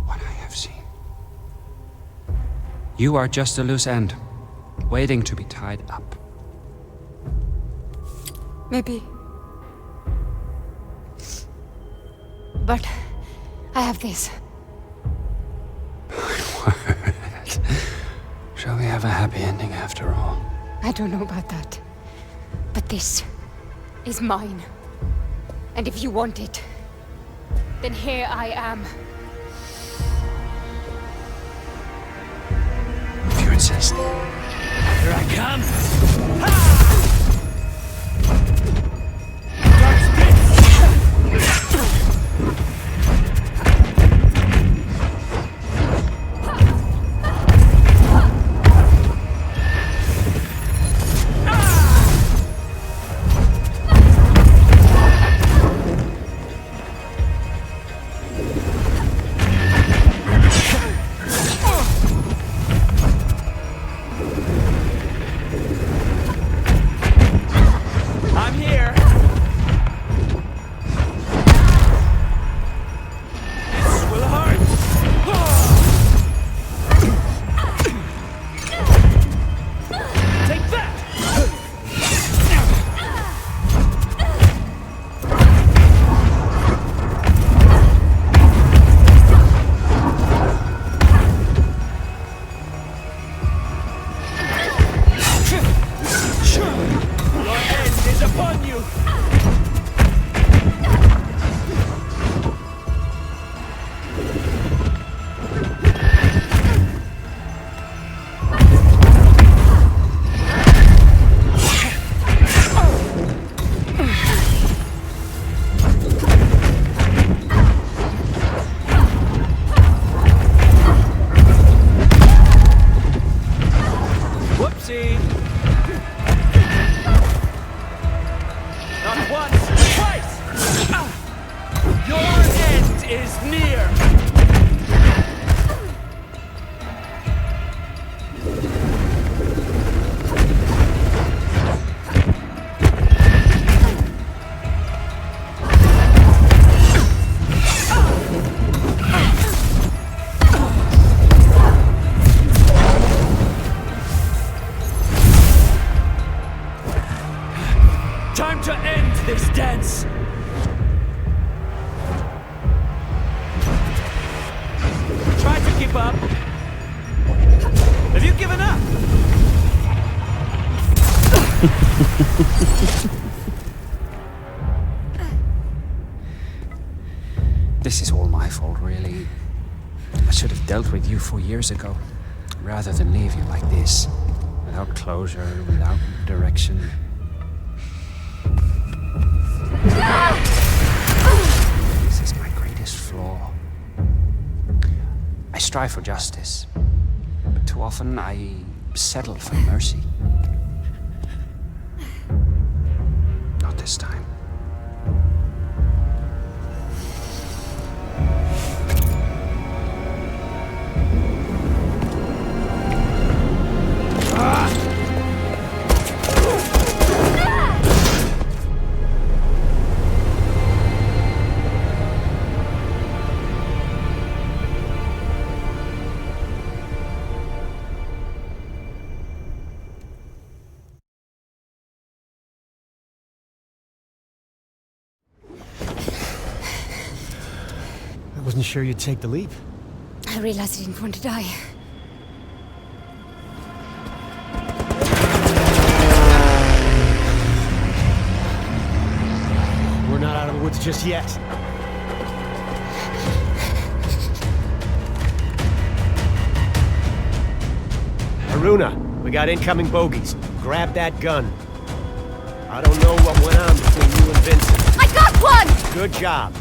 what I have seen. You are just a loose end, waiting to be tied up. Maybe. But I have this. Shall we have a happy ending after all? I don't know about that. But this is mine. And if you want it, then here I am. If you insist. Here I come! Time to end this dance! Try to keep up. Have you given up? This is all my fault, really. I should have dealt with you 4 years ago, rather than leave you like this, without closure, without direction. This is my greatest flaw. I strive for justice, but too often I settle for mercy. Not this time. Wasn't sure you'd take the leap. I realized I didn't want to die. We're not out of the woods just yet. Haruna, we got incoming bogeys. Grab that gun. I don't know what went on between you and Vincent. I got one! Good job.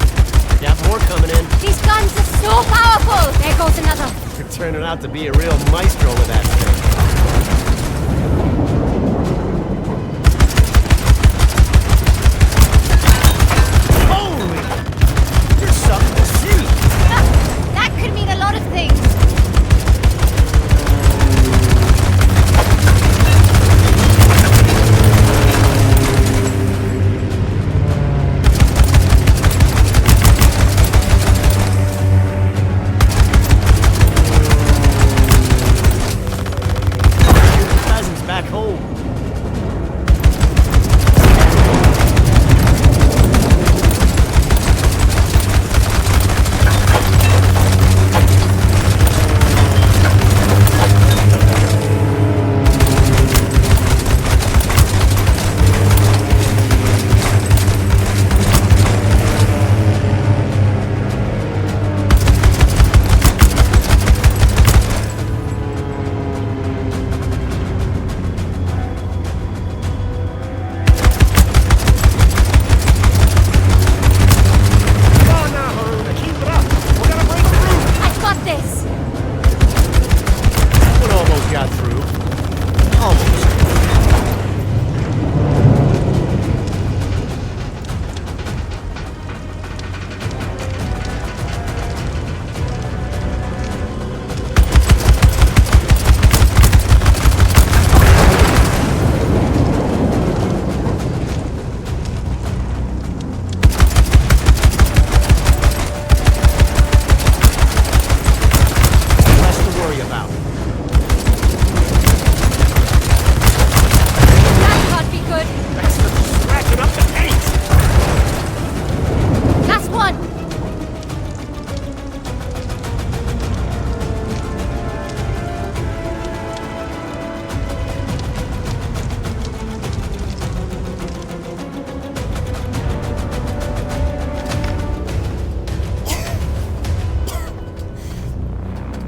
Got more coming in. These guns are so powerful! There goes another. You're turning out to be a real maestro with that thing. Holy! You're something to see! That could mean a lot of things. Back home.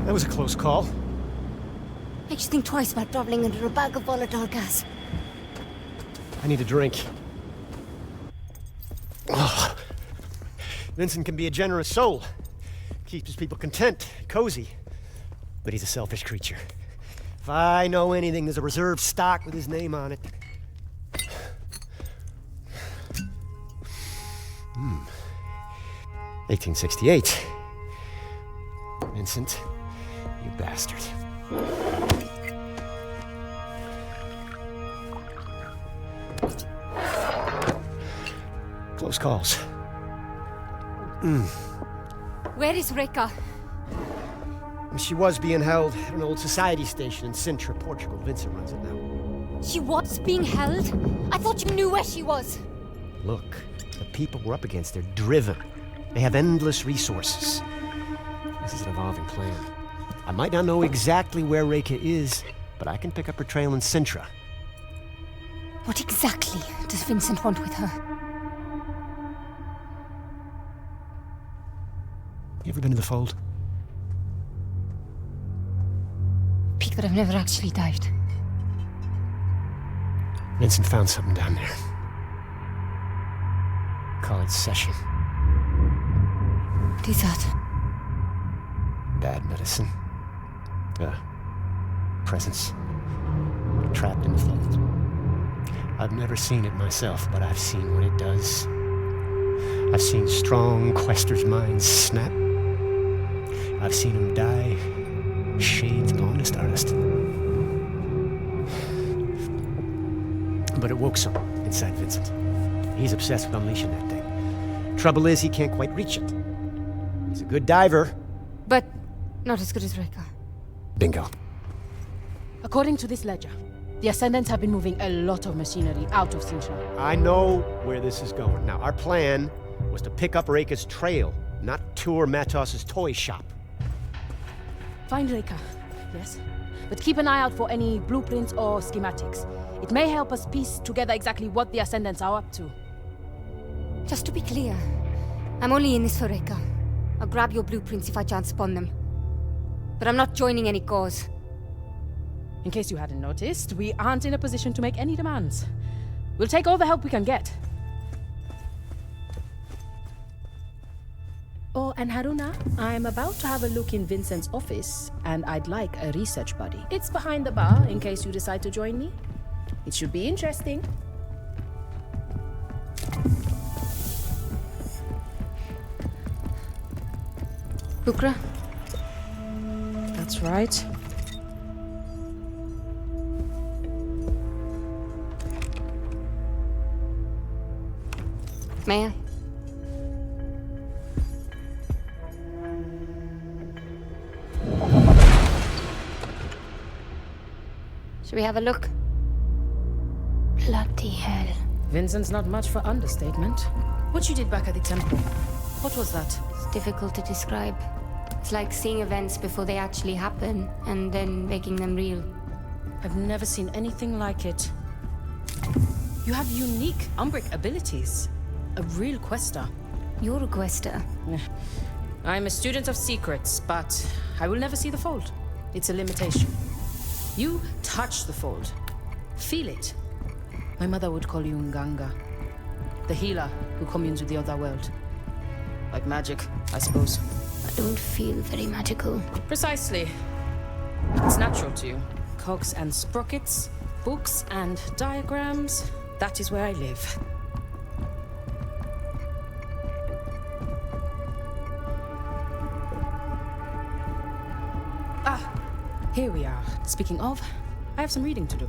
That was a close call. Makes you think twice about traveling under a bag of volatile gas. I need a drink. Oh. Vincent can be a generous soul. Keeps his people content, cozy. But he's a selfish creature. If I know anything, there's a reserve stock with his name on it. 1868. Vincent, you bastard. Close calls. Where is Reka? She was being held at an old society station in Sintra, Portugal. Vincent runs it now. She was being held? I thought you knew where she was. Look, the people we're up against, they're driven. They have endless resources. This is an evolving plan. I might not know exactly where Reka is, but I can pick up her trail in Sintra. What exactly does Vincent want with her? You ever been to the Fold? Peak that I've never actually dived. Vincent found something down there. Call it Session. What is that? Bad medicine. Presence. Trapped in the Fold. I've never seen it myself, but I've seen what it does. I've seen strong questers' minds snap. I've seen them die. Shades of honest artist. But it woke something inside Vincent. He's obsessed with unleashing that thing. Trouble is, he can't quite reach it. He's a good diver. But not as good as Reka. Bingo. According to this ledger, the Ascendants have been moving a lot of machinery out of Sintra. I know where this is going. Now, our plan was to pick up Reka's trail not tour Matos's toy shop. Find Reka, yes? But keep an eye out for any blueprints or schematics. It may help us piece together exactly what the Ascendants are up to. Just to be clear, I'm only in this for Reka. I'll grab your blueprints if I chance upon them. But I'm not joining any cause. In case you hadn't noticed, we aren't in a position to make any demands. We'll take all the help we can get. Oh, and Haruna, I'm about to have a look in Vincent's office, and I'd like a research buddy. It's behind the bar, in case you decide to join me. It should be interesting. Bukra? That's right. May I? Should we have a look? Bloody hell. Vincent's not much for understatement. What you did back at the temple, what was that? It's difficult to describe. It's like seeing events before they actually happen, and then making them real. I've never seen anything like it. You have unique Umbric abilities. A real quester. You're a quester. I'm a student of secrets, but I will never see the fold. It's a limitation. You touch the fold. Feel it. My mother would call you Nganga. The healer who communes with the other world. Like magic, I suppose. I don't feel very magical. Precisely. It's natural to you. Cogs and sprockets, books and diagrams. That is where I live. Here we are. Speaking of, I have some reading to do.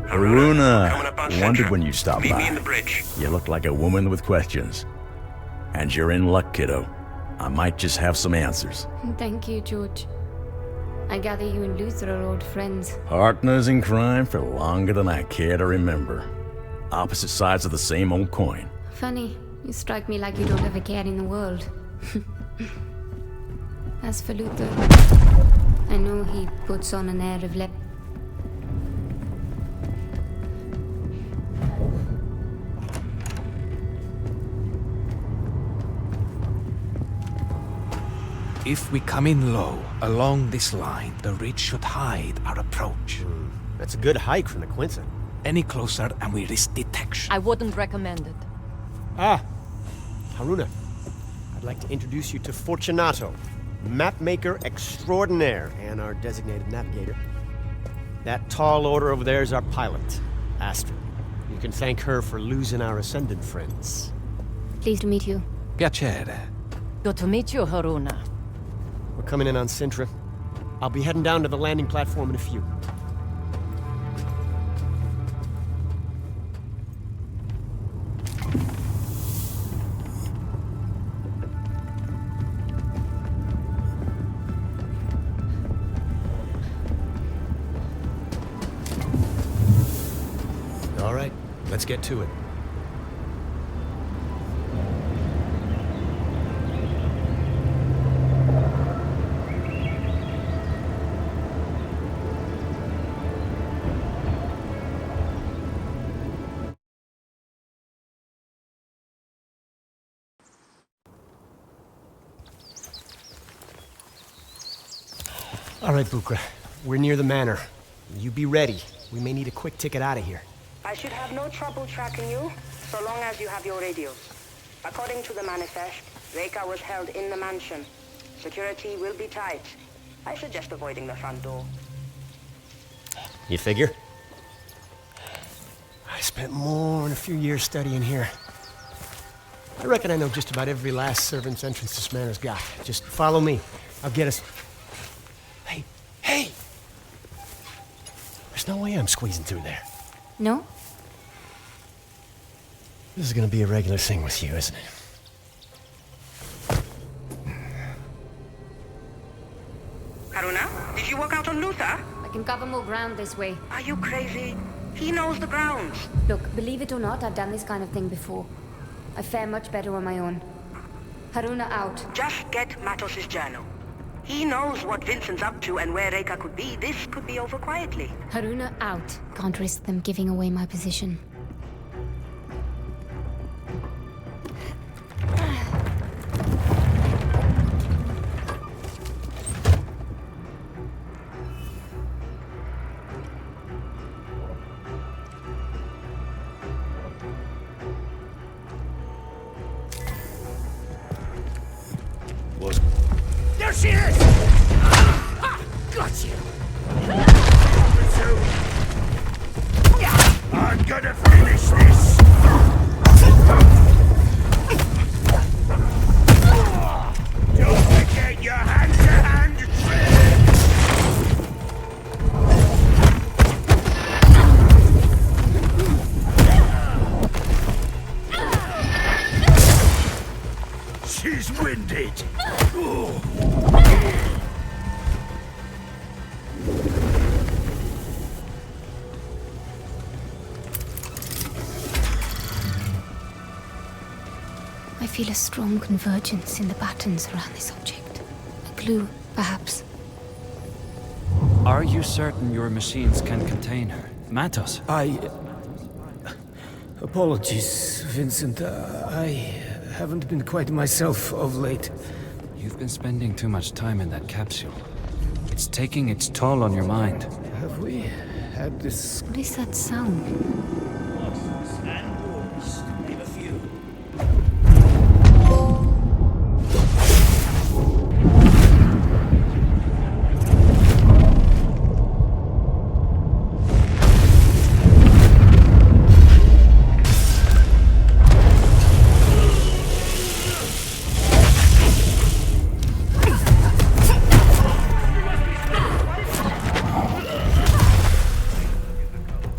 Haruna, wondered when you stopped Meet by. me in the bridge. You look like a woman with questions. And you're in luck, kiddo. I might just have some answers. Thank you, George. I gather you and Luther are old friends. Partners in crime for longer than I care to remember. Opposite sides of the same old coin. Funny, you strike me like you don't have a care in the world. As for Luther, I know he puts on an air of If we come in low, along this line, the ridge should hide our approach. That's a good hike from the Quincy. Any closer and we risk detection. I wouldn't recommend it. Ah, Haruna. I'd like to introduce you to Fortunato, mapmaker extraordinaire and our designated navigator. That tall order over there is our pilot, Astrid. You can thank her for losing our Ascendant friends. Pleased to meet you. Piacere. Good to meet you, Haruna. We're coming in on Sintra. I'll be heading down to the landing platform in a few. All right, let's get to it. All right, Bukra. We're near the manor. You be ready. We may need a quick ticket out of here. I should have no trouble tracking you, so long as you have your radios. According to the manifest, Reka was held in the mansion. Security will be tight. I suggest avoiding the front door. You figure? I spent more than a few years studying here. I reckon I know just about every last servant's entrance this manor's got. Just follow me. I'll get us... Hey! There's no way I'm squeezing through there. No? This is gonna be a regular thing with you, isn't it? walk out on Luther? I can cover more ground this way. Are you crazy? He knows the grounds. Look, believe it or not, I've done this kind of thing before. I fare much better on my own. Haruna out. Just get Matos' journal. He knows what Vincent's up to and where Reika could be. This could be over quietly. Haruna out. Can't risk them giving away my position. There she is! Got you! I'm gonna finish this! Don't forget your hand-to-hand trick! She's winded! I feel a strong convergence in the patterns around this object. A clue, perhaps. Are you certain your machines can contain her? Matos? Apologies, Vincent. I haven't been quite myself of late. You've been spending too much time in that capsule. It's taking its toll on your mind. Have we had this... What is that sound? Boxes and doors. Name a few.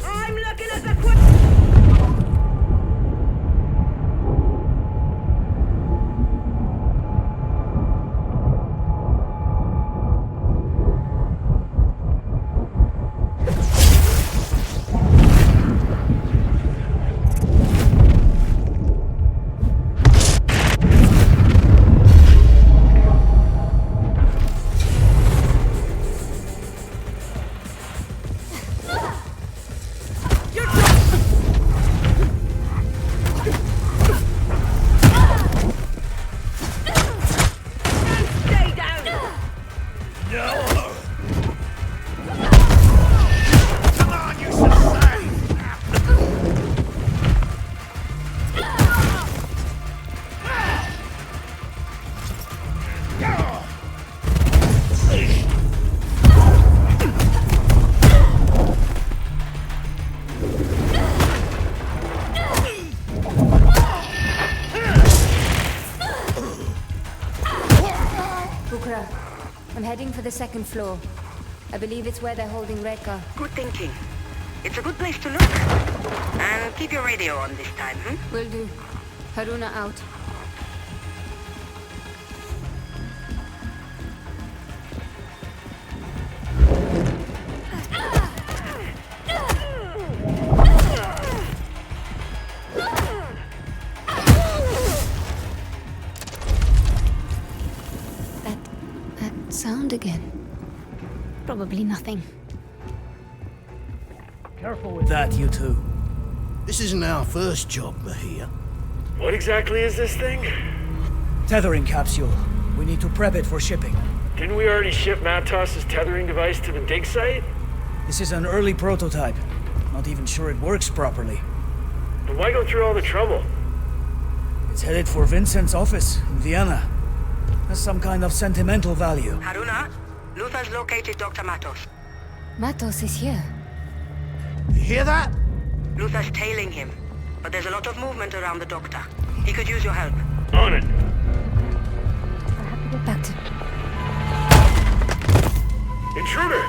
I'm looking at the Stay down! No! Come on, you suicide! Bukra, I'm heading for the second floor. I believe it's where they're holding Reka. Good thinking. It's a good place to look. And keep your radio on this time, Will do. Haruna out. That sound again. Probably nothing. Careful with that, you two. This isn't our first job, Bahia. What exactly is this thing? Tethering capsule. We need to prep it for shipping. Didn't we already ship Matos' tethering device to the dig site? This is an early prototype. Not even sure it works properly. Then why go through all the trouble? It's headed for Vincent's office in Vienna. Has some kind of sentimental value. Haruna, Luther's located Dr. Matos. Matos is here. You hear that? Luther's tailing him, but there's a lot of movement around the doctor. He could use your help. On it. Get back to... Intruder!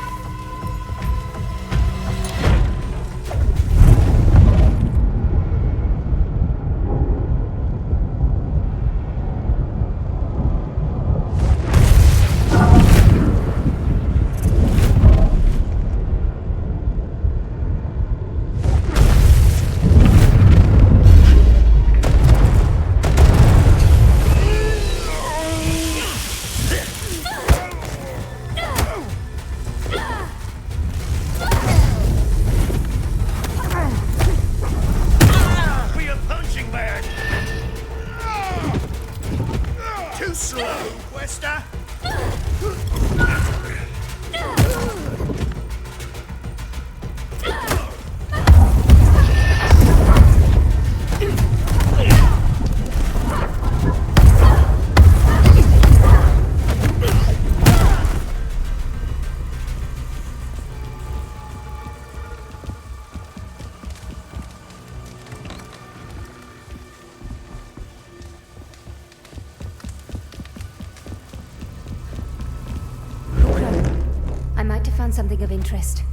found something of interest.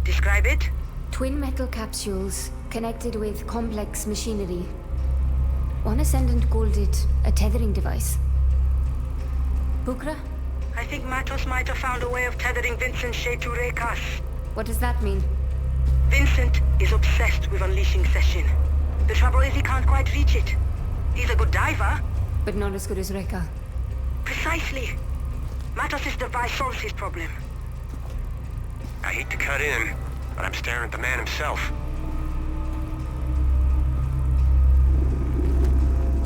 Describe it? Twin metal capsules connected with complex machinery. One ascendant called it a tethering device. Bukra? I think Matos might have found a way of tethering Vincent's shade to Rekas. What does that mean? Vincent is obsessed with unleashing Seshin. The trouble is he can't quite reach it. He's a good diver. But not as good as Reka. Precisely. Matos' device solves his problem. I hate to cut in, but I'm staring at the man himself.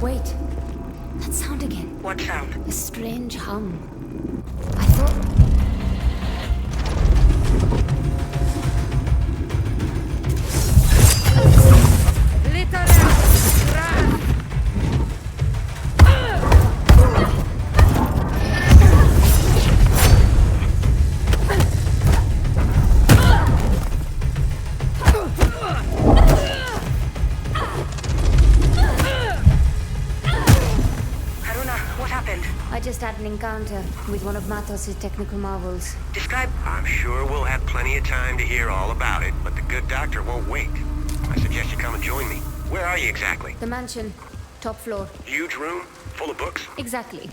Wait. That sound again. What sound? A strange hum. I thought... I just had an encounter with one of Matos' technical marvels. Describe... I'm sure we'll have plenty of time to hear all about it, but the good doctor won't wait. I suggest you come and join me. Where are you exactly? The mansion. Top floor. Huge room? Full of books? Exactly.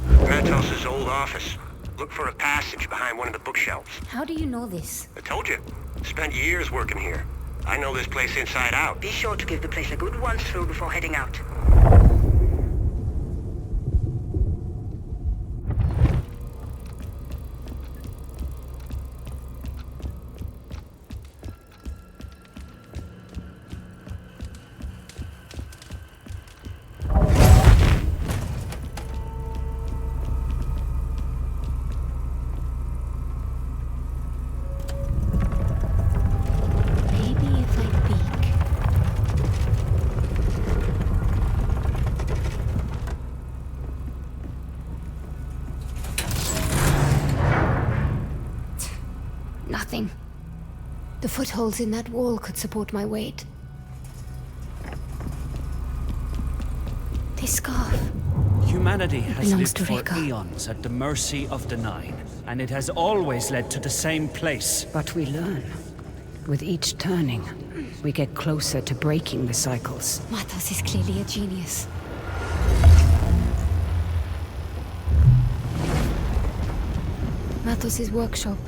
Matos' old office. Look for a passage behind one of the bookshelves. How do you know this? I told you. Spent years working here. I know this place inside out. Be sure to give the place a good once through before heading out. Nothing. The footholds in that wall could support my weight. This scarf. Humanity has belongs lived to for Reka. eons at the mercy of the Nine, and it has always led to the same place. But we learn. With each turning, we get closer to breaking the cycles. Matos is clearly a genius. Matos' workshop.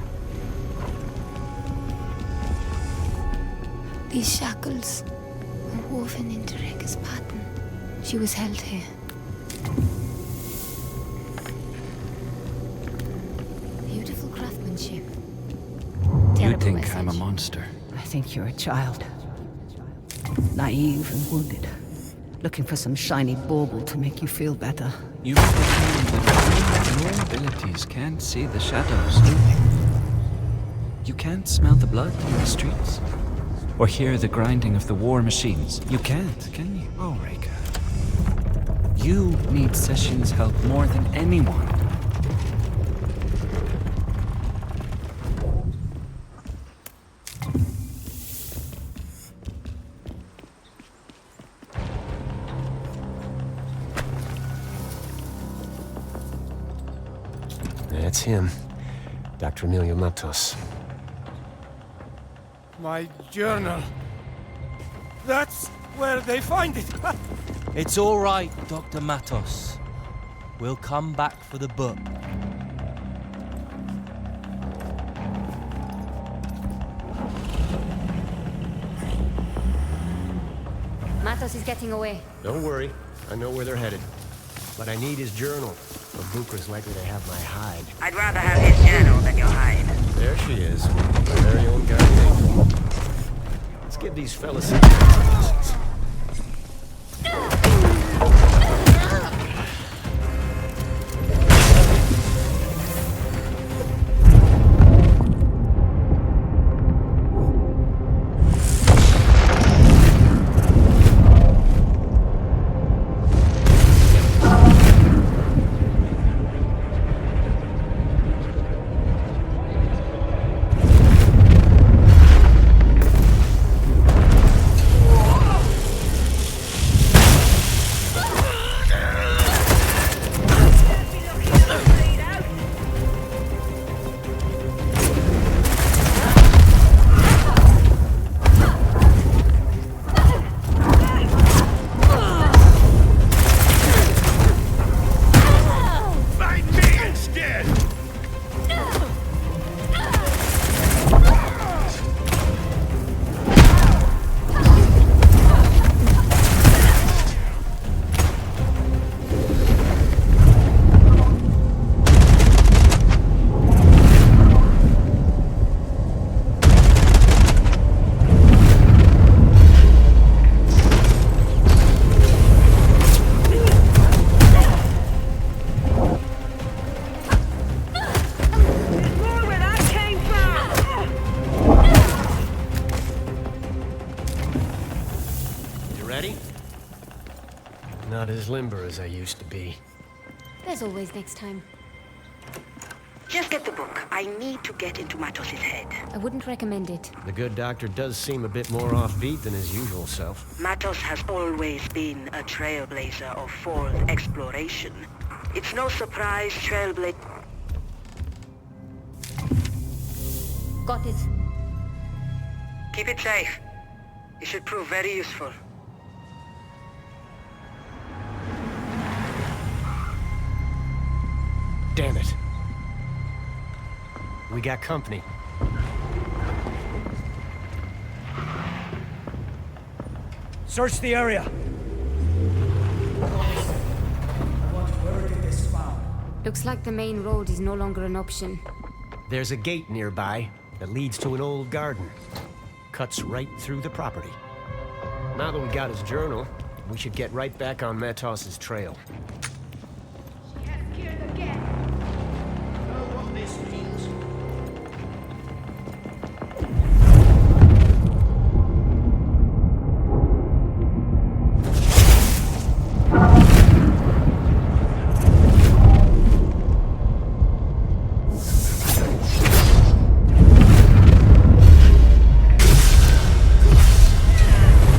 These shackles were woven into Reka's pattern. She was held here. Beautiful craftsmanship. You Terrible think message. I'm a monster? I think you're a child. Naive and wounded. Looking for some shiny bauble to make you feel better. You understand that your abilities can't see the shadows, do they? You can't smell the blood in the streets? Or hear the grinding of the war machines? You can't, can you? Oh, Reka. You need Session's help more than anyone. That's him. Dr. Emilio Matos. My journal. That's where they find it. It's all right, Dr. Matos. We'll come back for the book. Matos is getting away. Don't worry. I know where they're headed. But I need his journal. Or Bukra's likely to have my hide. I'd rather have his journal than your hide. There she is. My very own guardian angel. Let's give these fellas some... Not as limber as I used to be. There's always next time. Just get the book. I need to get into Matos' head. I wouldn't recommend it. The good doctor does seem a bit more offbeat than his usual self. Matos has always been a trailblazer of fourth exploration. It's no surprise Got it. Keep it safe. It should prove very useful. Damn it. We got company. Search the area. Looks like the main road is no longer an option. There's a gate nearby that leads to an old garden. Cuts right through the property. Now that we got his journal, we should get right back on Matos's trail.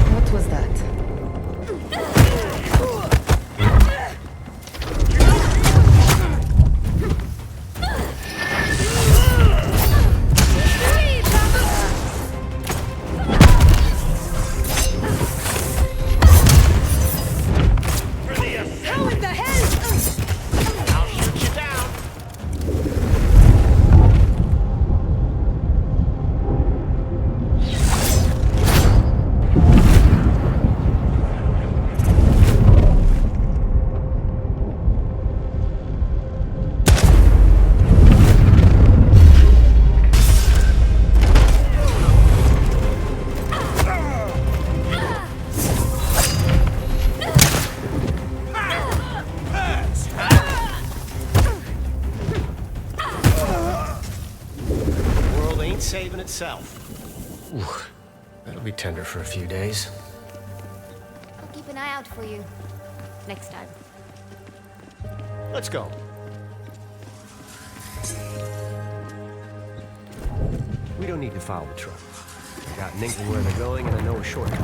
What was that? Saving itself. Ooh, that'll be tender for a few days. I'll keep an eye out for you. Next time. Let's go. We don't need to follow the truck. I got an inkling where they're going, and I know a shortcut.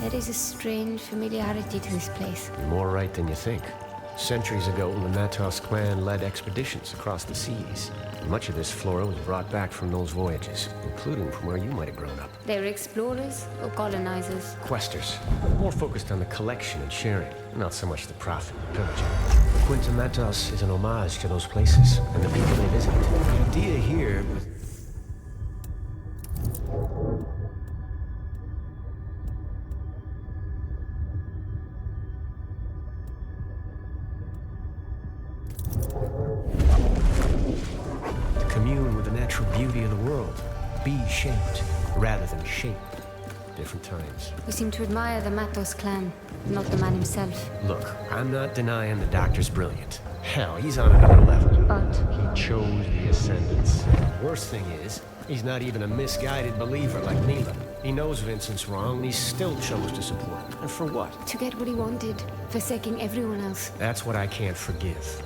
There is a strange familiarity to this place. You're more right than you think. Centuries ago, the Matos clan led expeditions across the seas. Much of this flora was brought back from those voyages, including from where you might have grown up. They were explorers or colonizers? Questers, more focused on the collection and sharing, not so much the profit and pillaging. Quinta Matos is an homage to those places and the people they visit. The idea here was... commune with the natural beauty of the world. Be shaped, rather than shaped. Different times. We seem to admire the Matos clan, not the man himself. Look, I'm not denying the doctor's brilliant. Hell, he's on another level. But he chose the Ascendants. Worst thing is, he's not even a misguided believer like Neela. He knows Vincent's wrong, and he still chose to support him. And for what? to get what he wanted, forsaking everyone else. That's what I can't forgive.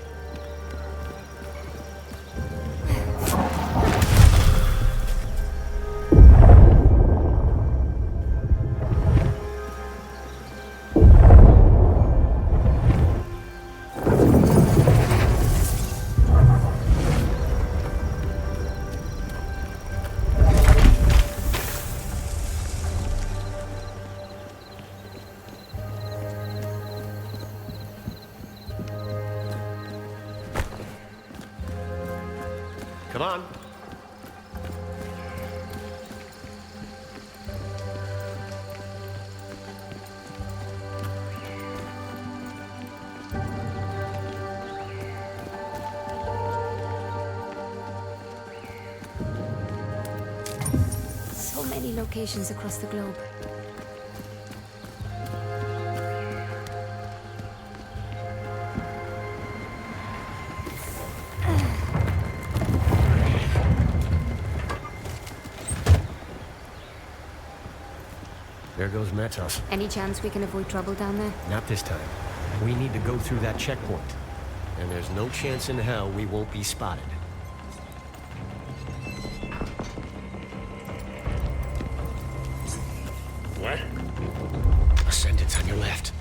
Come on. So many locations across the globe. There goes Matos. Any chance we can avoid trouble down there? Not this time. We need to go through that checkpoint. And there's no chance in hell we won't be spotted. What? Ascendant's on your left.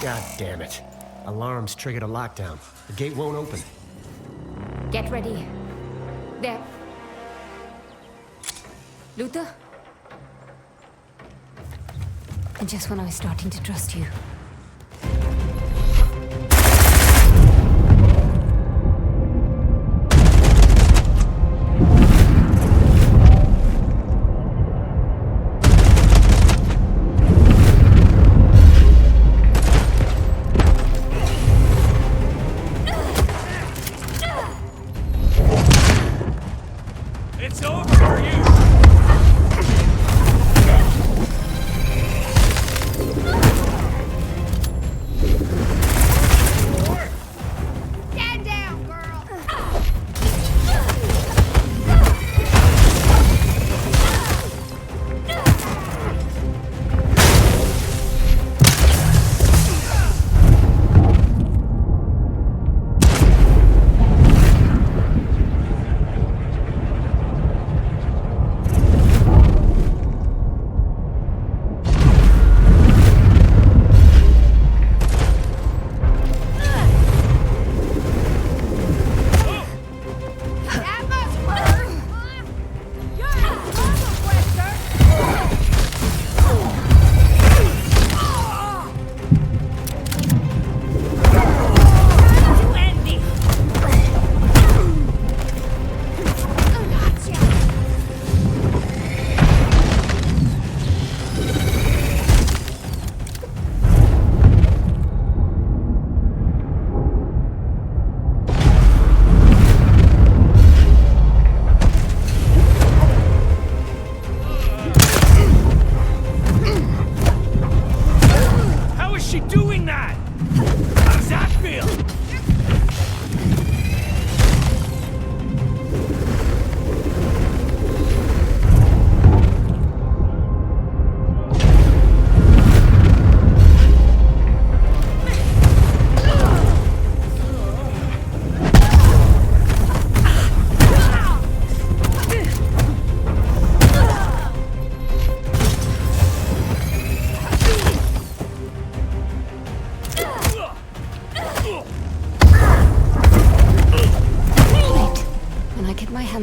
God damn it. Alarms triggered a lockdown. The gate won't open. Get ready. There. Luther? And just when I was starting to trust you.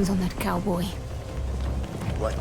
On that cowboy. What?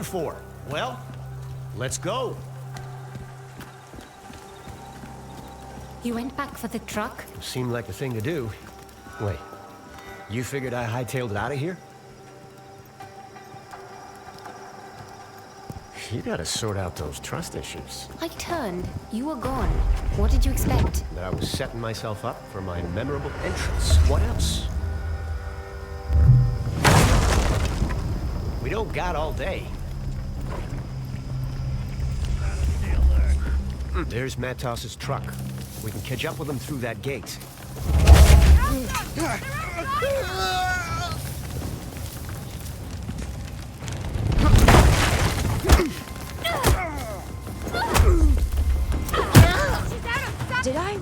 waiting for? Well, let's go. You went back for the truck? Seemed like the thing to do. Wait, you figured I hightailed it out of here? You gotta sort out those trust issues. I turned. You were gone. What did you expect? That I was setting myself up for my memorable entrance. What else? We don't got all day. There's Matos's truck. We can catch up with him through that gate. Did I?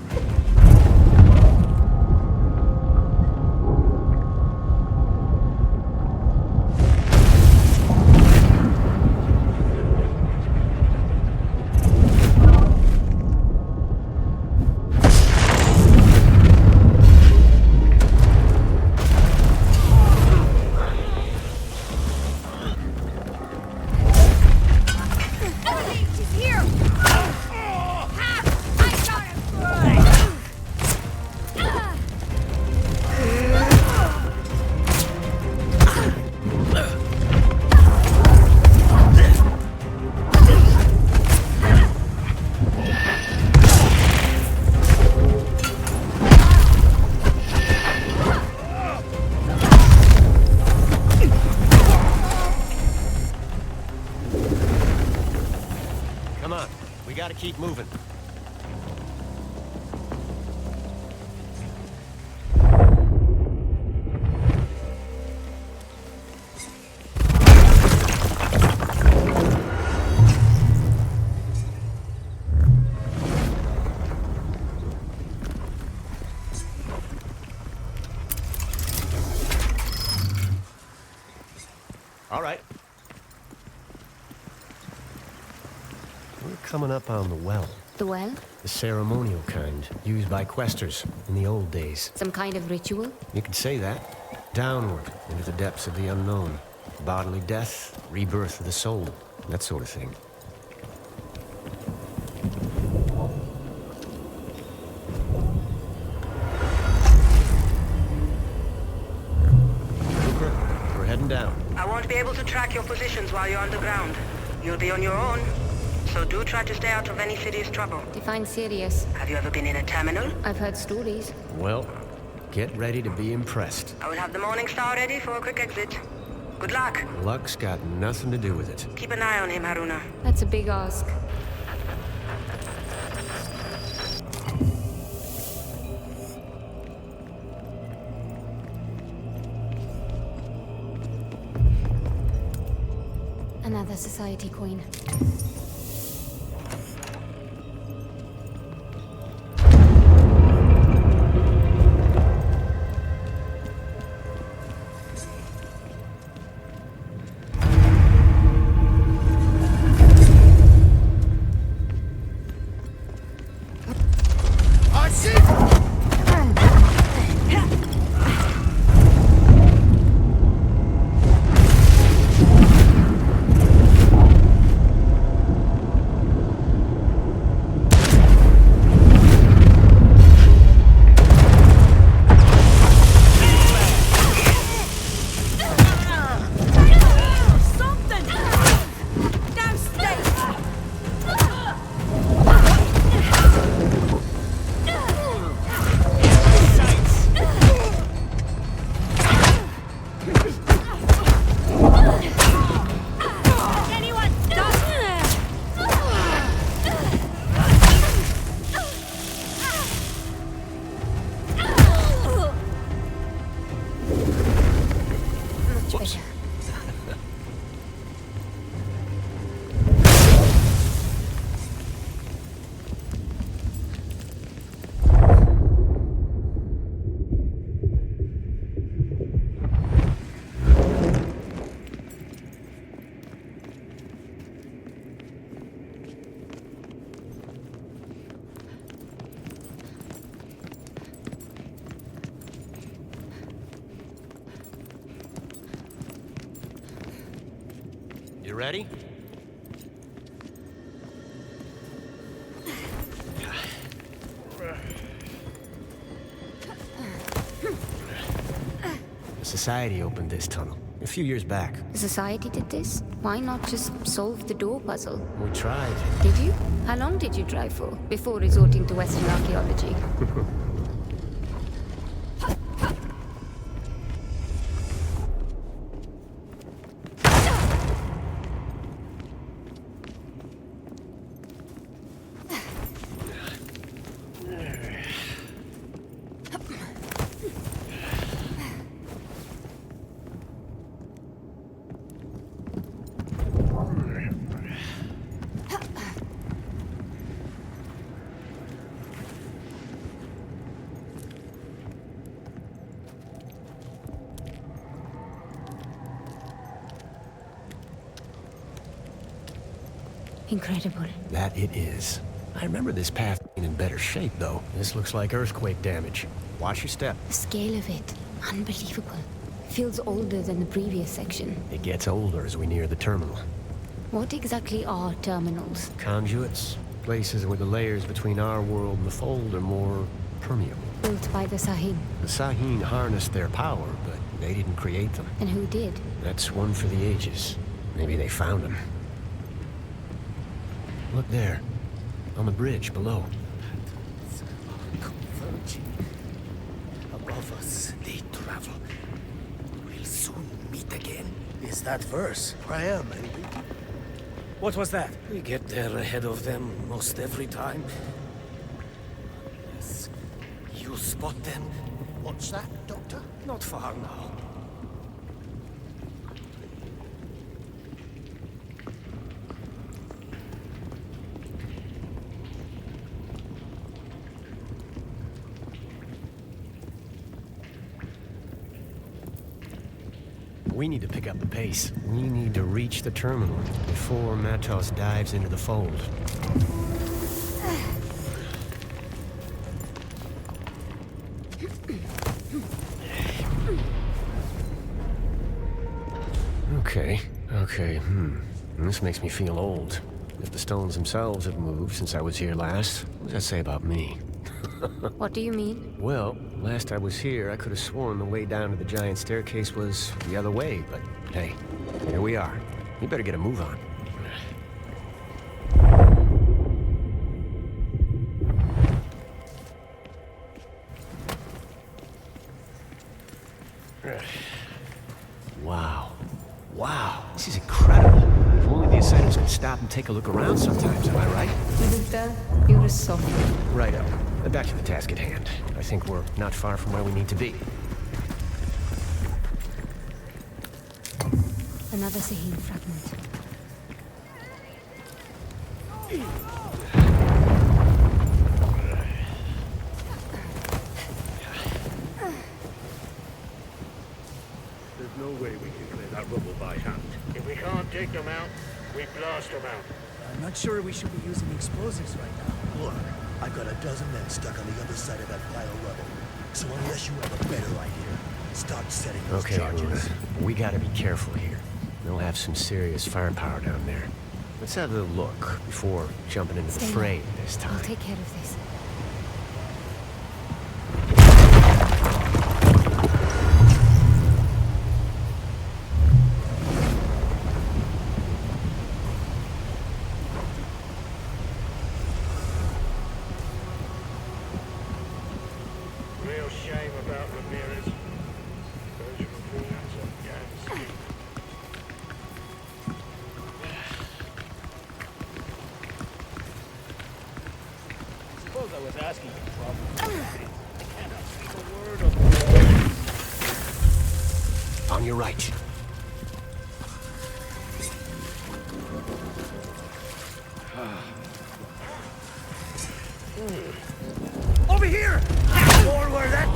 Keep moving. All right. We're coming up on the well. The well? The ceremonial kind, used by questers in the old days. Some kind of ritual? You could say that. Downward, into the depths of the unknown. Bodily death, rebirth of the soul, that sort of thing. Cooper, we're heading down. I won't be able to track your positions while you're underground. You'll be on your own. So do try to stay out of any serious trouble. Define serious. Have you ever been in a terminal? I've heard stories. Well, get ready to be impressed. I will have the Morning Star ready for a quick exit. Good luck. Luck's got nothing to do with it. Keep an eye on him, Haruna. That's a big ask. Another society coin. ready? The Society opened this tunnel a few years back. The Society did this? Why not just solve the door puzzle? We tried. Did you? How long did you try for, before resorting to Western archaeology? Incredible. That it is. I remember this path being in better shape, though. This looks like earthquake damage. Watch your step. The scale of it, unbelievable. Feels older than the previous section. It gets older as we near the terminal. What exactly are terminals? Conduits. Places where the layers between our world and the Fold are more permeable. Built by the Sahin. The Sahin harnessed their power, but they didn't create them. And who did? That's one for the ages. Maybe they found them. Look there, on the bridge below. Converging. Above us, they travel. We'll soon meet again. Is that verse? Prayer, maybe? What was that? We get there ahead of them most every time. Yes. You spot them? What's that, Doctor? Not far now. We need to pick up the pace. We need to reach the terminal before Matos dives into the Fold. Okay. This makes me feel old. If the stones themselves have moved since I was here last, what does that say about me? What do you mean? Well, last I was here, I could have sworn the way down to the giant staircase was the other way, but hey, here we are. We better get a move on. Wow, this is incredible. If only the asylums could stop and take a look around sometimes, am I right? Victor, you're a soft. Righto. Back to the task at hand. I think we're not far from where we need to be. Another Sahin fragment. There's no way we can clear that rubble by hand. If we can't take them out, we blast them out. I'm not sure we should be using explosives right now. Look, I've got a dozen men stuck on the other side of that pile of rubble. So unless you have a better idea, start setting those charges. Okay, we gotta be careful here. They'll have some serious firepower down there. Let's have a look before jumping into the fray this time. I'll take care of this. Real shame about Ramirez. Those reports of gangs. Suppose I was asking for trouble. I cannot speak a word of... On your right. Over here! More where that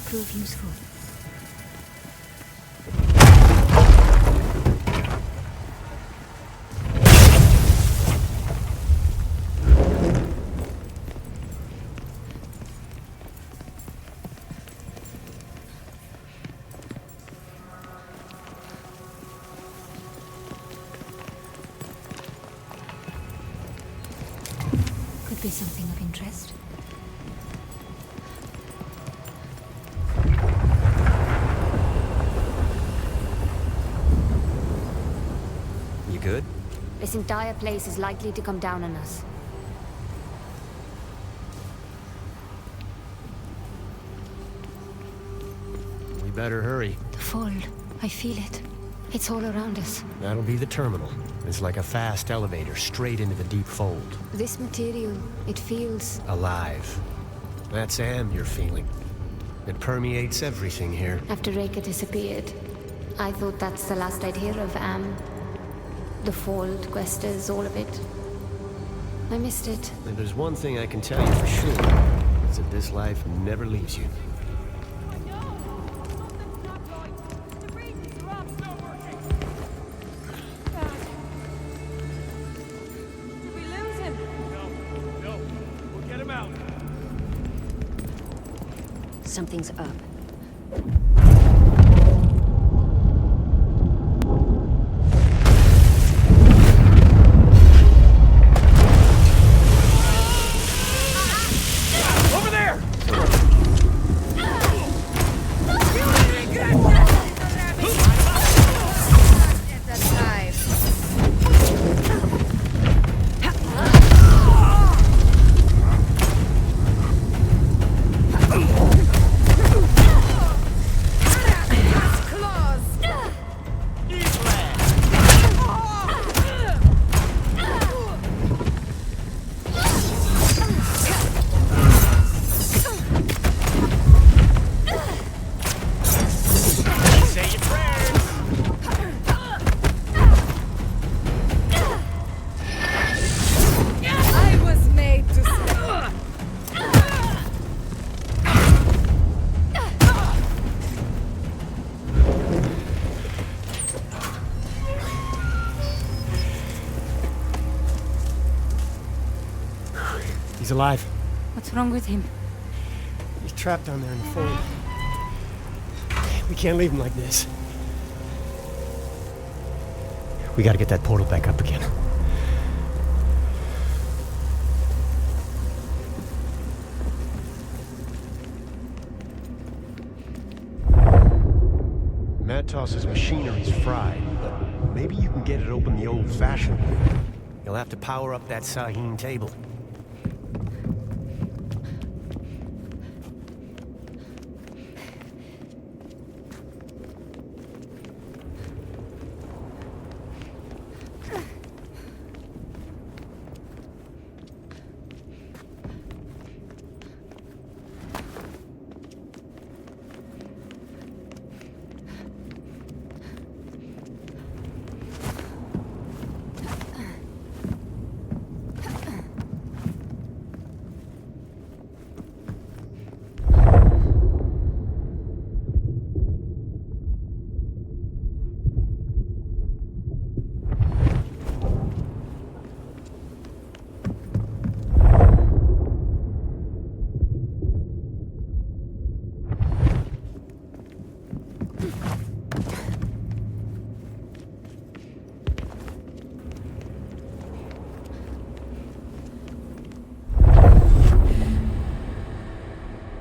prove useful. Could be something of interest. You good? This entire place is likely to come down on us. We better hurry. The fold. I feel it. It's all around us. That'll be the terminal. It's like a fast elevator straight into the deep fold. This material, it feels... Alive. That's Am you're feeling. It permeates everything here. After Reika disappeared, I thought that's the last I'd hear of Am. The fold, Questers, all of it. I missed it. If there's one thing I can tell you for sure, it's that this life never leaves you. Something's up. Over there! He's alive. What's wrong with him? He's trapped down there in the fold. We can't leave him like this. We gotta get that portal back up again. Matos's machinery's fried, but maybe you can get it open the old-fashioned way. You'll have to power up that Saheen table.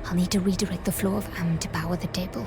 I'll need to redirect the flow of Am to power the table.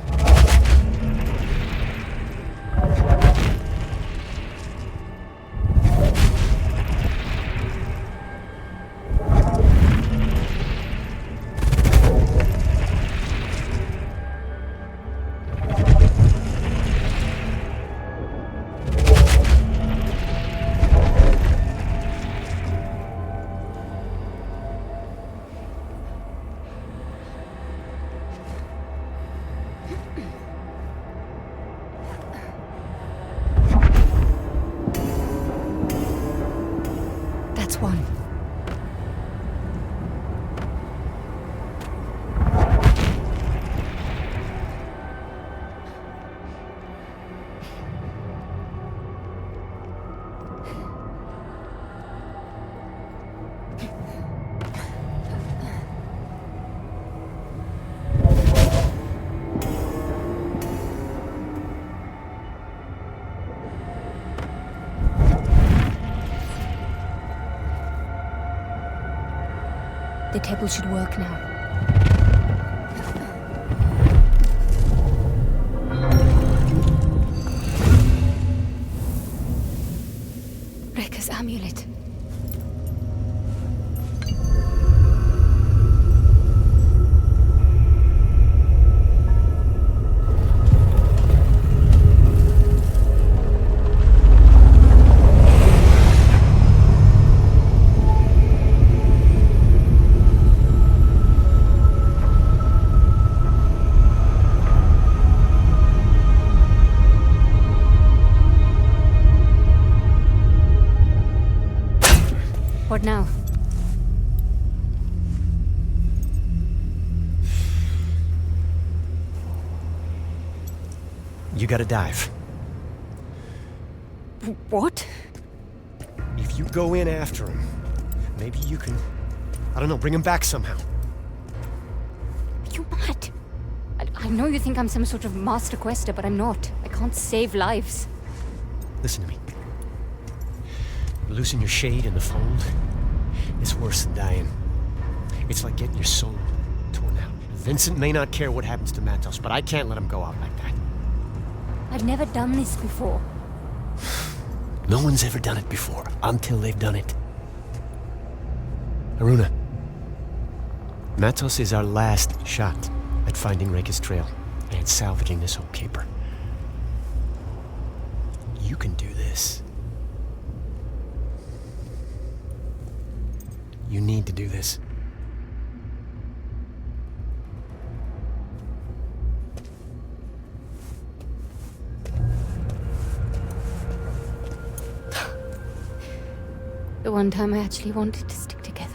The table should work now. Reka's amulet. What now? You gotta dive. What? If you go in after him, maybe you can, I don't know, bring him back somehow. Are you mad? I know you think I'm some sort of master quester, but I'm not. I can't save lives. Listen to me. Losing your shade in the fold, it's worse than dying. It's like getting your soul torn out. Vincent may not care what happens to Matos, but I can't let him go out like that. I've never done this before. No one's ever done it before, until they've done it. Haruna, Matos is our last shot at finding Reka's trail and salvaging this whole caper. You can do this. You need to do this. The one time I actually wanted to stick together.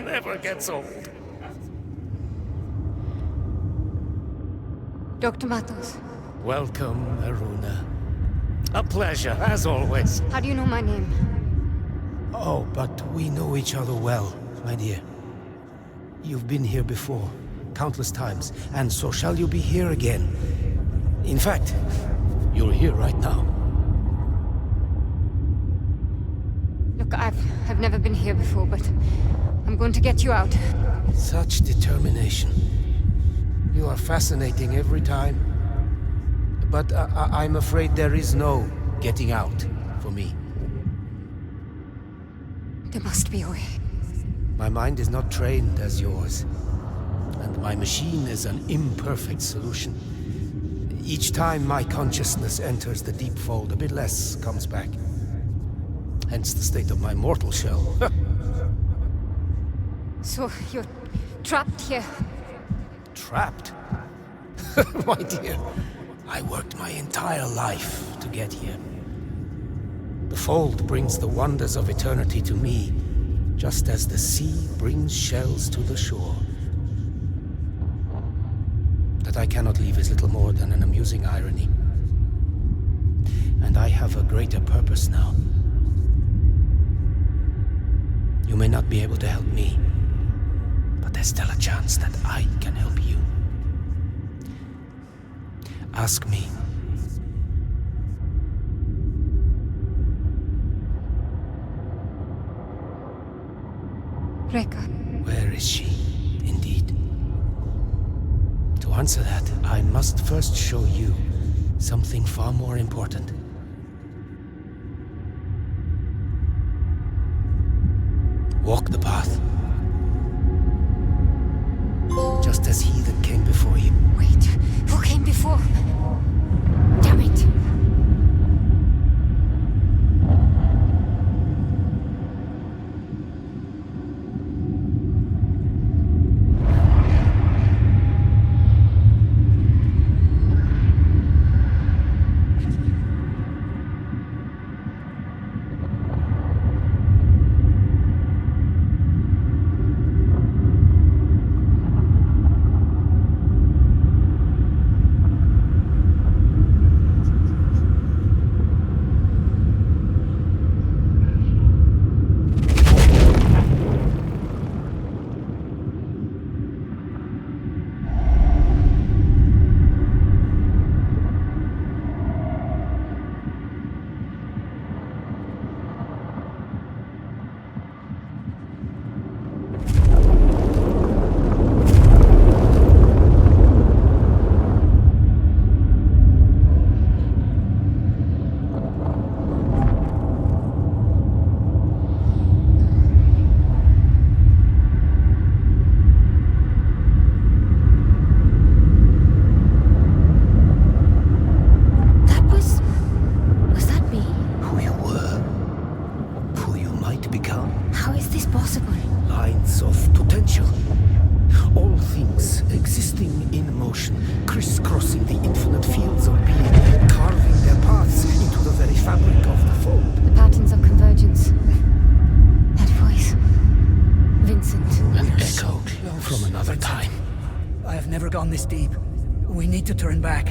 Never gets old. Dr. Matos, Welcome, Haruna. A pleasure, as always. how do you know my name? Oh, but we know each other well, my dear. You've been here before, countless times, and so shall you be here again. In fact, you're here right now. Look, I've never been here before, but I'm going to get you out. Such determination. You are fascinating every time. But I'm afraid there is no getting out for me. There must be a way. My mind is not trained as yours, and my machine is an imperfect solution. Each time my consciousness enters the deep fold, a bit less comes back. Hence the state of my mortal shell. So you're trapped here. Trapped? My dear, I worked my entire life to get here. The fold brings the wonders of eternity to me, just as the sea brings shells to the shore. That I cannot leave is little more than an amusing irony. And I have a greater purpose now. You may not be able to help me, but there's still a chance that I can help you. Ask me. Reka. Where is she, indeed? To answer that, I must first show you something far more important. Walk the path. as he that came before you. Wait, who came before? Damn it!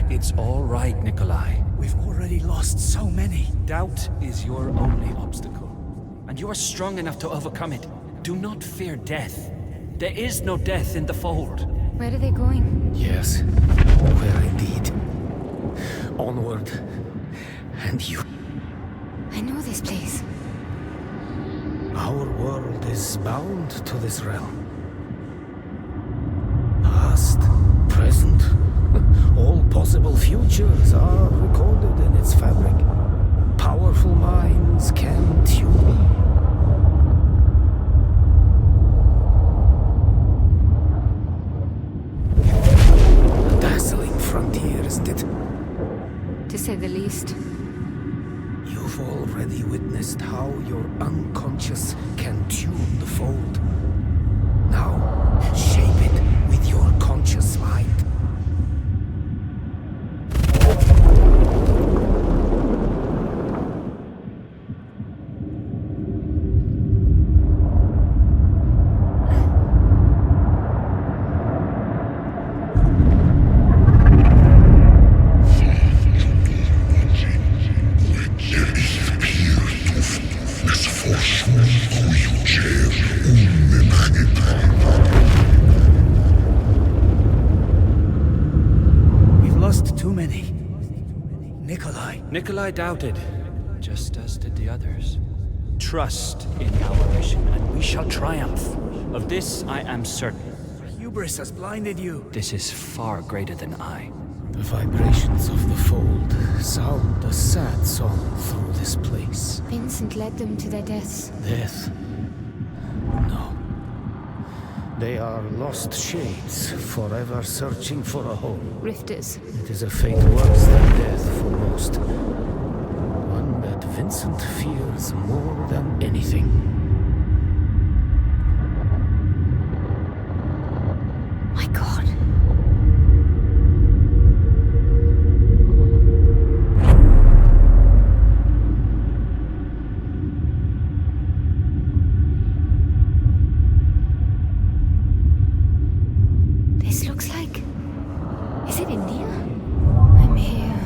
It's all right, Nikolai. We've already lost so many. Doubt is your only obstacle. And you are strong enough to overcome it. Do not fear death. There is no death in the fold. Where are they going? Yes, where indeed. Onward. And you. I know this place. Our world is bound to this realm. Past, present, all possible futures are recorded in its fabric. Powerful minds can tune. A dazzling frontier, isn't it? To say the least. You've already witnessed how your unconscious can tune the fold. Now, shape it with your conscious mind. Nikolai doubted, just as did the others. Trust in our mission, and we shall triumph. Of this I am certain. Hubris has blinded you. This is far greater than I. The vibrations of the fold sound a sad song through this place. Vincent led them to their deaths. Death? No. They are lost shades, forever searching for a home. Rifters. It is a fate worse than death for most. One that Vincent fears more than anything. My God. This looks like... Is it India? I'm here.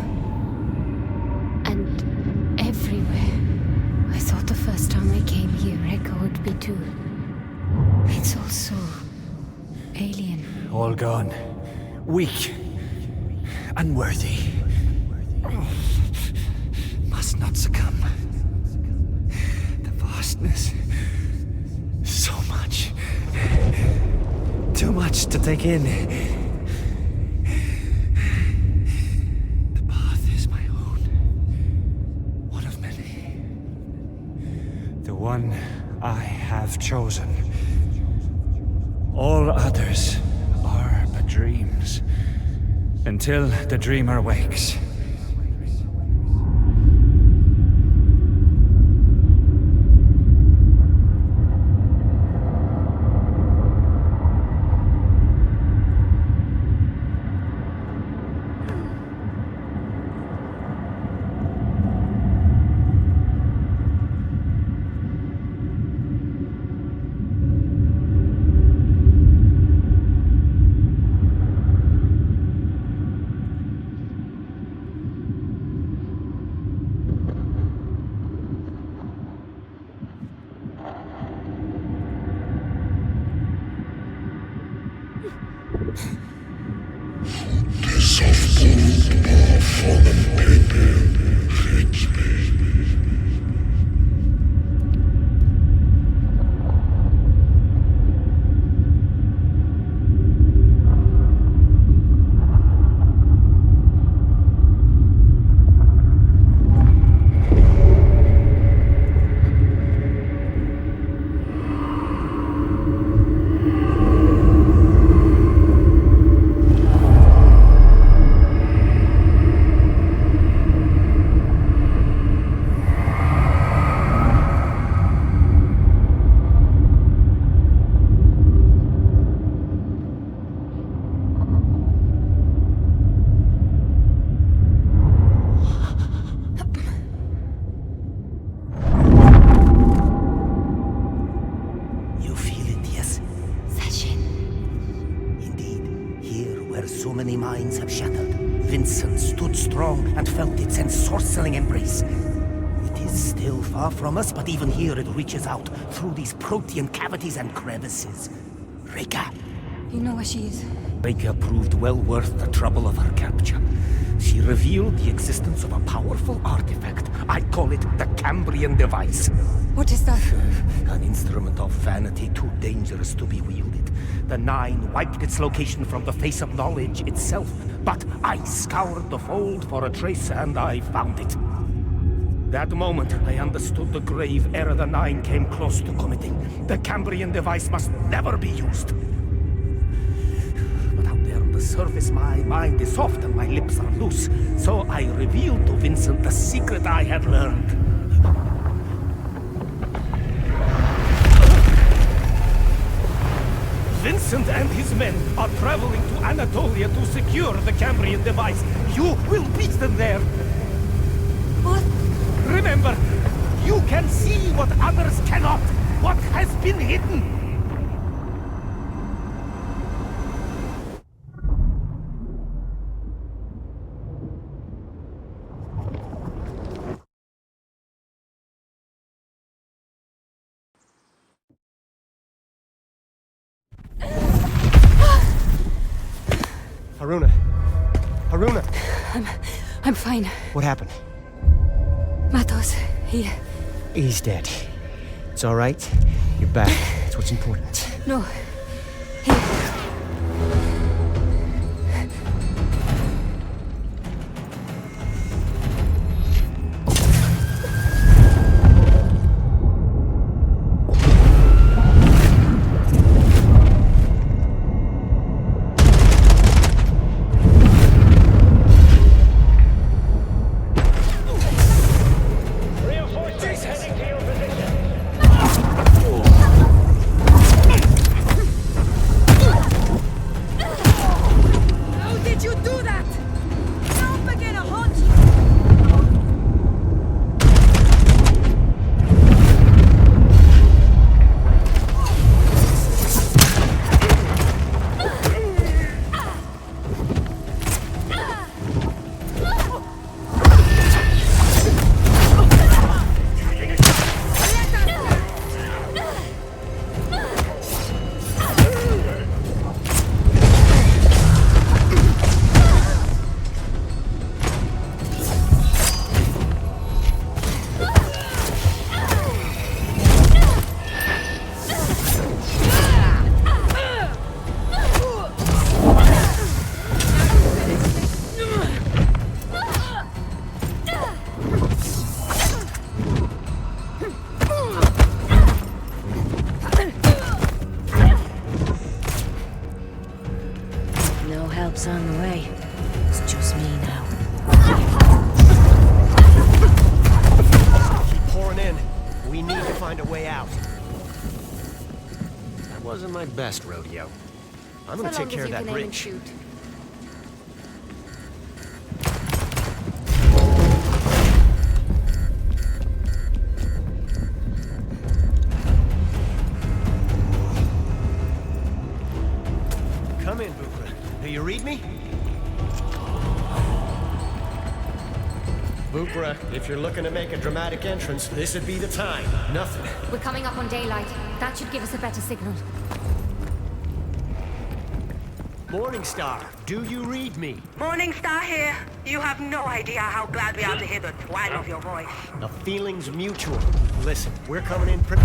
And everywhere. I thought the first time I came here, Echo would be too. It's all so... alien. All gone. Weak. Unworthy. Must not succumb. The vastness. So much. Too much to take in. The path is my own. One of many. The one I have chosen. All others are but Until the dreamer wakes. So many minds have shattered. Vincent stood strong and felt its ensorceling embrace. It is still far from us, but even here it reaches out through these protean cavities and crevices. Reka. You know where she is? Baker proved well worth the trouble of her capture. She revealed the existence of a powerful artifact. I call it the Cambrian device. What is that? An instrument of vanity too dangerous to be wielded. The Nine wiped its location from the face of knowledge itself. But I scoured the fold for a trace and I found it. That moment, I understood the grave error the Nine came close to committing. The Cambrian device must never be used. But out there on the surface, my mind is soft and my lips are loose. So I revealed to Vincent the secret I had learned. Vincent and his men are traveling to Anatolia to secure the Cambrian device. You will beat them there. What? Remember, you can see what others cannot. What has been hidden. Haruna. Haruna! I'm fine. What happened? Matos, He's dead. It's all right. You're back. That's what's important. No. doing my best, Rodeo. I'm So gonna take long care as of you that can aim and bridge. shoot. Come in, Bukra. Do you read me? Bukra, if you're looking to make a dramatic entrance, this would be the time. Nothing. We're coming up on daylight. That should give us a better signal. Morningstar, do you read me? Morningstar here. You have no idea how glad we are to hear the twang of your voice. The feeling's mutual. Listen, we're coming in pretty...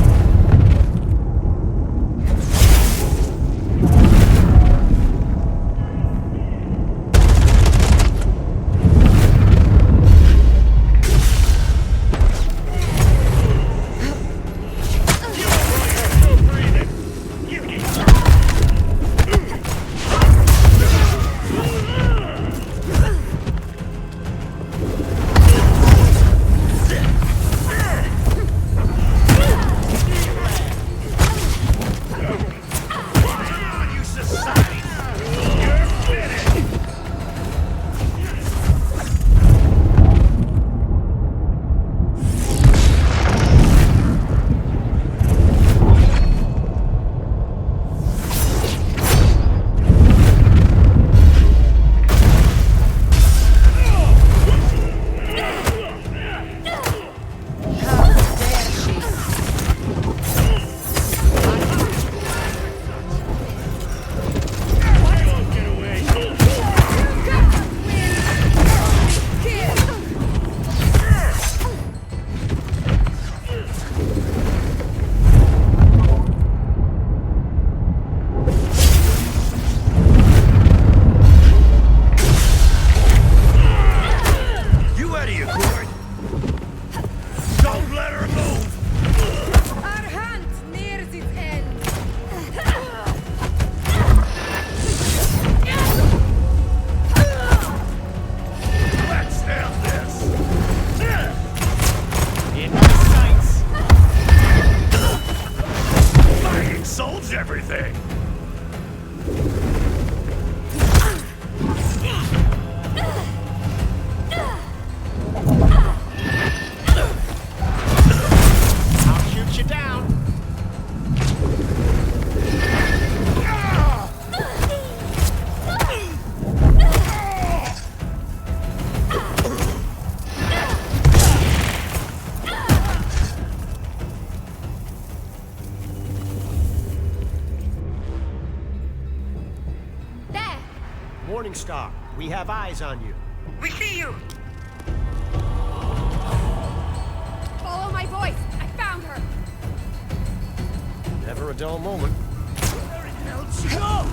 everything! I'll shoot you down. Morningstar, we have eyes on you. We see you! Follow my voice! I found her! Never a dull moment. Where in hell did she go?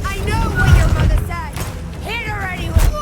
I know what your mother said! Hit her anyway!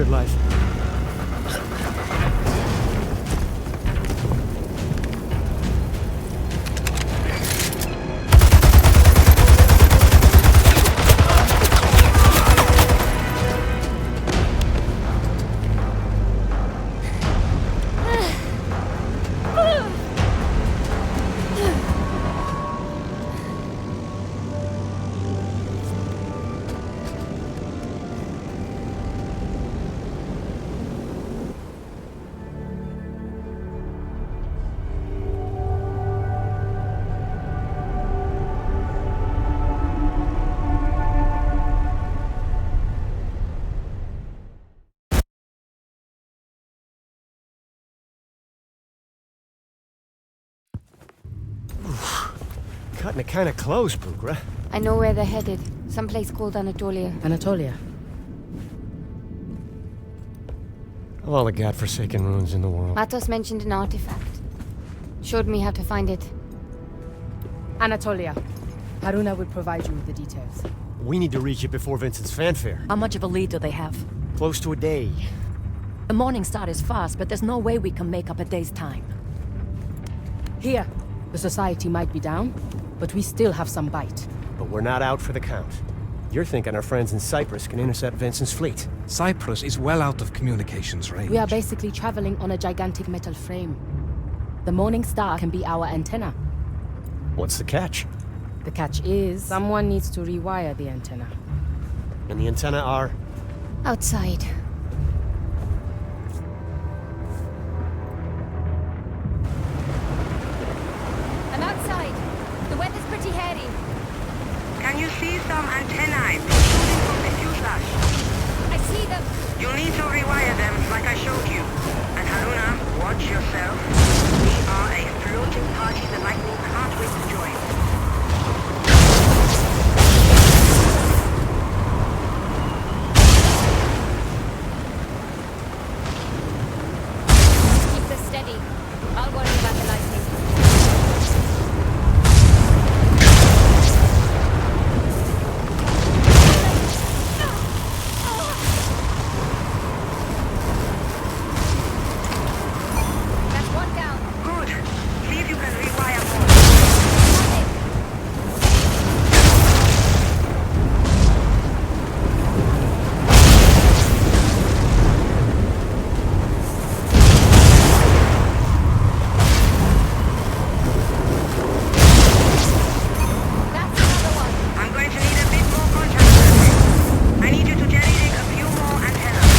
good life. Cutting it kind of close, Bugra. I know where they're headed. Someplace called Anatolia. Anatolia? Of all the godforsaken ruins in the world. Matos mentioned an artifact. Showed me how to find it. Anatolia. Haruna will provide you with the details. We need to reach it before Vincent's fanfare. How much of a lead do they have? Close to a day. The Morning Star is fast, but there's no way we can make up a day's time. Here. The society might be down, but we still have some bite. But we're not out for the count. You're thinking our friends in Cyprus can intercept Vincent's fleet. Cyprus is well out of communications range. We are basically traveling on a gigantic metal frame. The Morning Star can be our antenna. What's the catch? The catch is, someone needs to rewire the antenna. And the antenna are? Outside. I'm outside. The weather's pretty hairy. Can you see some antennae protruding from the fuselage? I see them. You'll need to rewire them like I showed you. And Haruna, watch yourself. We are a floating party the Lightning can't wait to join. Keep this steady. I'll worry about the lightning. That's one down. Good. See if you can rewire more. I'm going to need a bit more contact surface. I need you to jerry-rig a few more antennas.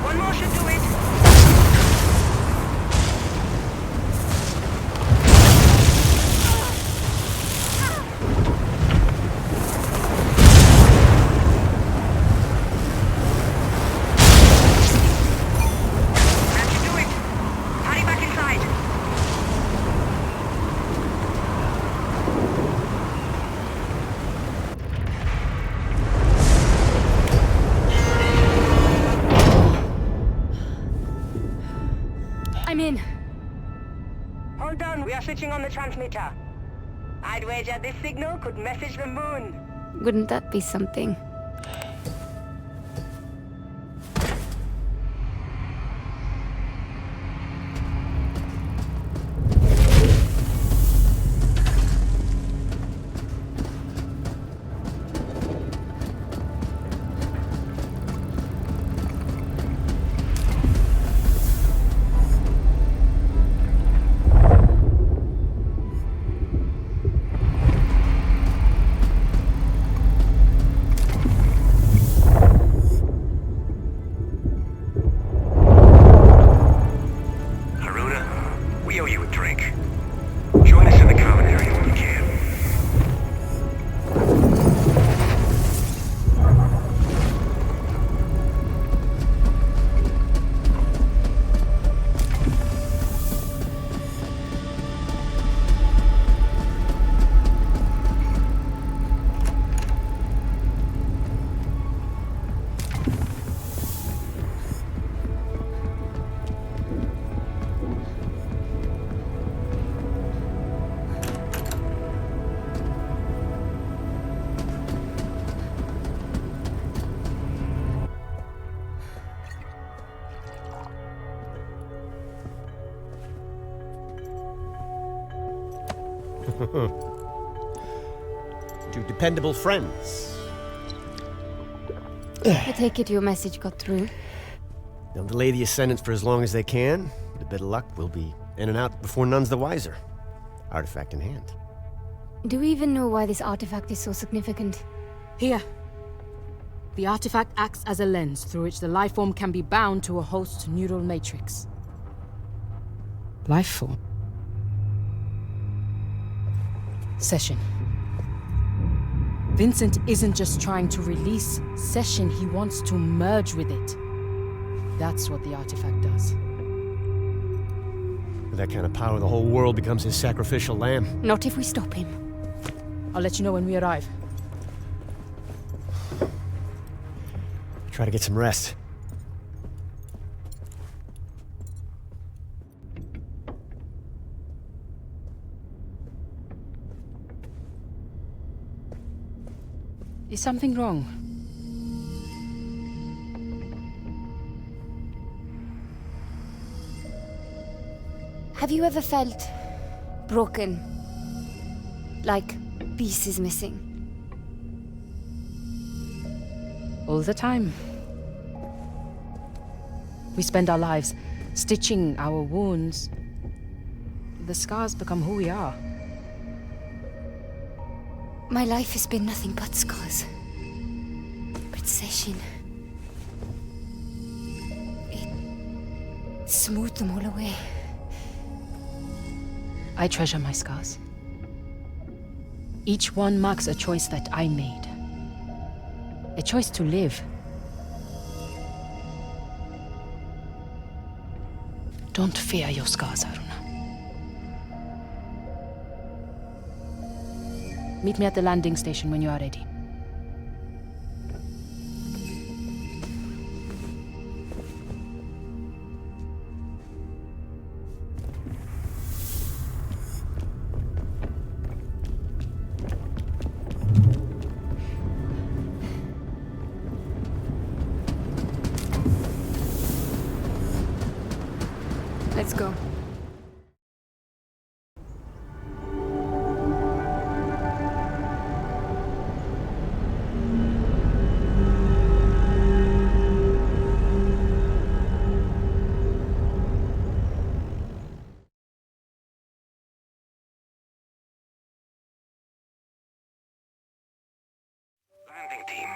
One more should do it. That should do it. Hurry back inside. I'm in. Hold on, we are switching on the transmitter. I'd wager this signal could message the moon. Wouldn't that be something? Two dependable friends. I take it your message got through. They'll delay the ascendance for as long as they can. With a bit of luck, we'll be in and out before none's the wiser. Artifact in hand. Do we even know why this artifact is so significant? Here. The artifact acts as a lens through which the life form can be bound to a host neural matrix. Life form. Session. Vincent isn't just trying to release Session, he wants to merge with it. That's what the artifact does. With that kind of power, the whole world becomes his sacrificial lamb. Not if we stop him. I'll let you know when we arrive. Try to get some rest. Is something wrong? Have you ever felt broken? Like pieces missing? All the time. We spend our lives stitching our wounds. The scars become who we are. My life has been nothing but scars. But Session... it smoothed them all away. I treasure my scars. Each one marks a choice that I made. A choice to live. Don't fear your scars, Aruna. Meet me at the landing station when you are ready. Let's go. Landing team,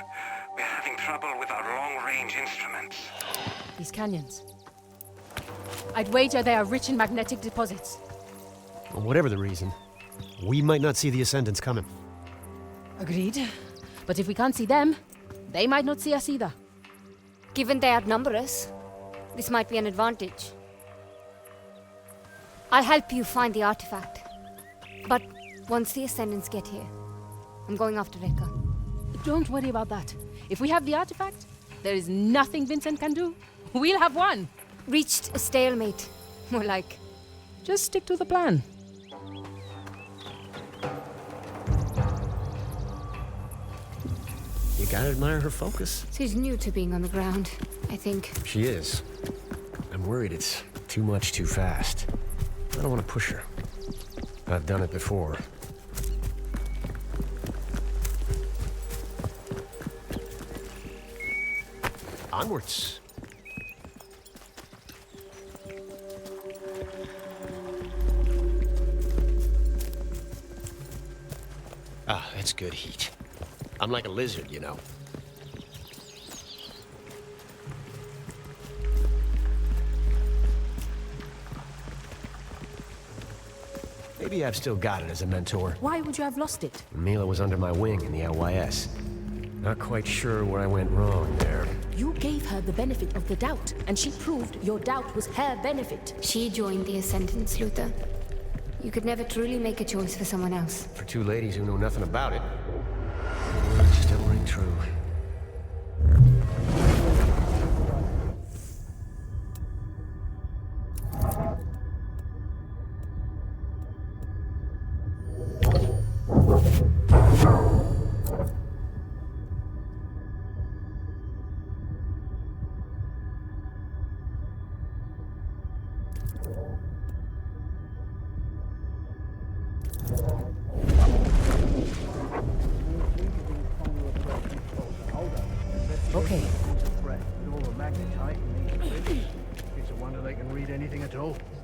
we're having trouble with our long-range instruments. These canyons. I'd wager they are rich in magnetic deposits. Well, whatever the reason, we might not see the Ascendants coming. Agreed. But if we can't see them, they might not see us either. Given they outnumber us, this might be an advantage. I'll help you find the artifact. But once the Ascendants get here, I'm going after Rekka. Don't worry about that. If we have the artifact, there is nothing Vincent can do. We'll have one. Reached a stalemate. More like... Just stick to the plan. You gotta admire her focus. She's new to being on the ground, I think. She is. I'm worried it's too much too fast. I don't want to push her. I've done it before. Onwards. Ah, that's good heat. I'm like a lizard, you know. Maybe I've still got it as a mentor. Why would you have lost it? Mila was under my wing in the LYS. Not quite sure where I went wrong there. You gave her the benefit of the doubt, and she proved your doubt was her benefit. She joined the Ascendants, Luther. You could never truly make a choice for someone else. For two ladies who know nothing about it, words still ring true.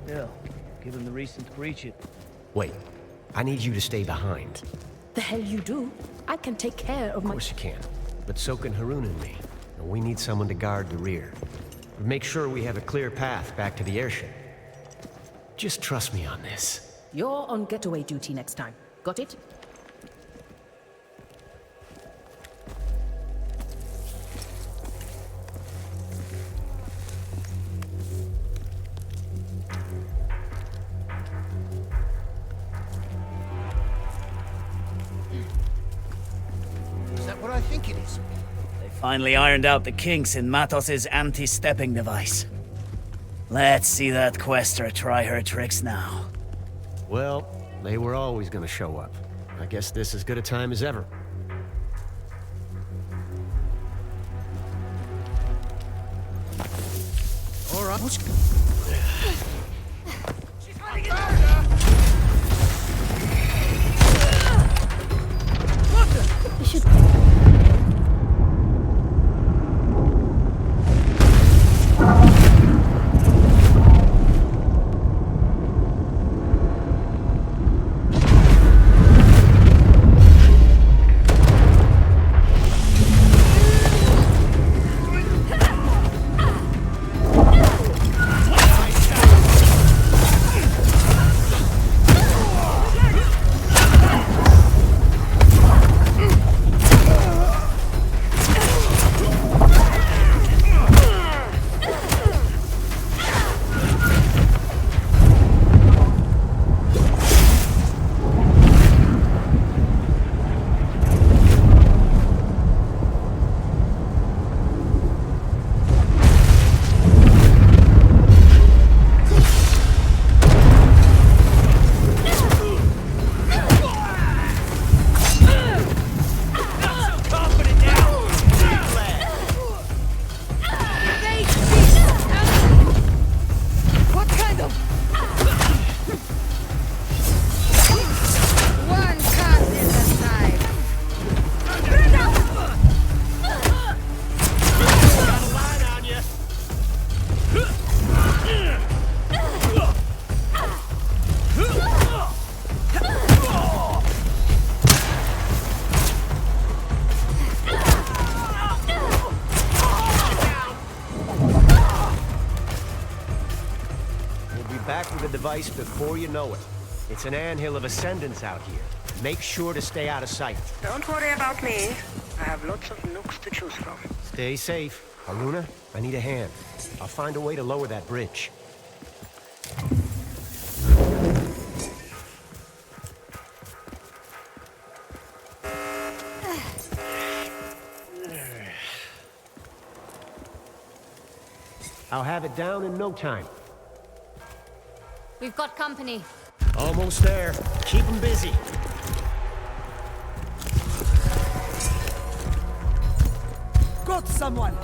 Still, given the recent breach, Wait, I need you to stay behind. The hell you do? I can take care of my... Of course you can, but so can Harun and me. And we need someone to guard the rear. Make sure we have a clear path back to the airship. Just trust me on this. You're on getaway duty next time. Got it? is that what I think it is? They finally ironed out the kinks in Matos's anti-stepping device. Let's see that quester try her tricks now. Well, they were always gonna show up. I guess this is as good a time as ever. All right. I should... Device before you know it. It's an anthill of ascendance out here. Make sure to stay out of sight. Don't worry about me. I have lots of nooks to choose from. Stay safe. Haruna, I need a hand. I'll find a way to lower that bridge. I'll have it down in no time. We've got company. Almost there. Keep them busy. Got someone!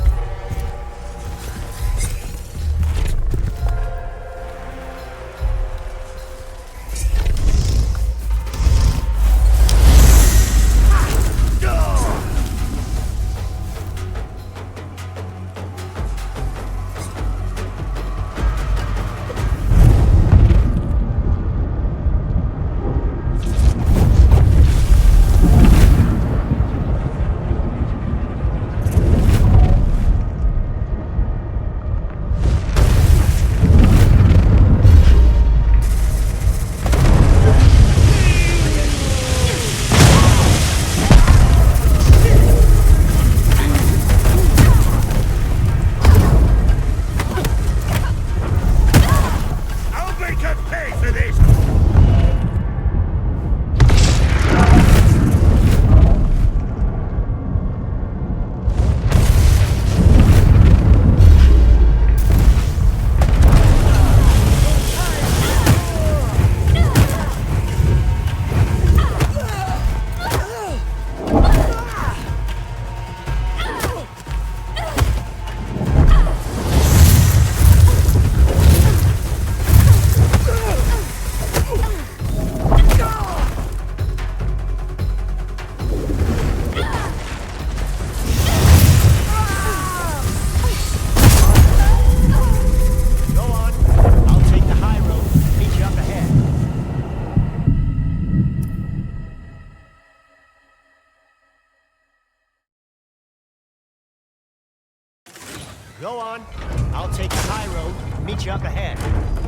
Go on. I'll take the high road and meet you up ahead.